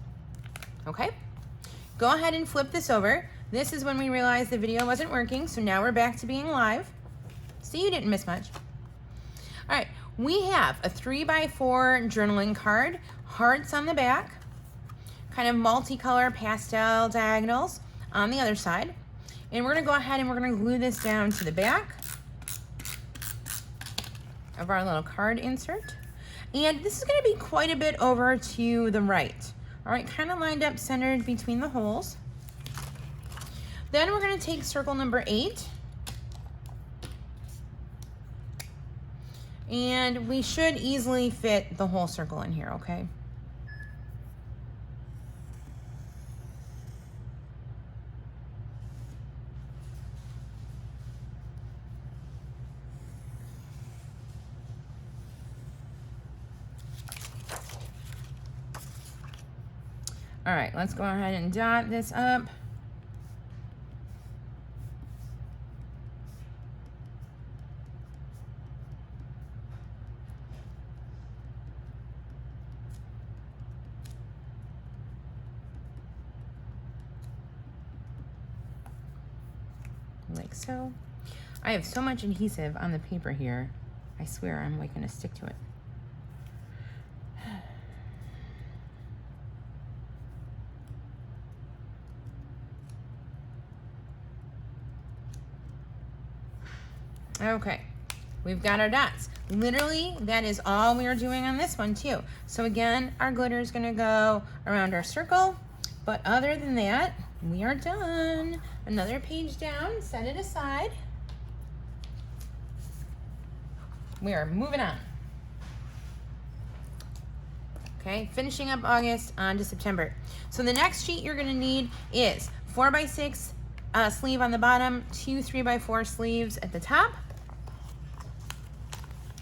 Okay, go ahead and flip this over. This is when we realized the video wasn't working, so now we're back to being live. See, you didn't miss much. All right, we have a 3x4 journaling card, hearts on the back, kind of multicolor pastel diagonals on the other side. And we're gonna go ahead and we're gonna glue this down to the back of our little card insert. And this is gonna be quite a bit over to the right. All right, kind of lined up centered between the holes. Then we're gonna take circle number 8. And we should easily fit the whole circle in here, okay? All right, let's go ahead and dot this up. Like so. I have so much adhesive on the paper here. I swear I'm like gonna stick to it. Okay, we've got our dots. Literally, that is all we are doing on this one too. So again, our glitter is gonna go around our circle, but other than that, we are done. Another page down, set it aside. We are moving on. Okay, finishing up August on to September. So the next sheet you're gonna need is 4x6 sleeve on the bottom, 2 3x4 sleeves at the top.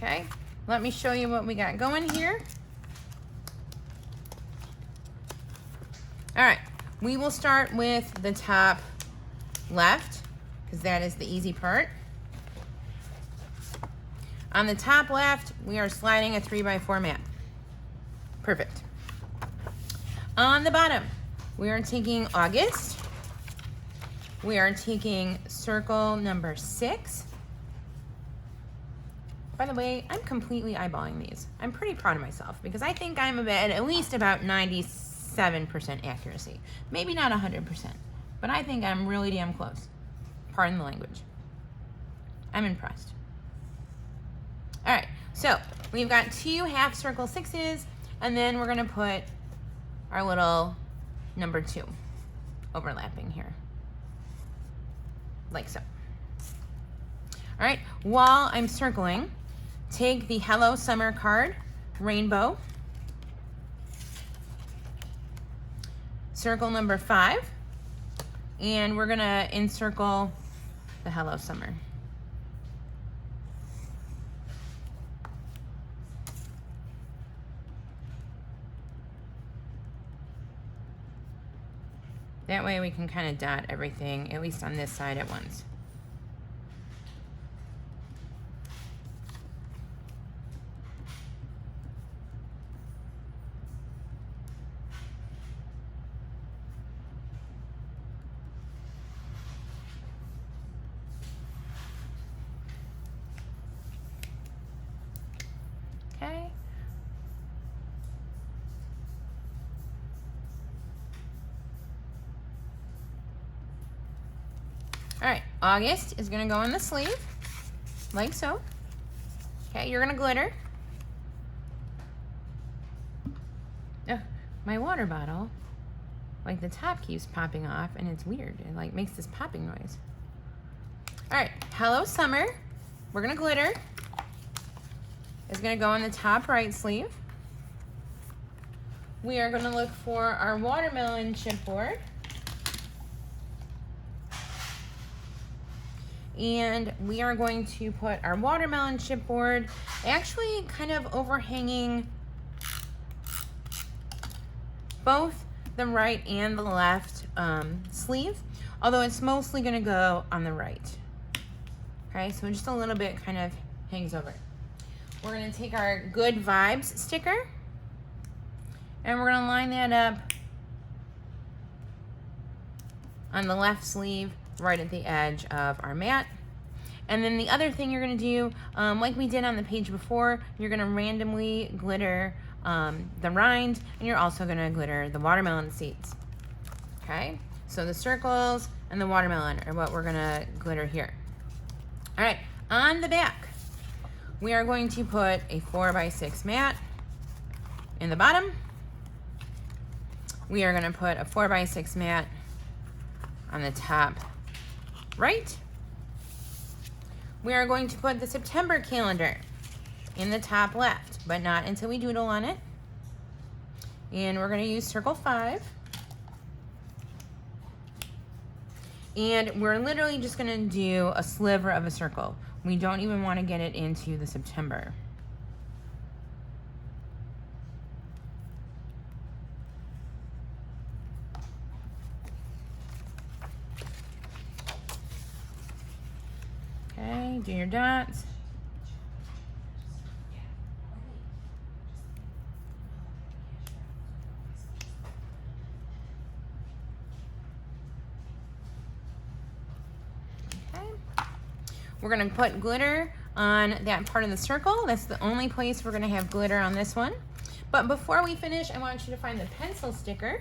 Okay, let me show you what we got going here. All right, we will start with the top left because that is the easy part. On the top left, we are sliding a 3x4 mat. Perfect. On the bottom, we are taking August. We are taking circle number 6. By the way, I'm completely eyeballing these. I'm pretty proud of myself because I think I'm at least about 97% accuracy. Maybe not 100%, but I think I'm really damn close. Pardon the language. I'm impressed. All right, so we've got 2 half circle 6s, and then we're gonna put our little number 2 overlapping here, like so. All right, while I'm circling, take the Hello Summer card, rainbow, circle number 5, and we're gonna encircle the Hello Summer. That way we can kind of dot everything, at least on this side at once. Okay. All right, August is gonna go on the sleeve, like so. Okay, you're gonna glitter. Oh, my water bottle, like the top keeps popping off and it's weird. It like makes this popping noise. All right, Hello Summer, we're gonna glitter. It's gonna go on the top right sleeve. We are gonna look for our watermelon chipboard. And we are going to put our watermelon chipboard actually kind of overhanging both the right and the left sleeve, although it's mostly gonna go on the right. Okay, so just a little bit kind of hangs over. We're gonna take our Good Vibes sticker and we're gonna line that up on the left sleeve right at the edge of our mat. And then the other thing you're gonna do, like we did on the page before, you're gonna randomly glitter the rind, and you're also gonna glitter the watermelon seeds. Okay, so the circles and the watermelon are what we're gonna glitter here. All right, on the back, we are going to put a 4x6 mat in the bottom. We are gonna put a 4x6 mat on the top right. We are going to put the September calendar in the top left, but not until we doodle on it. And we're gonna use circle 5. And we're literally just gonna do a sliver of a circle. We don't even wanna get it into the September. Okay, do your dots. Okay. We're gonna put glitter on that part of the circle. That's the only place we're gonna have glitter on this one. But before we finish, I want you to find the pencil sticker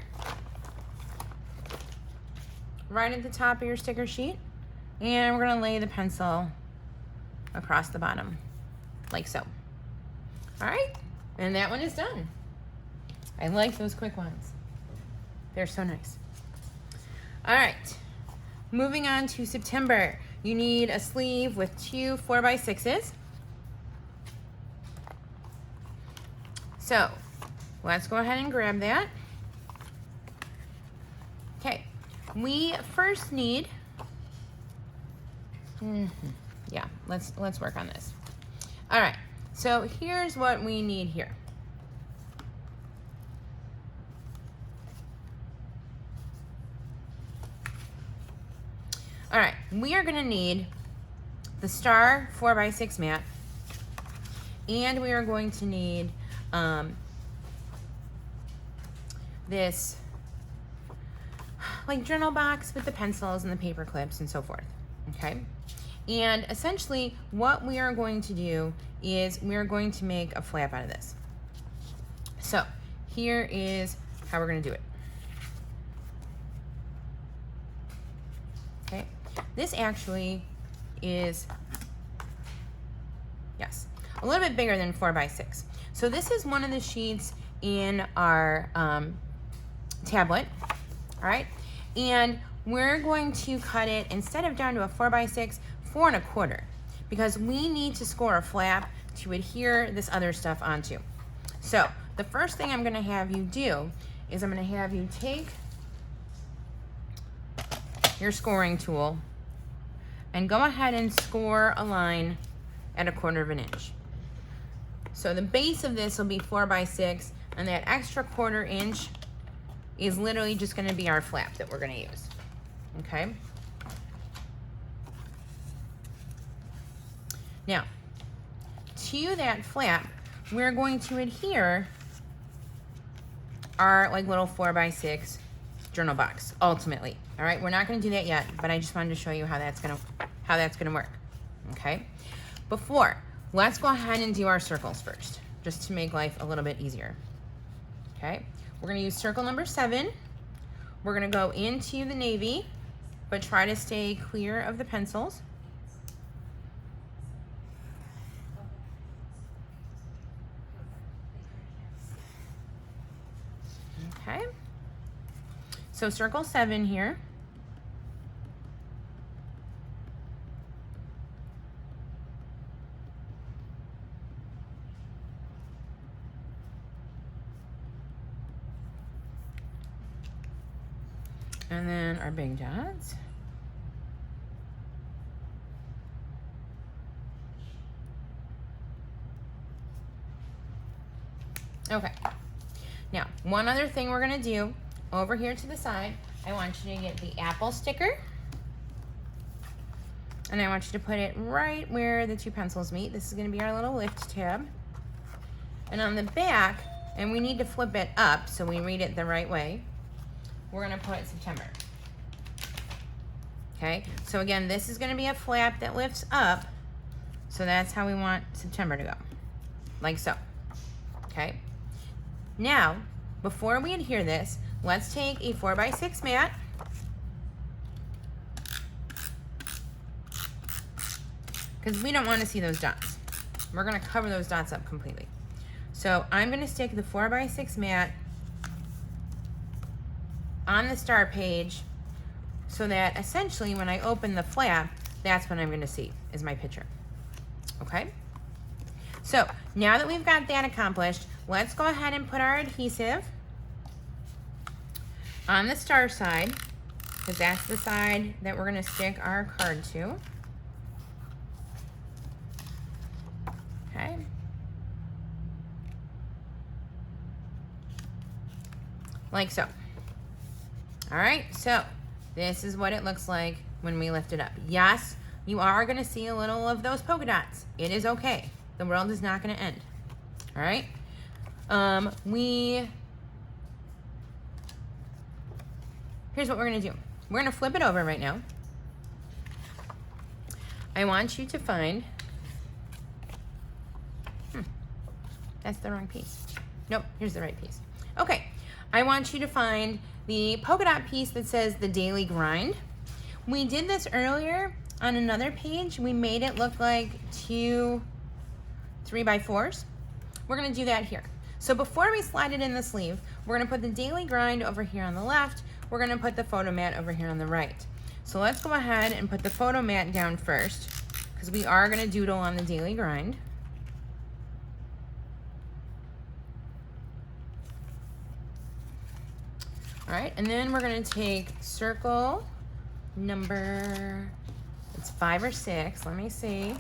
right at the top of your sticker sheet. And we're gonna lay the pencil across the bottom, like so. All right, and that one is done. I like those quick ones. They're so nice. All right, moving on to September. You need a sleeve with 2 4x6s. So let's go ahead and grab that. Okay, we first need, yeah, let's work on this. All right, so here's what we need here. All right, we are gonna need the star 4x6 mat, and we are going to need this like journal box with the pencils and the paper clips and so forth, okay? And essentially what we are going to do is we are going to make a flap out of this. So here is how we're gonna do it. Okay, this actually is, yes, a little bit bigger than 4x6. So this is one of the sheets in our tablet, all right? And we're going to cut it, instead of down to a 4x6, 4 1/4, because we need to score a flap to adhere this other stuff onto. So the first thing I'm gonna have you do is I'm gonna have you take your scoring tool and go ahead and score a line at 1/4 inch. So the base of this will be 4 by 6, and that extra 1/4 inch is literally just going to be our flap that we're going to use. Okay? Now, to that flap, we're going to adhere our like little 4 by 6 journal box ultimately. All right, we're not going to do that yet, but I just wanted to show you how that's going to work. Okay? Before, let's go ahead and do our circles first, just to make life a little bit easier. Okay? We're going to use circle number 7. We're going to go into the navy, but try to stay clear of the pencils. Okay? So circle 7 here. And then our big dots. Okay. Now, one other thing we're gonna do over here to the side, I want you to get the apple sticker, and I want you to put it right where the 2 pencils meet. This is gonna be our little lift tab. And on the back, and we need to flip it up so we read it the right way, we're gonna put September. Okay, so again, this is gonna be a flap that lifts up, so that's how we want September to go, like so. Okay, now, before we adhere this, let's take a 4 by 6 mat, because we don't want to see those dots. We're gonna cover those dots up completely. So I'm gonna stick the 4 by 6 mat on the star page so that essentially when I open the flap, that's what I'm gonna see is my picture. Okay? So now that we've got that accomplished, let's go ahead and put our adhesive on the star side, because that's the side that we're gonna stick our card to. Okay. Like so. All right, so this is what it looks like when we lift it up. Yes, you are gonna see a little of those polka dots. It is okay. The world is not gonna end. All right? Here's what we're gonna do. We're gonna flip it over right now. I want you to find, that's the wrong piece. Nope, here's the right piece. Okay, I want you to find the polka dot piece that says the daily grind. We did this earlier on another page. We made it look like 2 3x4s. We're gonna do that here. So before we slide it in the sleeve, we're gonna put the daily grind over here on the left. We're gonna put the photo mat over here on the right. So let's go ahead and put the photo mat down first, because we are gonna doodle on the daily grind. All right, and then we're gonna take circle number, it's 5 or 6, let me see.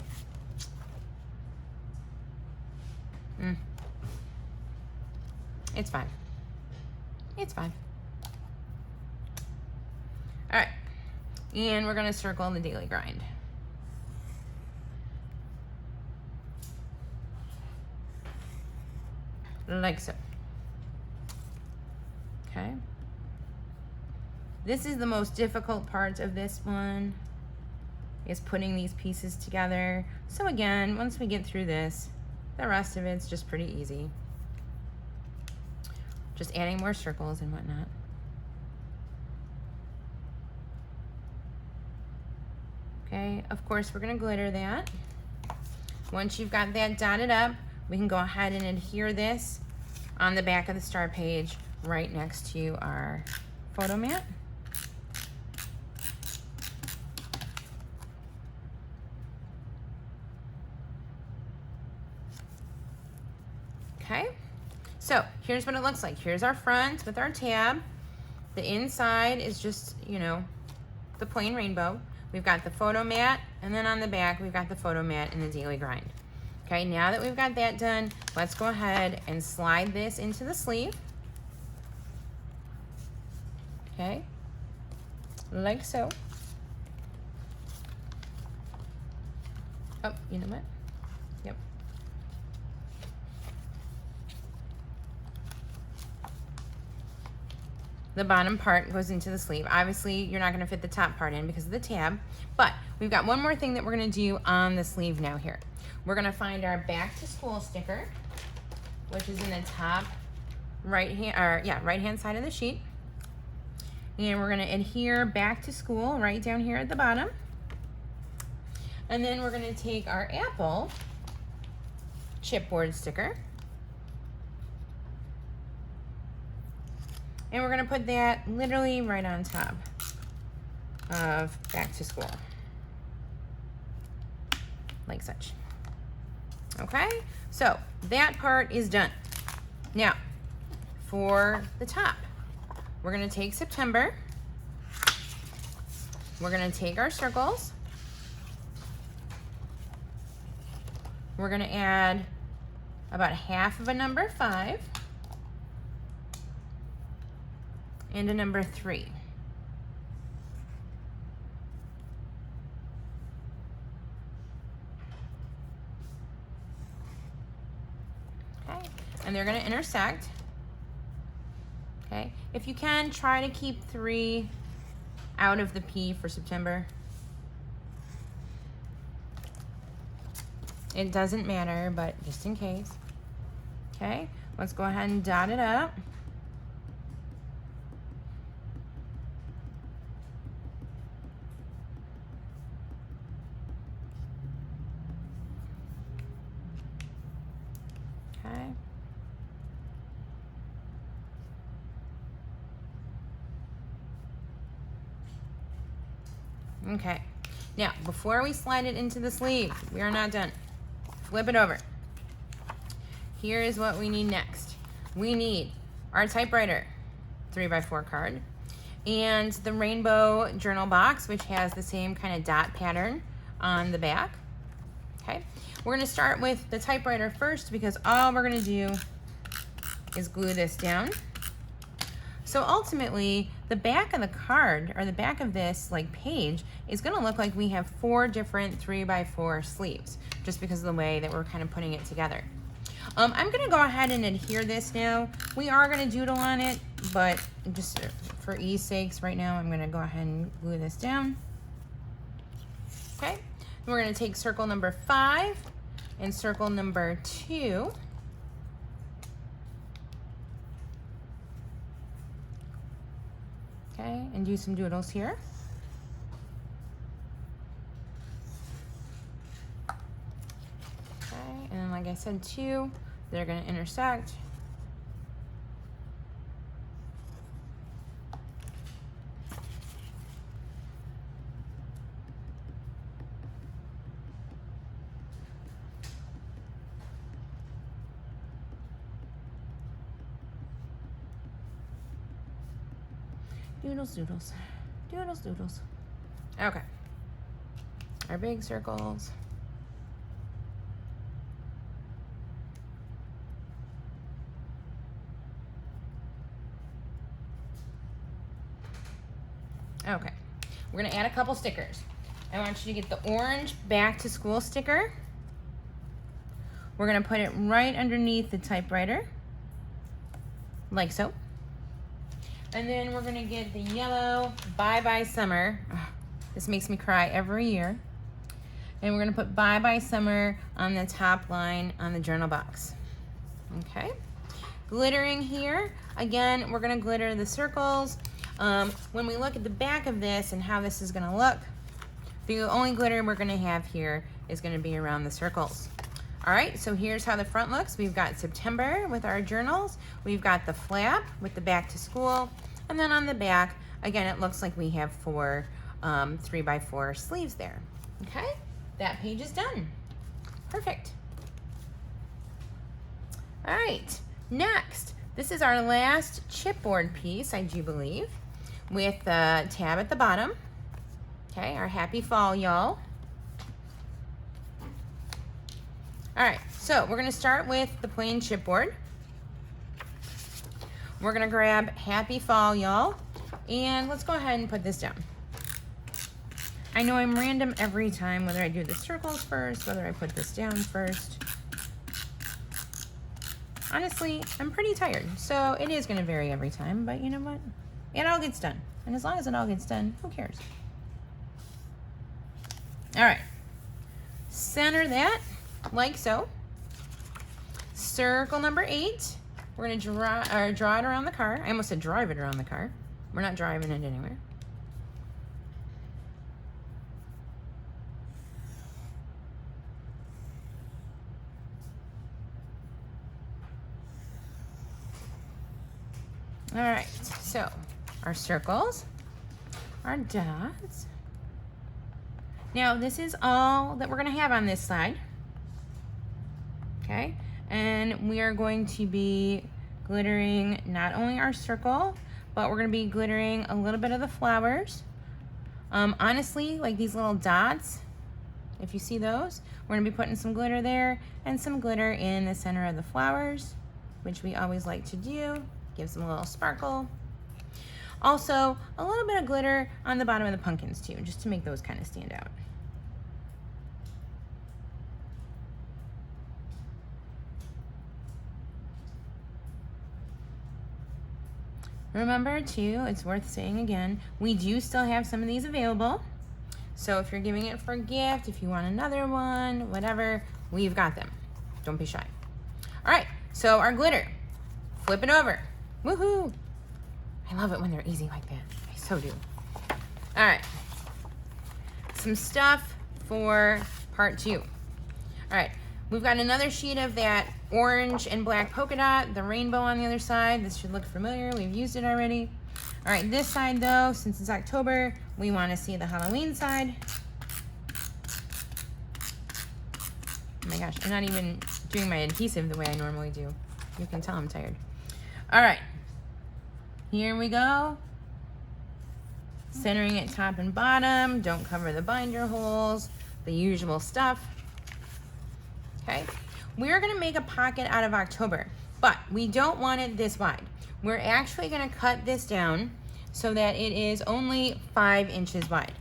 It's 5. It's 5. All right, and we're gonna circle the daily grind. Like so. Okay. This is the most difficult part of this one, is putting these pieces together. So again, once we get through this, the rest of it's just pretty easy. Just adding more circles and whatnot. Okay, of course we're gonna glitter that. Once you've got that dotted up, we can go ahead and adhere this on the back of the star page right next to our photo mat. Okay, so here's what it looks like. Here's our front with our tab. The inside is just, you know, the plain rainbow. We've got the photo mat, and then on the back, we've got the photo mat and the daily grind. Okay, now that we've got that done, let's go ahead and slide this into the sleeve. Okay, like so. Oh, you know what? Yep. The bottom part goes into the sleeve. Obviously, you're not gonna fit the top part in because of the tab, but we've got one more thing that we're gonna do on the sleeve now here. We're gonna find our back to school sticker, which is in the top right-hand side of the sheet. And we're gonna adhere back to school right down here at the bottom. And then we're gonna take our apple chipboard sticker, and we're gonna put that literally right on top of back to school, like such. Okay, so that part is done. Now, for the top, we're gonna take September, we're gonna take our circles, we're gonna add about half of a number 5 and a number 3. Okay, and they're gonna intersect. Okay, if you can, try to keep 3 out of the P for September. It doesn't matter, but just in case. Okay, let's go ahead and dot it up. Okay. Okay, now before we slide it into the sleeve, we are not done. Flip it over. Here is what we need next. We need our typewriter 3x4 card and the rainbow journal box, which has the same kind of dot pattern on the back. Okay, we're gonna start with the typewriter first because all we're gonna do is glue this down. So ultimately, the back of the card, or the back of this like page, is gonna look like we have 4 different 3x4 sleeves, just because of the way that we're kind of putting it together. I'm gonna go ahead and adhere this now. We are gonna doodle on it, but just for ease sakes right now, I'm gonna go ahead and glue this down. Okay, we're gonna take circle number 5 and circle number 2. Okay, and do some doodles here. Okay, and then like I said, 2, they're gonna intersect. Doodles, doodles, doodles, doodles. Okay, our big circles. Okay, we're gonna add a couple stickers. I want you to get the orange back to school sticker. We're gonna put it right underneath the typewriter, like so. And then we're gonna get the yellow Bye Bye Summer. Ugh, this makes me cry every year. And we're gonna put Bye Bye Summer on the top line on the journal box. Okay, glittering here. Again, we're gonna glitter the circles. When we look at the back of this and how this is gonna look, the only glitter we're gonna have here is gonna be around the circles. All right, so here's how the front looks. We've got September with our journals. We've got the flap with the back to school. And then on the back, again, it looks like we have 4 3x4 sleeves there. Okay, that page is done. Perfect. All right, next, this is our last chipboard piece, I do believe, with the tab at the bottom. Okay, our happy fall, y'all. All right, so we're gonna start with the plain chipboard. We're gonna grab happy fall, y'all, and let's go ahead and put this down. I know I'm random every time, whether I do the circles first, whether I put this down first. Honestly, I'm pretty tired, so it is gonna vary every time, but you know what? It all gets done. And as long as it all gets done, who cares? All right, center that like so. Circle number 8. We're gonna draw it around the car. I almost said drive it around the car. We're not driving it anywhere. All right, so our circles, our dots. Now this is all that we're gonna have on this side, okay? And we are going to be glittering not only our circle, but we're gonna be glittering a little bit of the flowers. Honestly, like these little dots, if you see those, we're gonna be putting some glitter there and some glitter in the center of the flowers, which we always like to do. Gives them a little sparkle. Also, a little bit of glitter on the bottom of the pumpkins too, just to make those kind of stand out. Remember too, it's worth saying again, we do still have some of these available. So if you're giving it for a gift, if you want another one, whatever, we've got them. Don't be shy. All right, so our glitter, flip it over. Woohoo! I love it when they're easy like that. I so do. All right, some stuff for part 2. All right, we've got another sheet of that orange and black polka dot, the rainbow on the other side. This should look familiar. We've used it already. All right, this side though, since it's October, we want to see the Halloween side. Oh my gosh, I'm not even doing my adhesive the way I normally do. You can tell I'm tired. All right, here we go. Centering it top and bottom. Don't cover the binder holes, the usual stuff. Okay, we're gonna make a pocket out of October, but we don't want it this wide. We're actually gonna cut this down so that it is only 5 inches wide.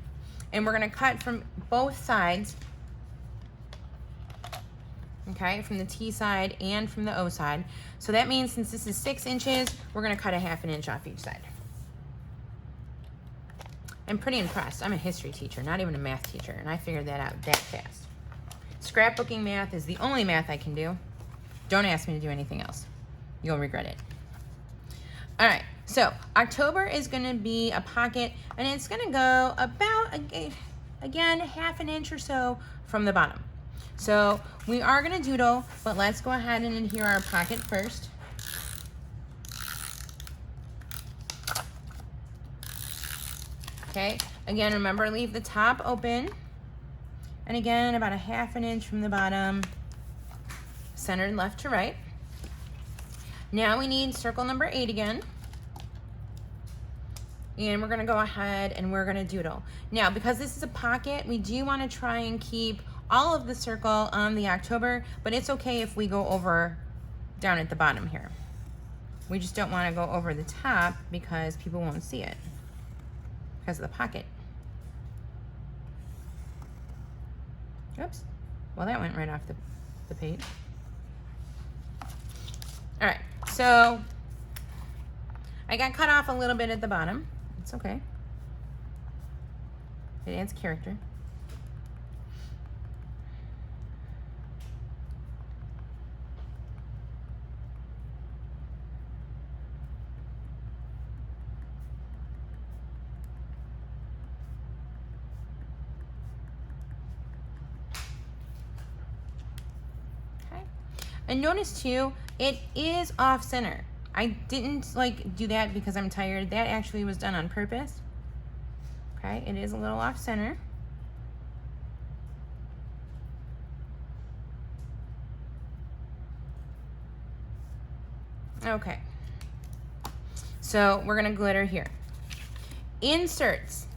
And we're gonna cut from both sides, okay, from the T side and from the O side. So that means since this is 6 inches, we're gonna cut a 1/2 inch off each side. I'm pretty impressed. I'm a history teacher, not even a math teacher, and I figured that out that fast. Scrapbooking math is the only math I can do. Don't ask me to do anything else. You'll regret it. All right, so October is gonna be a pocket, and it's gonna go about, again, 1/2 inch or so from the bottom. So we are gonna doodle, but let's go ahead and adhere our pocket first. Okay, again, remember, leave the top open. And again, about a 1/2 inch from the bottom, centered left to right. Now we need circle number 8 again. And we're gonna go ahead and we're gonna doodle. Now, because this is a pocket, we do wanna try and keep all of the circle on the October, but it's okay if we go over down at the bottom here. We just don't wanna go over the top because people won't see it because of the pocket. Oops, well that went right off the page. All right, so I got cut off a little bit at the bottom. It's okay. It adds character. And notice too, it is off center. I didn't do that because I'm tired. That actually was done on purpose. Okay, it is a little off center. Okay, so we're gonna glitter here. Inserts.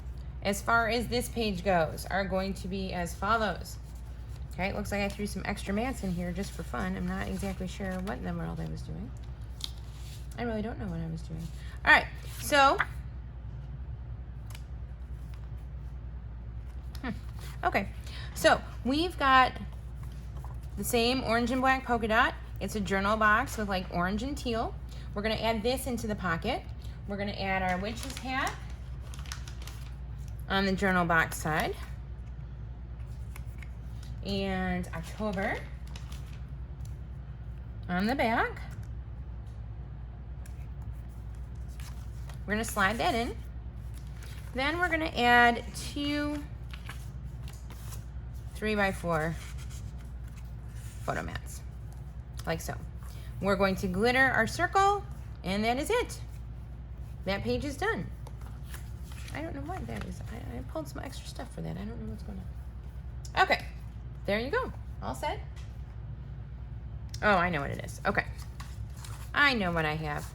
as far as this page goes, are going to be as follows. Okay, it looks like I threw some extra mats in here just for fun. I'm not exactly sure what in the world I was doing. I really don't know what I was doing. All right, so, okay, so we've got the same orange and black polka dot. It's a journal box with like orange and teal. We're gonna add this into the pocket. We're gonna add our witch's hat on the journal box side. And October on the back. We're gonna slide that in. Then we're gonna add 2 3x4 photo mats, like so. We're going to glitter our circle, and that is it. That page is done. I don't know what that is. I pulled some extra stuff for that. I don't know what's going on. Okay, there you go. All set. Oh, I know what it is. Okay, I know what I have.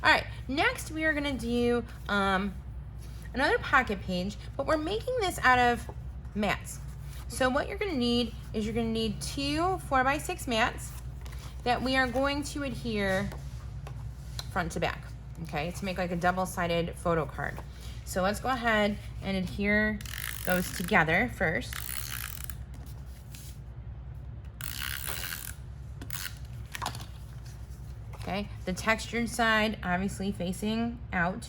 All right, next we are gonna do another pocket page, but we're making this out of mats. So what you're gonna need is you're gonna need 2 4x6 mats that we are going to adhere front to back, okay, to make like a double-sided photo card. So let's go ahead and adhere those together first. Okay, the textured side obviously facing out.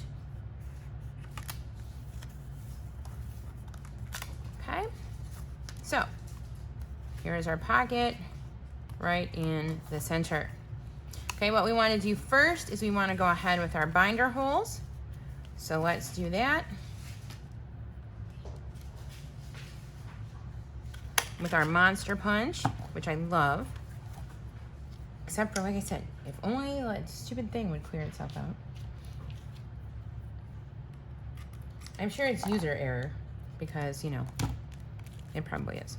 Okay, so here's our pocket right in the center. Okay, what we want to do first is we want to go ahead with our binder holes. So let's do that with our Monster Punch, which I love. Except for, like I said, if only that stupid thing would clear itself out. I'm sure it's user error because, you know, it probably is.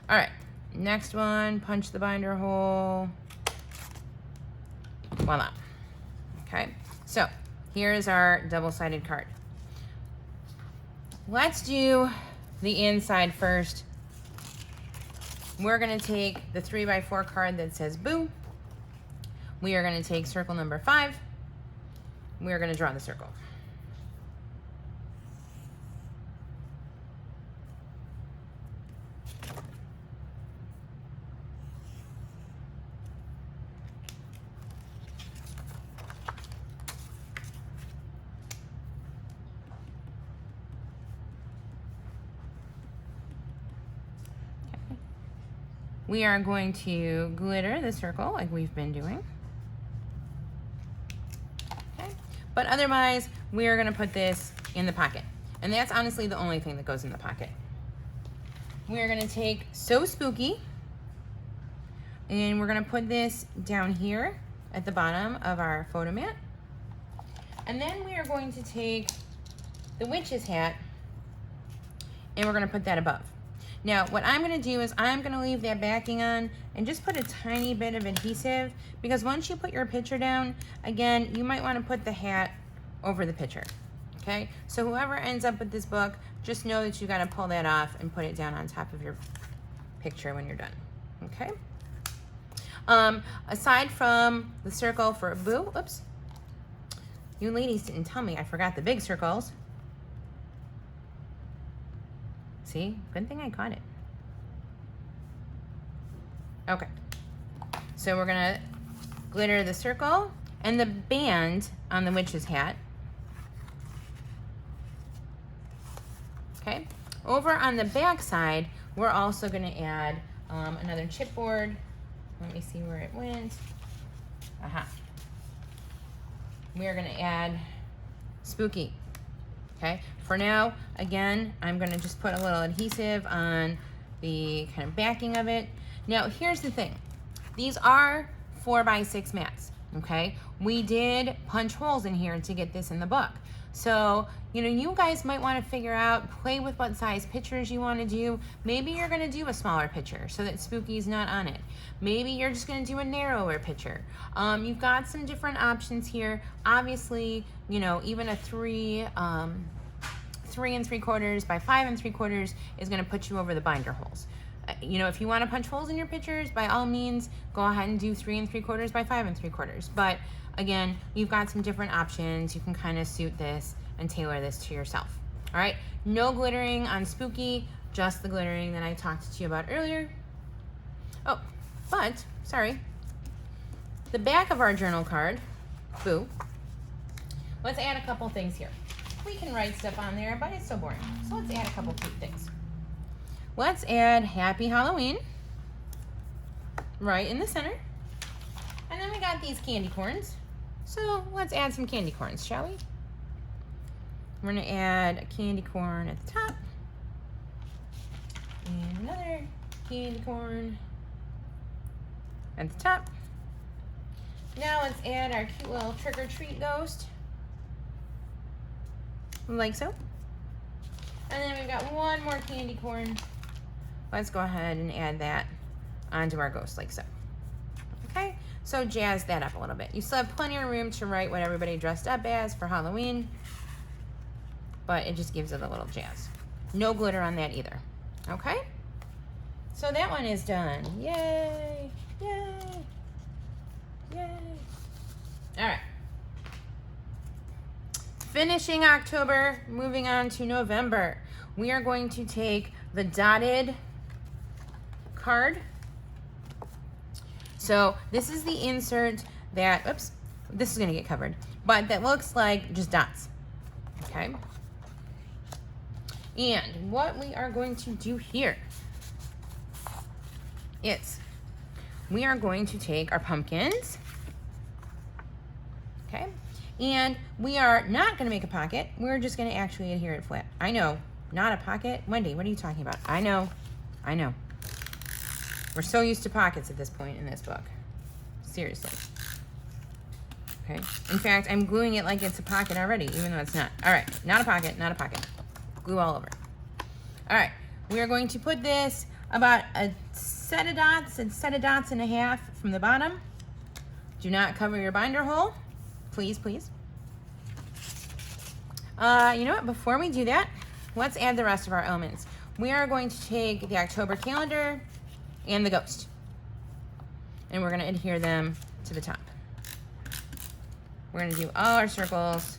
All right, next one, punch the binder hole. Voila. Okay, so here's our double-sided card. Let's do the inside first. We're gonna take the 3x4 card that says boo. We are gonna take circle number 5. We are gonna draw the circle. We are going to glitter the circle like we've been doing. Okay. But otherwise, we are gonna put this in the pocket. And that's honestly the only thing that goes in the pocket. We are gonna take So Spooky, and we're gonna put this down here at the bottom of our photo mat. And then we are going to take the witch's hat, and we're gonna put that above. Now, what I'm gonna do is I'm gonna leave that backing on and just put a tiny bit of adhesive, because once you put your picture down, again, you might wanna put the hat over the picture, okay? So whoever ends up with this book, just know that you gotta pull that off and put it down on top of your picture when you're done, okay? Aside from the circle for boo, oops, you ladies didn't tell me I forgot the big circles. See, good thing I caught it. Okay, so we're gonna glitter the circle and the band on the witch's hat. Okay, over on the back side, we're also gonna add another chipboard. Let me see where it went. Aha. We are gonna add Spooky. Okay, for now, again, I'm gonna just put a little adhesive on the kind of backing of it. Now, here's the thing. These are 4x6 mats, okay? We did punch holes in here to get this in the book. So, you know, you guys might wanna figure out, play with what size pictures you wanna do. Maybe you're gonna do a smaller picture so that Spooky's not on it. Maybe you're just gonna do a narrower picture. You've got some different options here. Obviously, you know, even a 3 3 3/4 by 5 3/4 is going to put you over the binder holes. You know, if you want to punch holes in your pictures, by all means, go ahead and do 3 3/4 by 5 3/4. But again, you've got some different options. You can kind of suit this and tailor this to yourself. All right, no glittering on Spooky, just the glittering that I talked to you about earlier. Oh, but, sorry, the back of our journal card, boo, let's add a couple things here. We can write stuff on there, but it's so boring. So let's add a couple cute things. Let's add Happy Halloween right in the center. And then we got these candy corns. So let's add some candy corns, shall we? We're gonna add a candy corn at the top. And another candy corn at the top. Now let's add our cute little trick-or-treat ghost. Like so. And then we've got one more candy corn. Let's go ahead and add that onto our ghost like so. Okay, so jazz that up a little bit. You still have plenty of room to write what everybody dressed up as for Halloween, but it just gives it a little jazz. No glitter on that either. Okay, so that one is done. Yay, yay, yay. All right. Finishing October, moving on to November. We are going to take the dotted card. So this is the insert that, oops, this is gonna get covered, but that looks like just dots, okay? And what we are going to do here is we are going to take our pumpkins, okay? And we are not gonna make a pocket. We're just gonna actually adhere it flat. I know, not a pocket. Wendy, what are you talking about? I know. We're so used to pockets at this point in this book. Seriously. Okay, in fact, I'm gluing it like it's a pocket already, even though it's not. All right, not a pocket, not a pocket. Glue all over. All right, we are going to put this about a set of dots and a half from the bottom. Do not cover your binder hole. Please, please. You know what, before we do that, let's add the rest of our elements. We are going to take the October calendar and the ghost, and we're gonna adhere them to the top. We're gonna do all our circles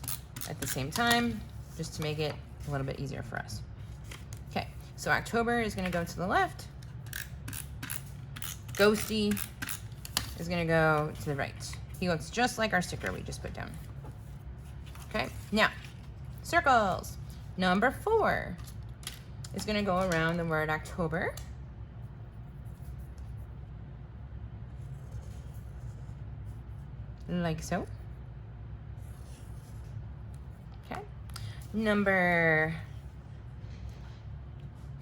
at the same time, just to make it a little bit easier for us. Okay, so October is gonna go to the left. Ghosty is gonna go to the right. He looks just like our sticker we just put down. Okay, now, circles. Number 4 is gonna go around the word October. Like so. Okay. Number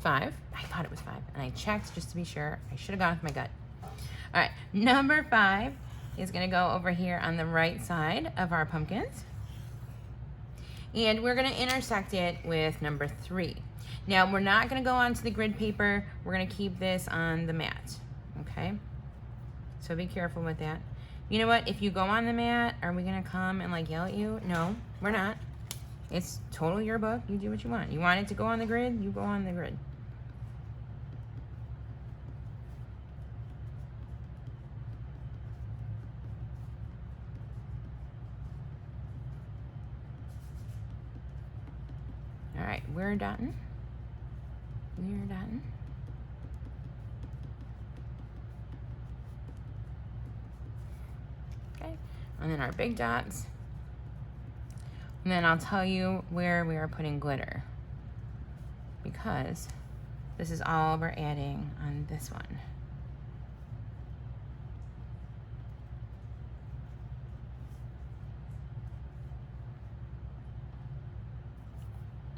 5. I thought it was 5, and I checked just to be sure. I should have gone with my gut. All right, number 5 is gonna go over here on the right side of our pumpkins. And we're gonna intersect it with number 3. Now, we're not gonna go onto the grid paper. We're gonna keep this on the mat, okay? So be careful with that. You know what, if you go on the mat, are we gonna come and like yell at you? No, we're not. It's totally your book, you do what you want. You want it to go on the grid, you go on the grid. All right, we're dotting. We're dotting. Okay, and then our big dots. And then I'll tell you where we are putting glitter, because this is all we're adding on this one.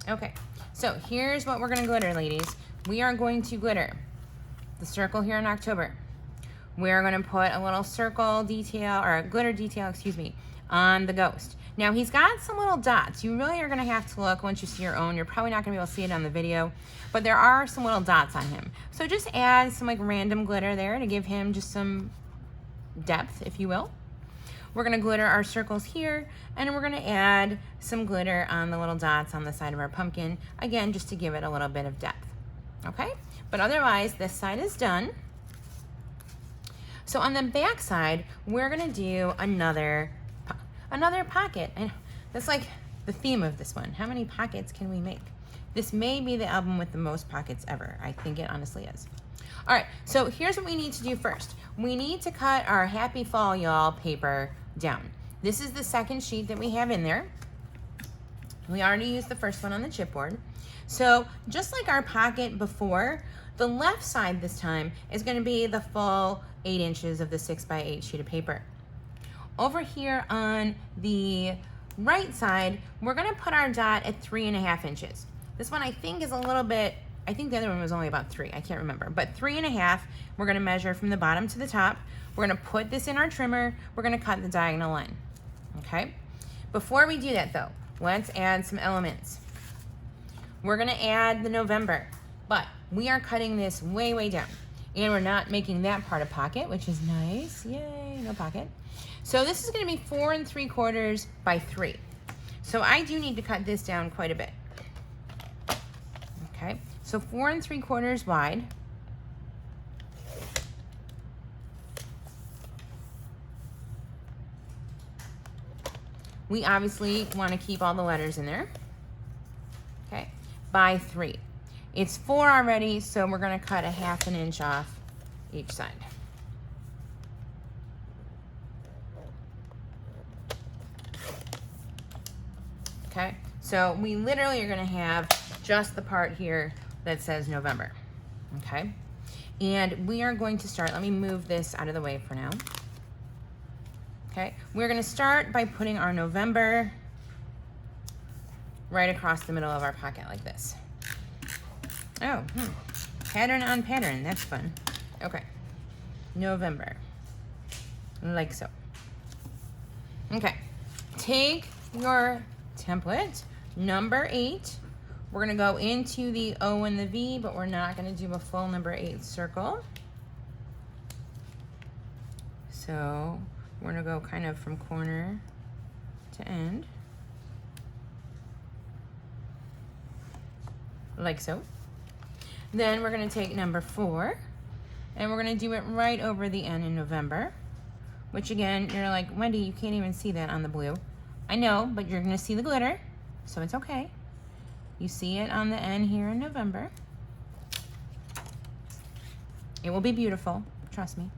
Okay, so here's what we're gonna glitter, ladies. We are going to glitter the circle here in October. We're gonna put a little circle detail, or a glitter detail, excuse me, on the ghost. Now he's got some little dots. You really are gonna have to look once you see your own. You're probably not gonna be able to see it on the video, but there are some little dots on him. So just add some like random glitter there to give him just some depth, if you will. We're gonna glitter our circles here, and we're gonna add some glitter on the little dots on the side of our pumpkin, again, just to give it a little bit of depth, okay? But otherwise, this side is done. So on the back side, we're gonna do another pocket. And that's like the theme of this one. How many pockets can we make? This may be the album with the most pockets ever. I think it honestly is. All right, so here's what we need to do first. We need to cut our Happy Fall Y'all paper down. This is the second sheet that we have in there. We already used the first one on the chipboard. So just like our pocket before, the left side this time is gonna be the full 8 inches of the 6x8 sheet of paper. Over here on the right side, we're gonna put our dot at 3.5 inches. This one I think is a little bit, I think the other one was only about 3, I can't remember, but 3.5, we're gonna measure from the bottom to the top. We're gonna put this in our trimmer, we're gonna cut the diagonal line, okay? Before we do that though, let's add some elements. We're gonna add the November, but we are cutting this way, way down. And we're not making that part a pocket, which is nice, yay, no pocket. So this is gonna be 4 3/4 by 3. So I do need to cut this down quite a bit. Okay, so 4 3/4 wide. We obviously want to keep all the letters in there. Okay, by 3. It's 4 already, so we're going to cut a 1/2 inch off each side. Okay, so we literally are going to have just the part here that says November. Okay, and we are going to start, let me move this out of the way for now. Okay, we're going to start by putting our November right across the middle of our pocket like this. Oh, pattern on pattern, that's fun. Okay, November, like so. Okay, take your template, number 8. We're gonna go into the O and the V, but we're not gonna do a full number 8 circle. So we're gonna go kind of from corner to end, like so. Then we're gonna take number 4, and we're gonna do it right over the N in November, which again, you're like, Wendy, you can't even see that on the blue. I know, but you're gonna see the glitter, so it's okay. You see it on the N here in November. It will be beautiful, trust me.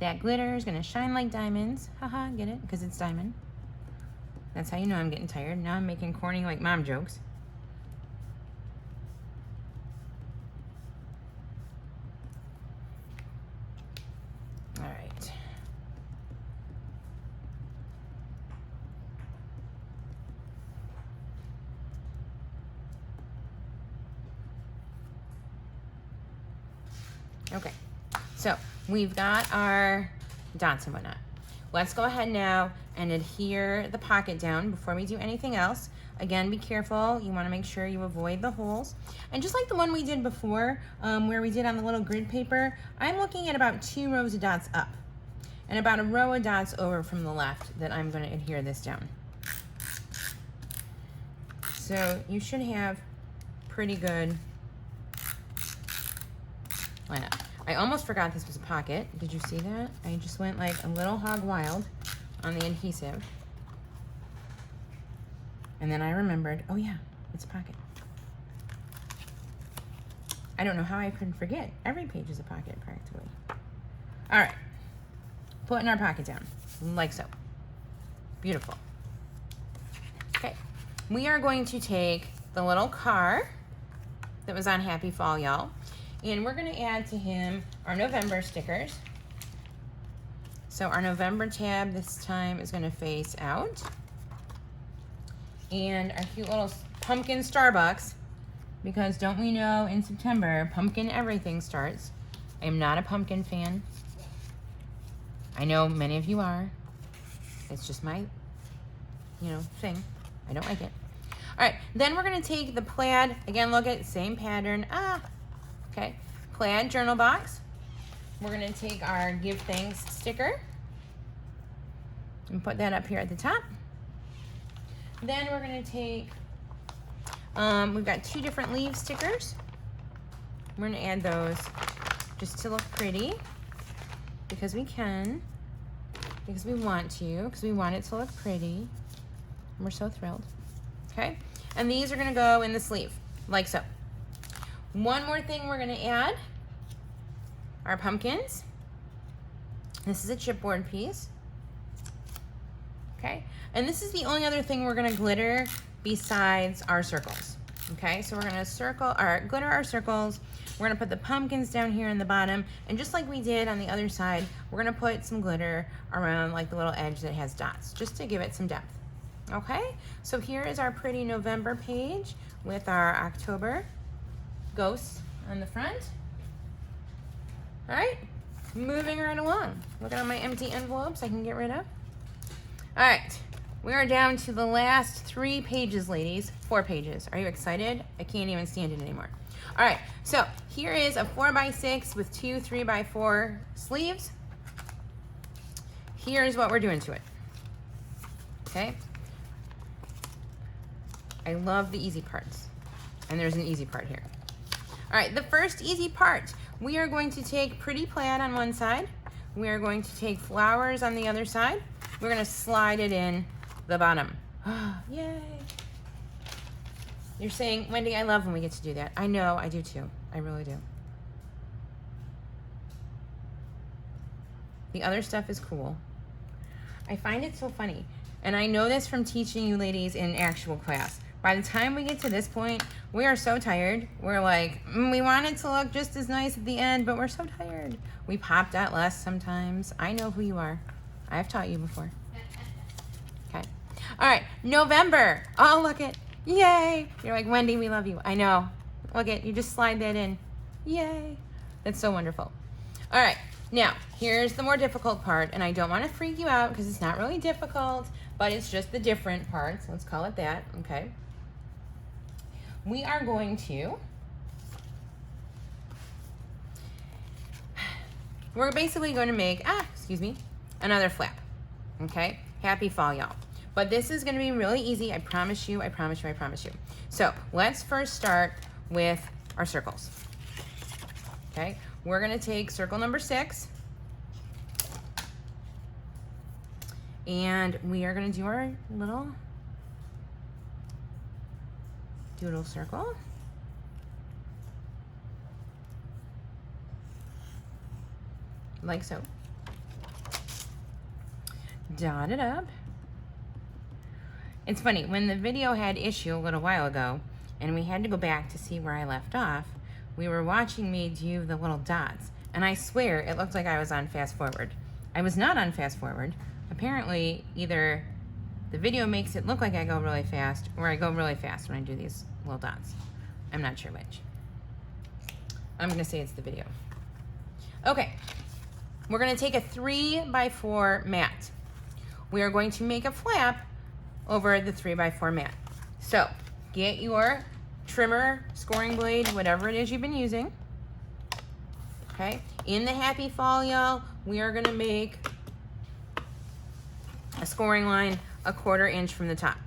That glitter is gonna shine like diamonds. Haha, get it? Because it's diamond. That's how you know I'm getting tired. Now I'm making corny like mom jokes. All right. Okay, so we've got our dots and whatnot. Let's go ahead now and adhere the pocket down before we do anything else. Again, be careful. You want to make sure you avoid the holes. And just like the one we did before, where we did on the little grid paper, I'm looking at about 2 rows of dots up and about a row of dots over from the left that I'm going to adhere this down. So you should have pretty good line up. I almost forgot this was a pocket. Did you see that? I just went like a little hog wild on the adhesive. And then I remembered, oh yeah, it's a pocket. I don't know how I couldn't forget. Every page is a pocket practically. All right, putting our pocket down, like so. Beautiful. Okay, we are going to take the little car that was on Happy Fall Y'all, and we're gonna add to him our November stickers. So our November tab this time is gonna face out. And our cute little pumpkin Starbucks, because don't we know in September, pumpkin everything starts. I am not a pumpkin fan. I know many of you are. It's just my, thing. I don't like it. All right, then we're gonna take the plaid, again, look at same pattern. Okay, plaid journal box. we're gonna take our Give Thanks sticker and put that up here at the top. Then we're gonna take, we've got 2 different leaf stickers. We're gonna add those just to look pretty because we can, because we want to, because we want it to look pretty. We're so thrilled, okay? And these are gonna go in the sleeve, like so. One more thing we're gonna add, our pumpkins. This is a chipboard piece, okay? And this is the only other thing we're gonna glitter besides our circles, okay? So we're gonna glitter our circles. We're gonna put the pumpkins down here in the bottom, and just like we did on the other side, we're gonna put some glitter around like the little edge that has dots, just to give it some depth, okay? So here is our pretty November page with our October ghosts on the front. All right, moving right along. Look at all my empty envelopes I can get rid of. All right, we are down to the last 3 pages, ladies. 4 pages. Are you excited? I can't even stand it anymore. All right, so here is a 4x6 with 2 3x4 sleeves. Here's what we're doing to it, okay? I love the easy parts, and there's an easy part here. All right, the first easy part, we are going to take pretty plaid on one side. We are going to take flowers on the other side. We're gonna slide it in the bottom. Yay. You're saying, Wendy, I love when we get to do that. I know, I do too. I really do. The other stuff is cool. I find it so funny. And I know this from teaching you ladies in actual class. By the time we get to this point, we are so tired. We're like, we want it to look just as nice at the end, but we're so tired. We pop that less sometimes. I know who you are. I've taught you before. Okay. All right, November. Oh, look it. Yay. You're like, Wendy, we love you. I know. Look it, you just slide that in. Yay. That's so wonderful. All right, now, here's the more difficult part, and I don't want to freak you out because it's not really difficult, but it's just the different parts. Let's call it that, okay? We are going to, we're basically going to make, another flap, okay? Happy fall, y'all. But this is gonna be really easy, I promise you, I promise you, I promise you. So let's first start with our circles, okay? We're gonna take circle number 6, and we are gonna do our little doodle circle. Like so. Dot it up. It's funny, when the video had issue a little while ago, and we had to go back to see where I left off, we were watching me do the little dots, and I swear it looked like I was on fast forward. I was not on fast forward. Apparently, either the video makes it look like I go really fast, or I go really fast when I do these little dots. I'm not sure which. I'm gonna say it's the video. Okay, we're gonna take a 3x4 mat. We are going to make a flap over the 3x4 mat. So, get your trimmer, scoring blade, whatever it is you've been using. Okay, in the happy fall, y'all, we are gonna make a scoring line 1/4 inch from the top.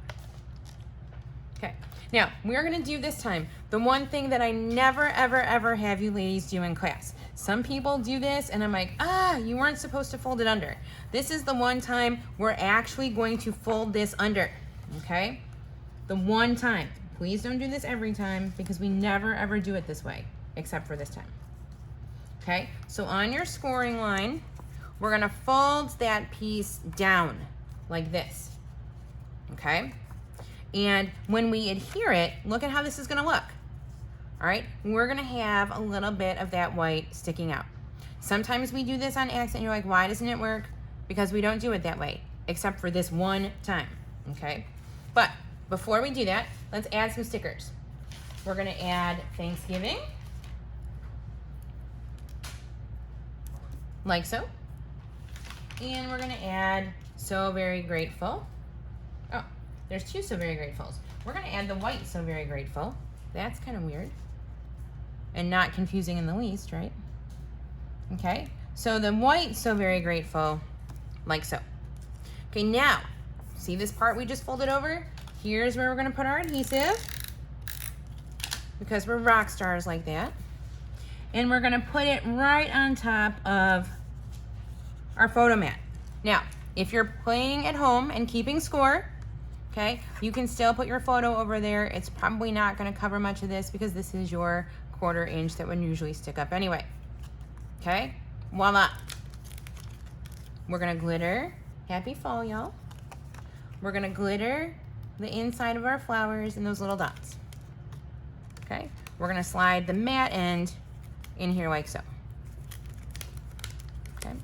Okay, now we're gonna do this time the one thing that I never, ever, ever have you ladies do in class. Some people do this and I'm like, you weren't supposed to fold it under. This is the one time we're actually going to fold this under, okay? The one time. Please don't do this every time because we never ever do it this way, except for this time. Okay, so on your scoring line, we're gonna fold that piece down like this, okay? And when we adhere it, look at how this is gonna look. All right, we're gonna have a little bit of that white sticking out. Sometimes we do this on accident, you're like, why doesn't it work? Because we don't do it that way, except for this one time, okay? But before we do that, let's add some stickers. We're gonna add Thanksgiving, like so. And we're gonna add So Very Grateful. Oh, there's 2 So Very Gratefuls. We're gonna add the white So Very Grateful. That's kind of weird. And not confusing in the least, right? Okay, So the white, so very grateful, like so. Okay, now, see this part we just folded over? Here's where we're gonna put our adhesive, because we're rock stars like that. And we're gonna put it right on top of our photo mat. Now, if you're playing at home and keeping score, okay, you can still put your photo over there. It's probably not gonna cover much of this because this is your 1/4 inch that would usually stick up anyway. Okay, voila. We're gonna glitter, happy fall, y'all. We're gonna glitter the inside of our flowers and those little dots. Okay, we're gonna slide the mat end in here like so. Okay,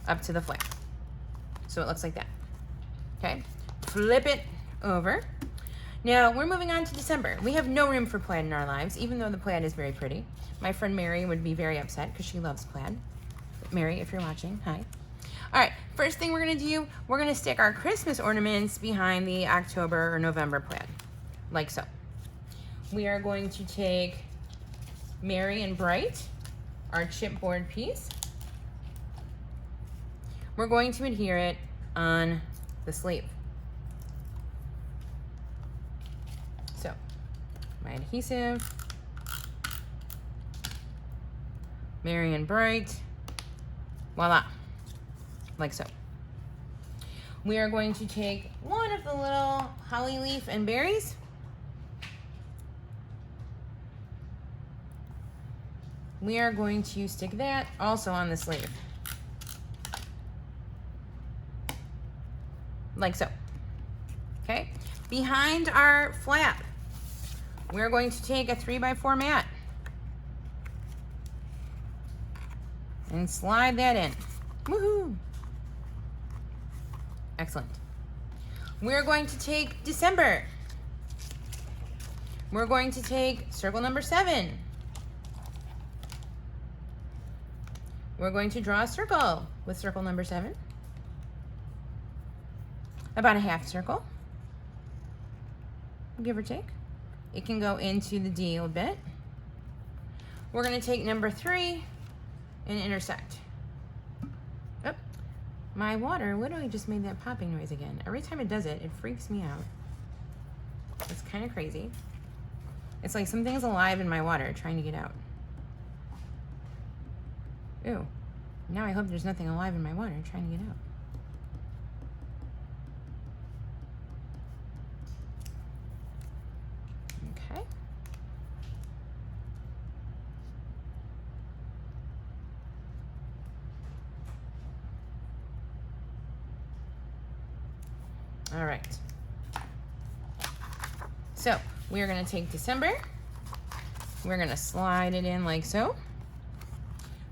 up to the flap. So it looks like that. Okay, flip it over. Now we're moving on to December. We have no room for plaid in our lives, even though the plaid is very pretty. My friend Mary would be very upset because she loves plaid. Mary, if you're watching, hi. All right, first thing we're gonna do, we're gonna stick our Christmas ornaments behind the October or November plaid, like so. We are going to take Merry and Bright, our chipboard piece. We're going to adhere it on the sleeve. So, my adhesive, Merry and Bright, voila, like so. We are going to take one of the little holly leaf and berries. We are going to stick that also on the sleeve, like so. Okay, behind our flap, we're going to take a 3x4 mat and slide that in. Woohoo! Excellent. We're going to take December. We're going to take circle number 7. We're going to draw a circle with circle number 7. About a half circle, give or take. It can go into the D a bit. We're gonna take number 3 and intersect. Oh, my water literally just made that popping noise again. Every time it does it, it freaks me out. It's kind of crazy. It's like something's alive in my water trying to get out. Ew. Now I hope there's nothing alive in my water trying to get out. Okay. All right. So we are going to take December. We're going to slide it in like so.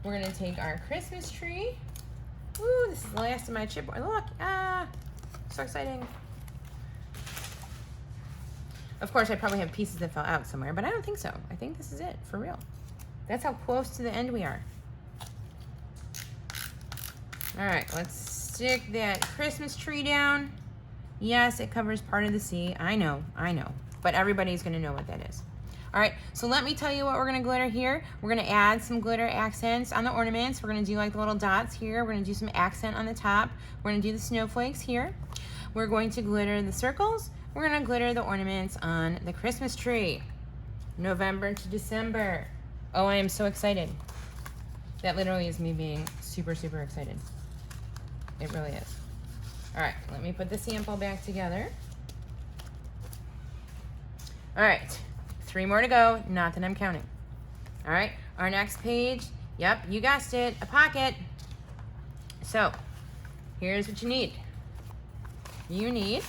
We're going to take our Christmas tree. Ooh, this is the last of my chipboard. Look, so exciting. Of course, I probably have pieces that fell out somewhere, but I don't think so. I think this is it, for real. That's how close to the end we are. All right, let's stick that Christmas tree down. Yes, it covers part of the C. I know, but everybody's gonna know what that is. All right, so let me tell you what we're gonna glitter here. We're gonna add some glitter accents on the ornaments. We're gonna do like the little dots here. We're gonna do some accent on the top. We're gonna do the snowflakes here. We're going to glitter the circles. We're gonna glitter the ornaments on the Christmas tree. November to December. Oh, I am so excited. That literally is me being super, super excited. It really is. All right, let me put the sample back together. All right, 3 more to go, not that I'm counting. All right, our next page, yep, you guessed it, a pocket. So, here's what you need. You need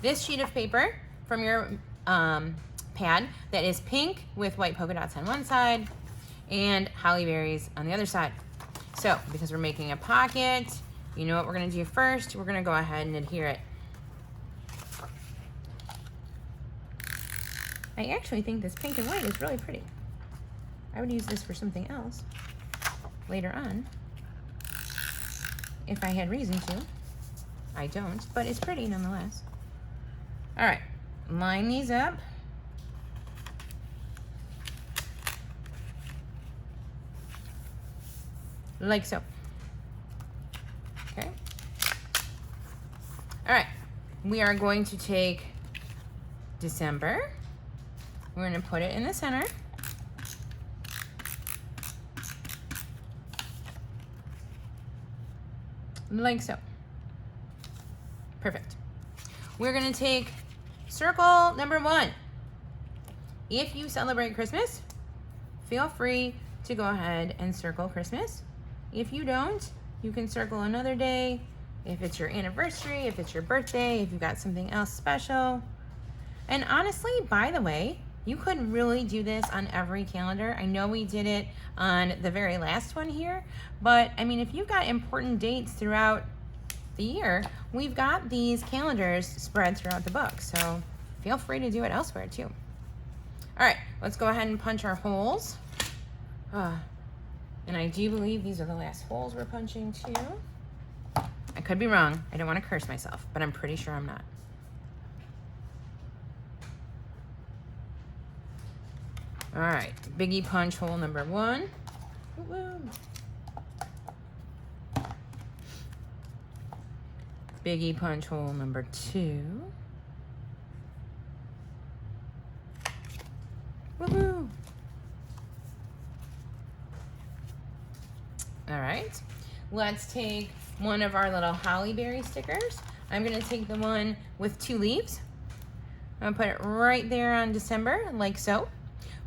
this sheet of paper from your pad that is pink with white polka dots on one side and holly berries on the other side. So, because we're making a pocket, you know what we're gonna do first? We're gonna go ahead and adhere it. I actually think this pink and white is really pretty. I would use this for something else later on if I had reason to. I don't, but it's pretty nonetheless. All right, line these up. like so. Okay. All right, we are going to take December. We're going to put it in the center. Like so. Perfect. We're going to take circle number 1. If you celebrate Christmas, feel free to go ahead and circle Christmas. If you don't, you can circle another day. If it's your anniversary, if it's your birthday, if you've got something else special. And honestly, by the way, you could really do this on every calendar. I know we did it on the very last one here, but I mean, if you've got important dates throughout the year, we've got these calendars spread throughout the book, so feel free to do it elsewhere too. All right, let's go ahead and punch our holes. And I do believe these are the last holes we're punching too. I could be wrong. I don't want to curse myself, but I'm pretty sure I'm not. All right, biggie punch hole number 1. Woo-woo. Biggie punch hole number 2. Woohoo! All right, let's take one of our little holly berry stickers. I'm gonna take the one with 2 leaves. I'm gonna put it right there on December, like so.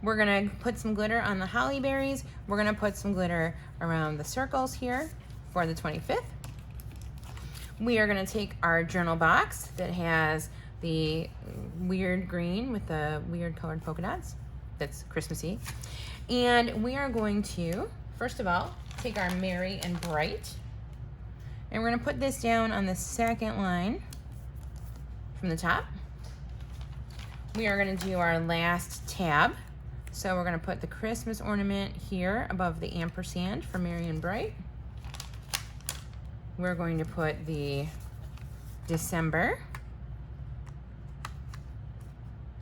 We're gonna put some glitter on the holly berries. We're gonna put some glitter around the circles here for the 25th. We are gonna take our journal box that has the weird green with the weird colored polka dots. That's Christmassy. And we are going to, first of all, take our merry and bright. And we're gonna put this down on the second line from the top. We are gonna do our last tab. So we're gonna put the Christmas ornament here above the ampersand for merry and bright. We're going to put the December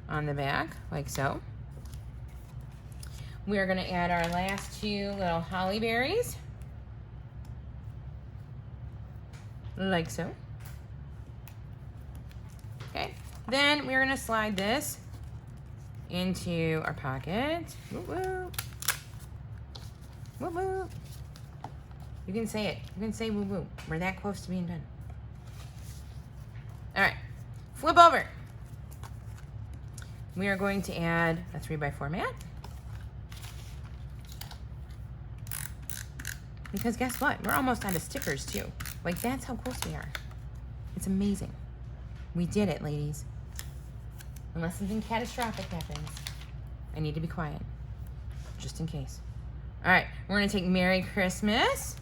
on the back, like so. We are gonna add our last 2 little holly berries, like so. Okay, then we're gonna slide this into our pocket. Woo woo. Woo woo. You can say it. You can say woo woo. We're that close to being done. All right, flip over. We are going to add a 3x4 mat. Because guess what? We're almost out of stickers too. Like, that's how close we are. It's amazing. We did it, ladies. Unless something catastrophic happens, I need to be quiet, just in case. All right, we're gonna take Merry Christmas.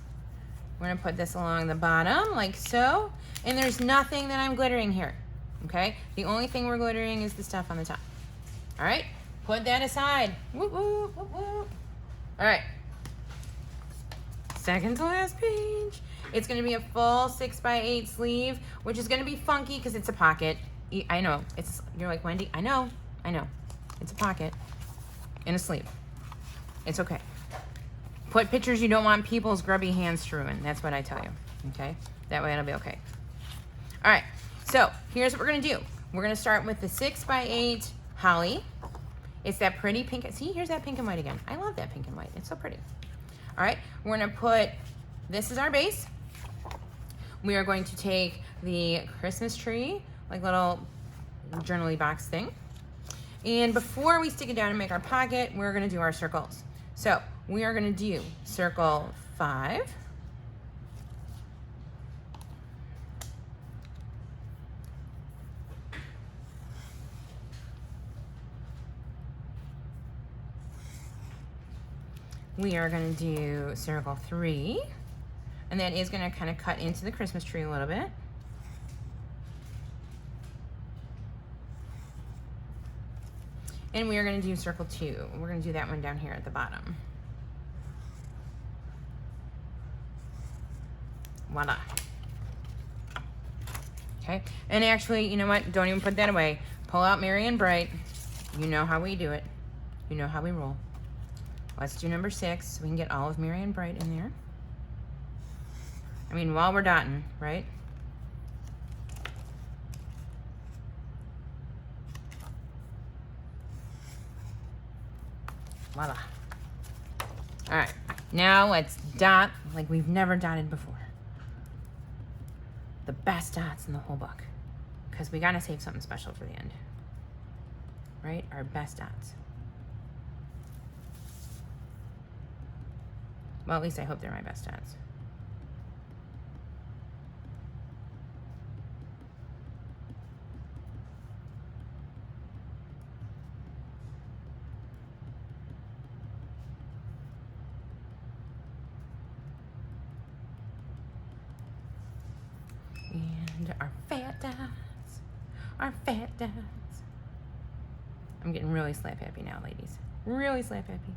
We're gonna put this along the bottom, like so. And there's nothing that I'm glittering here, okay? The only thing we're glittering is the stuff on the top. All right, put that aside. Whoop, whoop, whoop, whoop. All right, second to last page. It's gonna be a full 6x8 sleeve, which is gonna be funky because it's a pocket. I know, you're like, Wendy, I know. It's a pocket and a sleeve. It's okay. Put pictures you don't want people's grubby hands to ruin. That's what I tell you, okay? That way it'll be okay. All right, so here's what we're gonna do. We're gonna start with the 6x8 holly. It's that pretty pink, see, here's that pink and white again. I love that pink and white, it's so pretty. All right, we're gonna put, this is our base. We are going to take the Christmas tree, like little journaly box thing. And before we stick it down and make our pocket, we're gonna do our circles. So we are gonna do circle 5. We are gonna do circle 3. And that is gonna kind of cut into the Christmas tree a little bit. And we are gonna do circle 2. We're gonna do that one down here at the bottom. Voila. Okay, and actually, you know what? Don't even put that away. Pull out Merry and Bright. You know how we do it. You know how we roll. Let's do number 6 so we can get all of Merry and Bright in there. I mean, while we're dotting, right? Voila. All right, now let's dot like we've never dotted before. The best dots in the whole book, because we gotta save something special for the end, right? Our best dots. Well, at least I hope they're my best dots. And our fat dots, our fat dots. I'm getting really slap happy now, ladies. Really slap happy.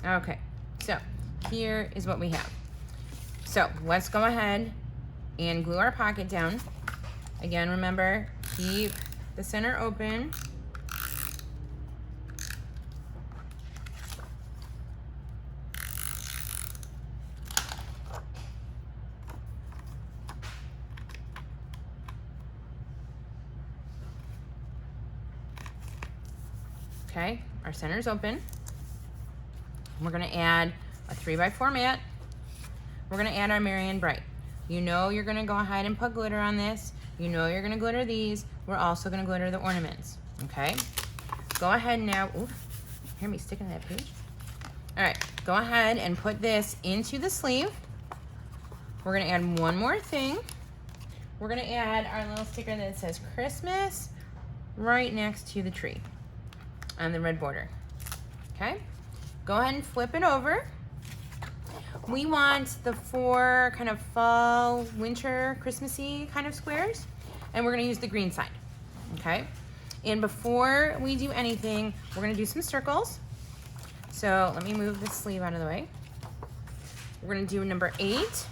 Okay, so here is what we have. So let's go ahead and glue our pocket down. Again, remember, keep the center open. Okay, our center is open. We're gonna add a 3x4 mat. We're gonna add our Marian Bright. You know you're gonna go ahead and put glitter on this. You know you're gonna glitter these. We're also gonna glitter the ornaments, okay? Go ahead now, oof, hear me sticking to that page? All right, go ahead and put this into the sleeve. We're gonna add one more thing. We're gonna add our little sticker that says Christmas right next to the tree on the red border, okay? Go ahead and flip it over. We want the 4 kind of fall, winter, Christmassy kind of squares, and we're gonna use the green side, okay? And before we do anything, we're gonna do some circles. So let me move this sleeve out of the way. We're gonna do number 8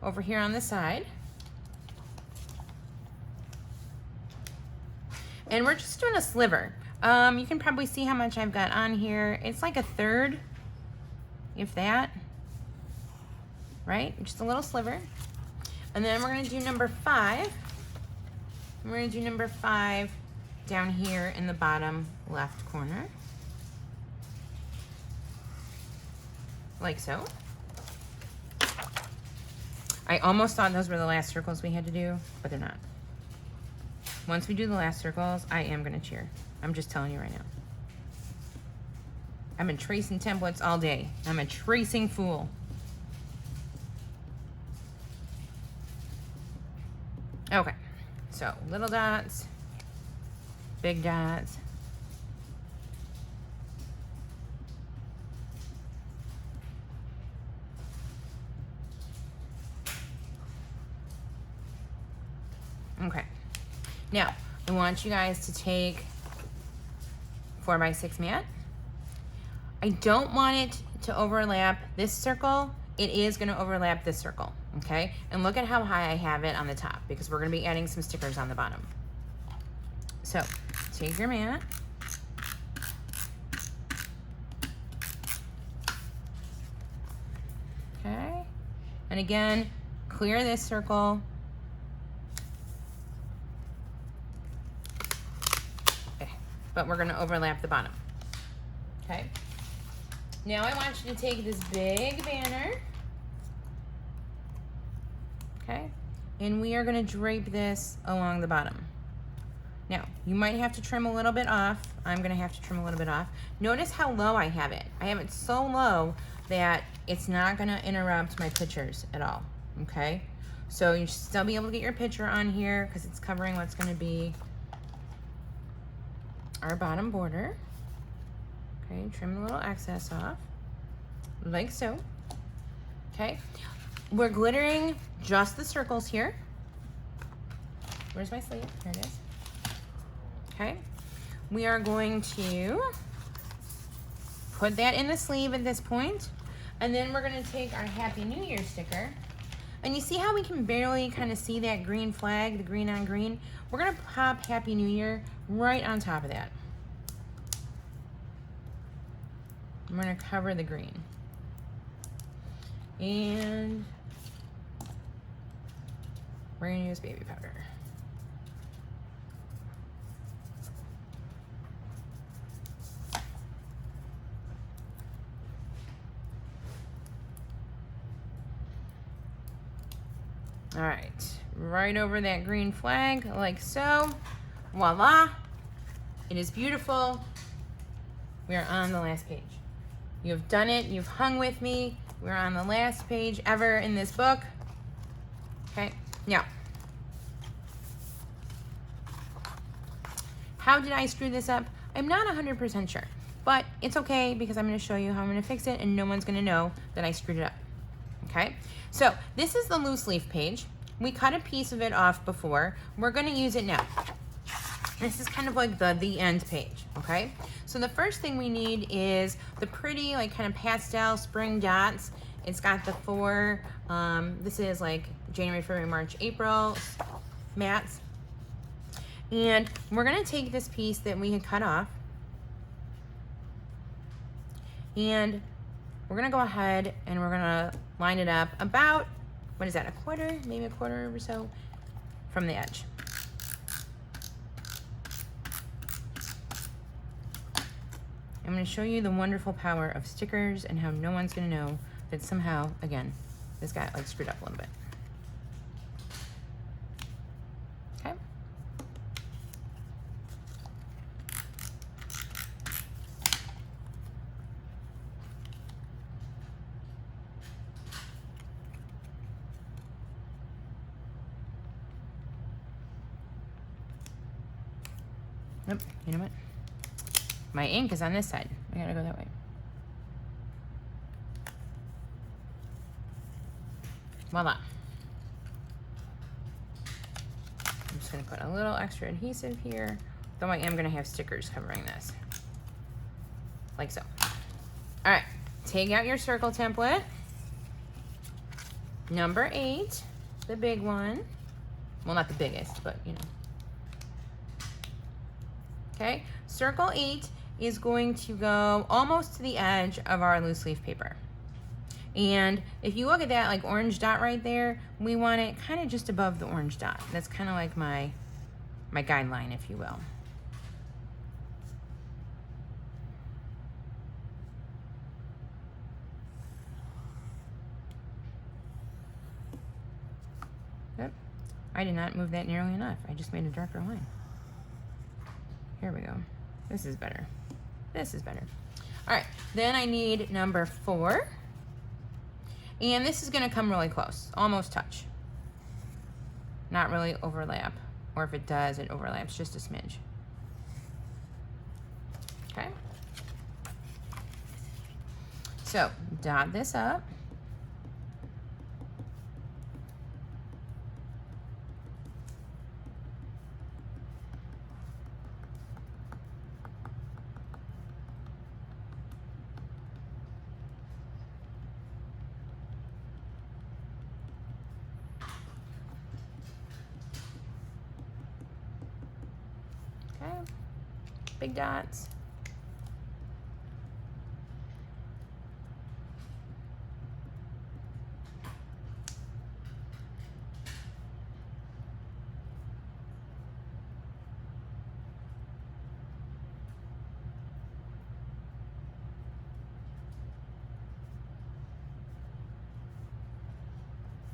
over here on the side. And we're just doing a sliver. You can probably see how much I've got on here. It's like a third, if that, right? Just a little sliver. And then we're gonna do number 5. We're gonna do number 5 down here in the bottom left corner. Like so. I almost thought those were the last circles we had to do, but they're not. Once we do the last circles, I am gonna cheer. I'm just telling you right now. I've been tracing templates all day. I'm a tracing fool. Okay, so little dots, big dots. Okay, now I want you guys to take 4x6 mat. I don't want it to overlap this circle. It is gonna overlap this circle, okay? And look at how high I have it on the top because we're gonna be adding some stickers on the bottom. So take your mat. Okay, and again, clear this circle. But we're gonna overlap the bottom, okay? Now I want you to take this big banner, okay? And we are gonna drape this along the bottom. Now, you might have to trim a little bit off. I'm gonna have to trim a little bit off. Notice how low I have it. I have it so low that it's not gonna interrupt my pictures at all, okay? So you should still be able to get your picture on here because it's covering what's gonna be our bottom border. Okay, trim the little excess off, like so. Okay, we're glittering just the circles here. Where's my sleeve? Here it is. Okay, we are going to put that in the sleeve at this point, And then we're gonna take our Happy New Year sticker. And you see how we can barely kind of see that green flag, the green on green? We're gonna pop Happy New Year right on top of that. I'm gonna cover the green. And we're gonna use baby powder. All right, right over that green flag, like so. Voila, it is beautiful. We are on the last page. You have done it, you've hung with me. We're on the last page ever in this book. Okay, now, how did I screw this up? I'm not 100% sure, but it's okay because I'm gonna show you how I'm gonna fix it and no one's gonna know that I screwed it up. Okay, so this is the loose leaf page. We cut a piece of it off before. We're gonna use it now. This is kind of like the end page, okay? So the first thing we need is the pretty like kind of pastel spring dots. It's got the 4, this is like January, February, March, April mats. And we're gonna take this piece that we had cut off and we're gonna go ahead and we're gonna line it up about, what is that, a quarter, maybe a quarter or so from the edge. I'm gonna show you the wonderful power of stickers and how no one's gonna know that somehow, again, this got like screwed up a little bit. Okay. Nope, you know what? My ink is on this side. I gotta go that way. Voila. I'm just gonna put a little extra adhesive here, though I am gonna have stickers covering this. Like so. All right, take out your circle template. Number 8, the big one. Well, not the biggest, but you know. Okay, circle 8 is going to go almost to the edge of our loose leaf paper. And if you look at that like orange dot right there, we want it kind of just above the orange dot. That's kind of like my guideline, if you will. Yep, I did not move that nearly enough. I just made a darker line. Here we go. This is better. This is better. All right, then I need number 4. And this is gonna come really close, almost touch. Not really overlap, or if it does, it overlaps just a smidge. Okay. So, dot this up. Big dots.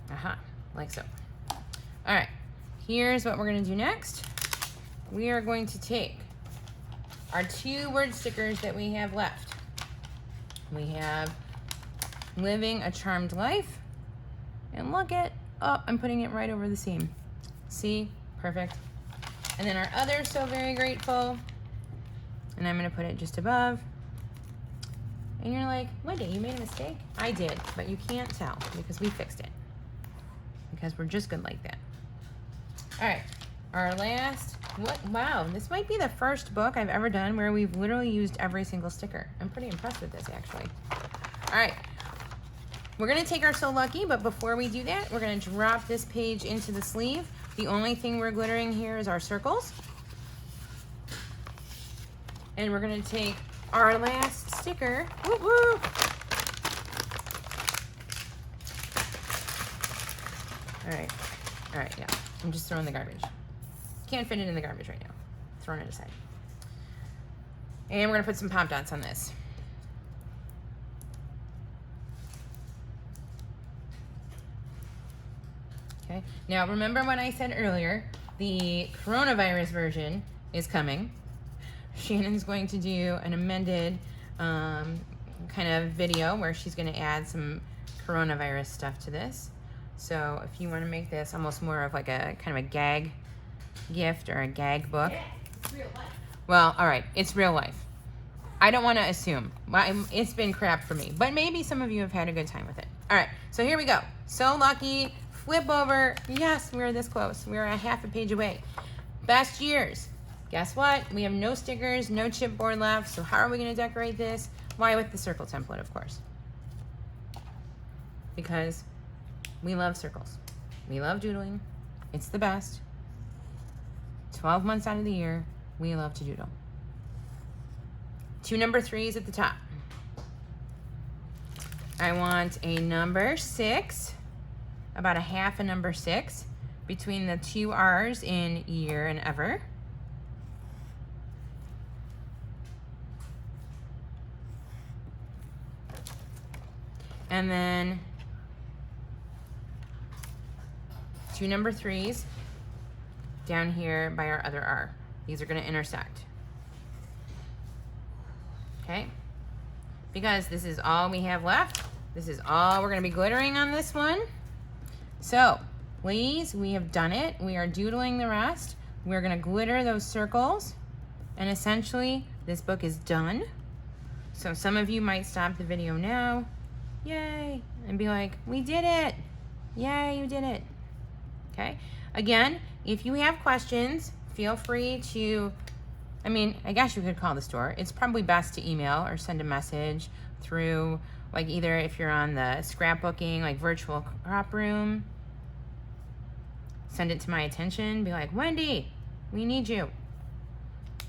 Aha, like so. All right, here's what we're gonna do next. We are going to take our 2 word stickers that we have left. We have Living a Charmed Life, and look at, oh, I'm putting it right over the seam. See, perfect. And then our other So Very Grateful, and I'm gonna put it just above. And you're like, Linda, you made a mistake? I did, but you can't tell because we fixed it. Because we're just good like that. All right, our last, wow, this might be the first book I've ever done where we've literally used every single sticker. I'm pretty impressed with this, actually. All right, We're gonna take our So Lucky, but before we do that, we're gonna drop this page into the sleeve. The only thing we're glittering here is our circles. And we're gonna take our last sticker. Woo woo. All right, yeah. I'm just throwing the garbage. Can't fit it in the garbage right now. Throwing it aside. And we're gonna put some pop dots on this. Okay, now remember what I said earlier, the coronavirus version is coming. Shannon's going to do an amended kind of video where she's gonna add some coronavirus stuff to this. So if you wanna make this almost more of like a kind of a gag gift or a gag book. Yeah, it's real life. Well, all right, it's real life. I don't wanna assume. It's been crap for me, but maybe some of you have had a good time with it. All right, so here we go. So Lucky. Flip over. Yes, we're this close. We're a half a page away. Best years. Guess what? We have no stickers, no chipboard left. So how are we going to decorate this? Why, with the circle template, of course. Because we love circles. We love doodling. It's the best. 12 months out of the year, we love to doodle. 2 number 3s at the top. I want a number 6. About a half a number 6 between the 2 R's in year and ever. And then 2 number 3s down here by our other R. These are going to intersect. Okay? Because this is all we have left. This is all we're going to be glittering on this one. So, ladies, we have done it. We are doodling the rest. We're gonna glitter those circles. And essentially, this book is done. So some of you might stop the video now. Yay! And be like, we did it! Yay, you did it! Okay? Again, if you have questions, feel free to, I guess you could call the store. It's probably best to email or send a message through, like either if you're on the scrapbooking, like virtual crop room, send it to my attention, be like, Wendy, we need you.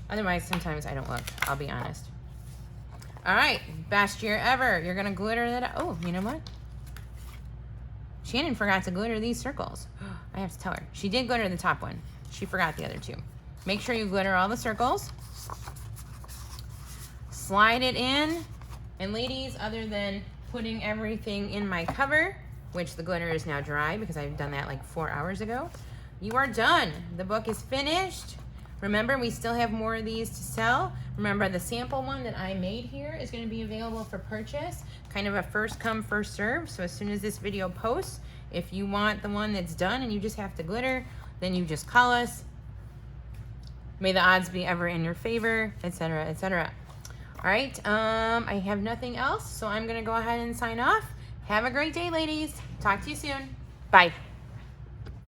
Otherwise, sometimes I don't look, I'll be honest. All right, best year ever. You're gonna glitter that. Oh, you know what? Shannon forgot to glitter these circles. I have to tell her. She did glitter the top one. She forgot the other 2. Make sure you glitter all the circles. Slide it in. And ladies, other than putting everything in my cover, which the glitter is now dry because I've done that like 4 hours ago, you are done. The book is finished. Remember, we still have more of these to sell. Remember, the sample one that I made here is going to be available for purchase, kind of a first come, first serve. So as soon as this video posts, if you want the one that's done and you just have to glitter, then you just call us. May the odds be ever in your favor, etc., etc. All right, I have nothing else, so I'm going to go ahead and sign off. Have a great day, ladies. Talk to you soon. Bye.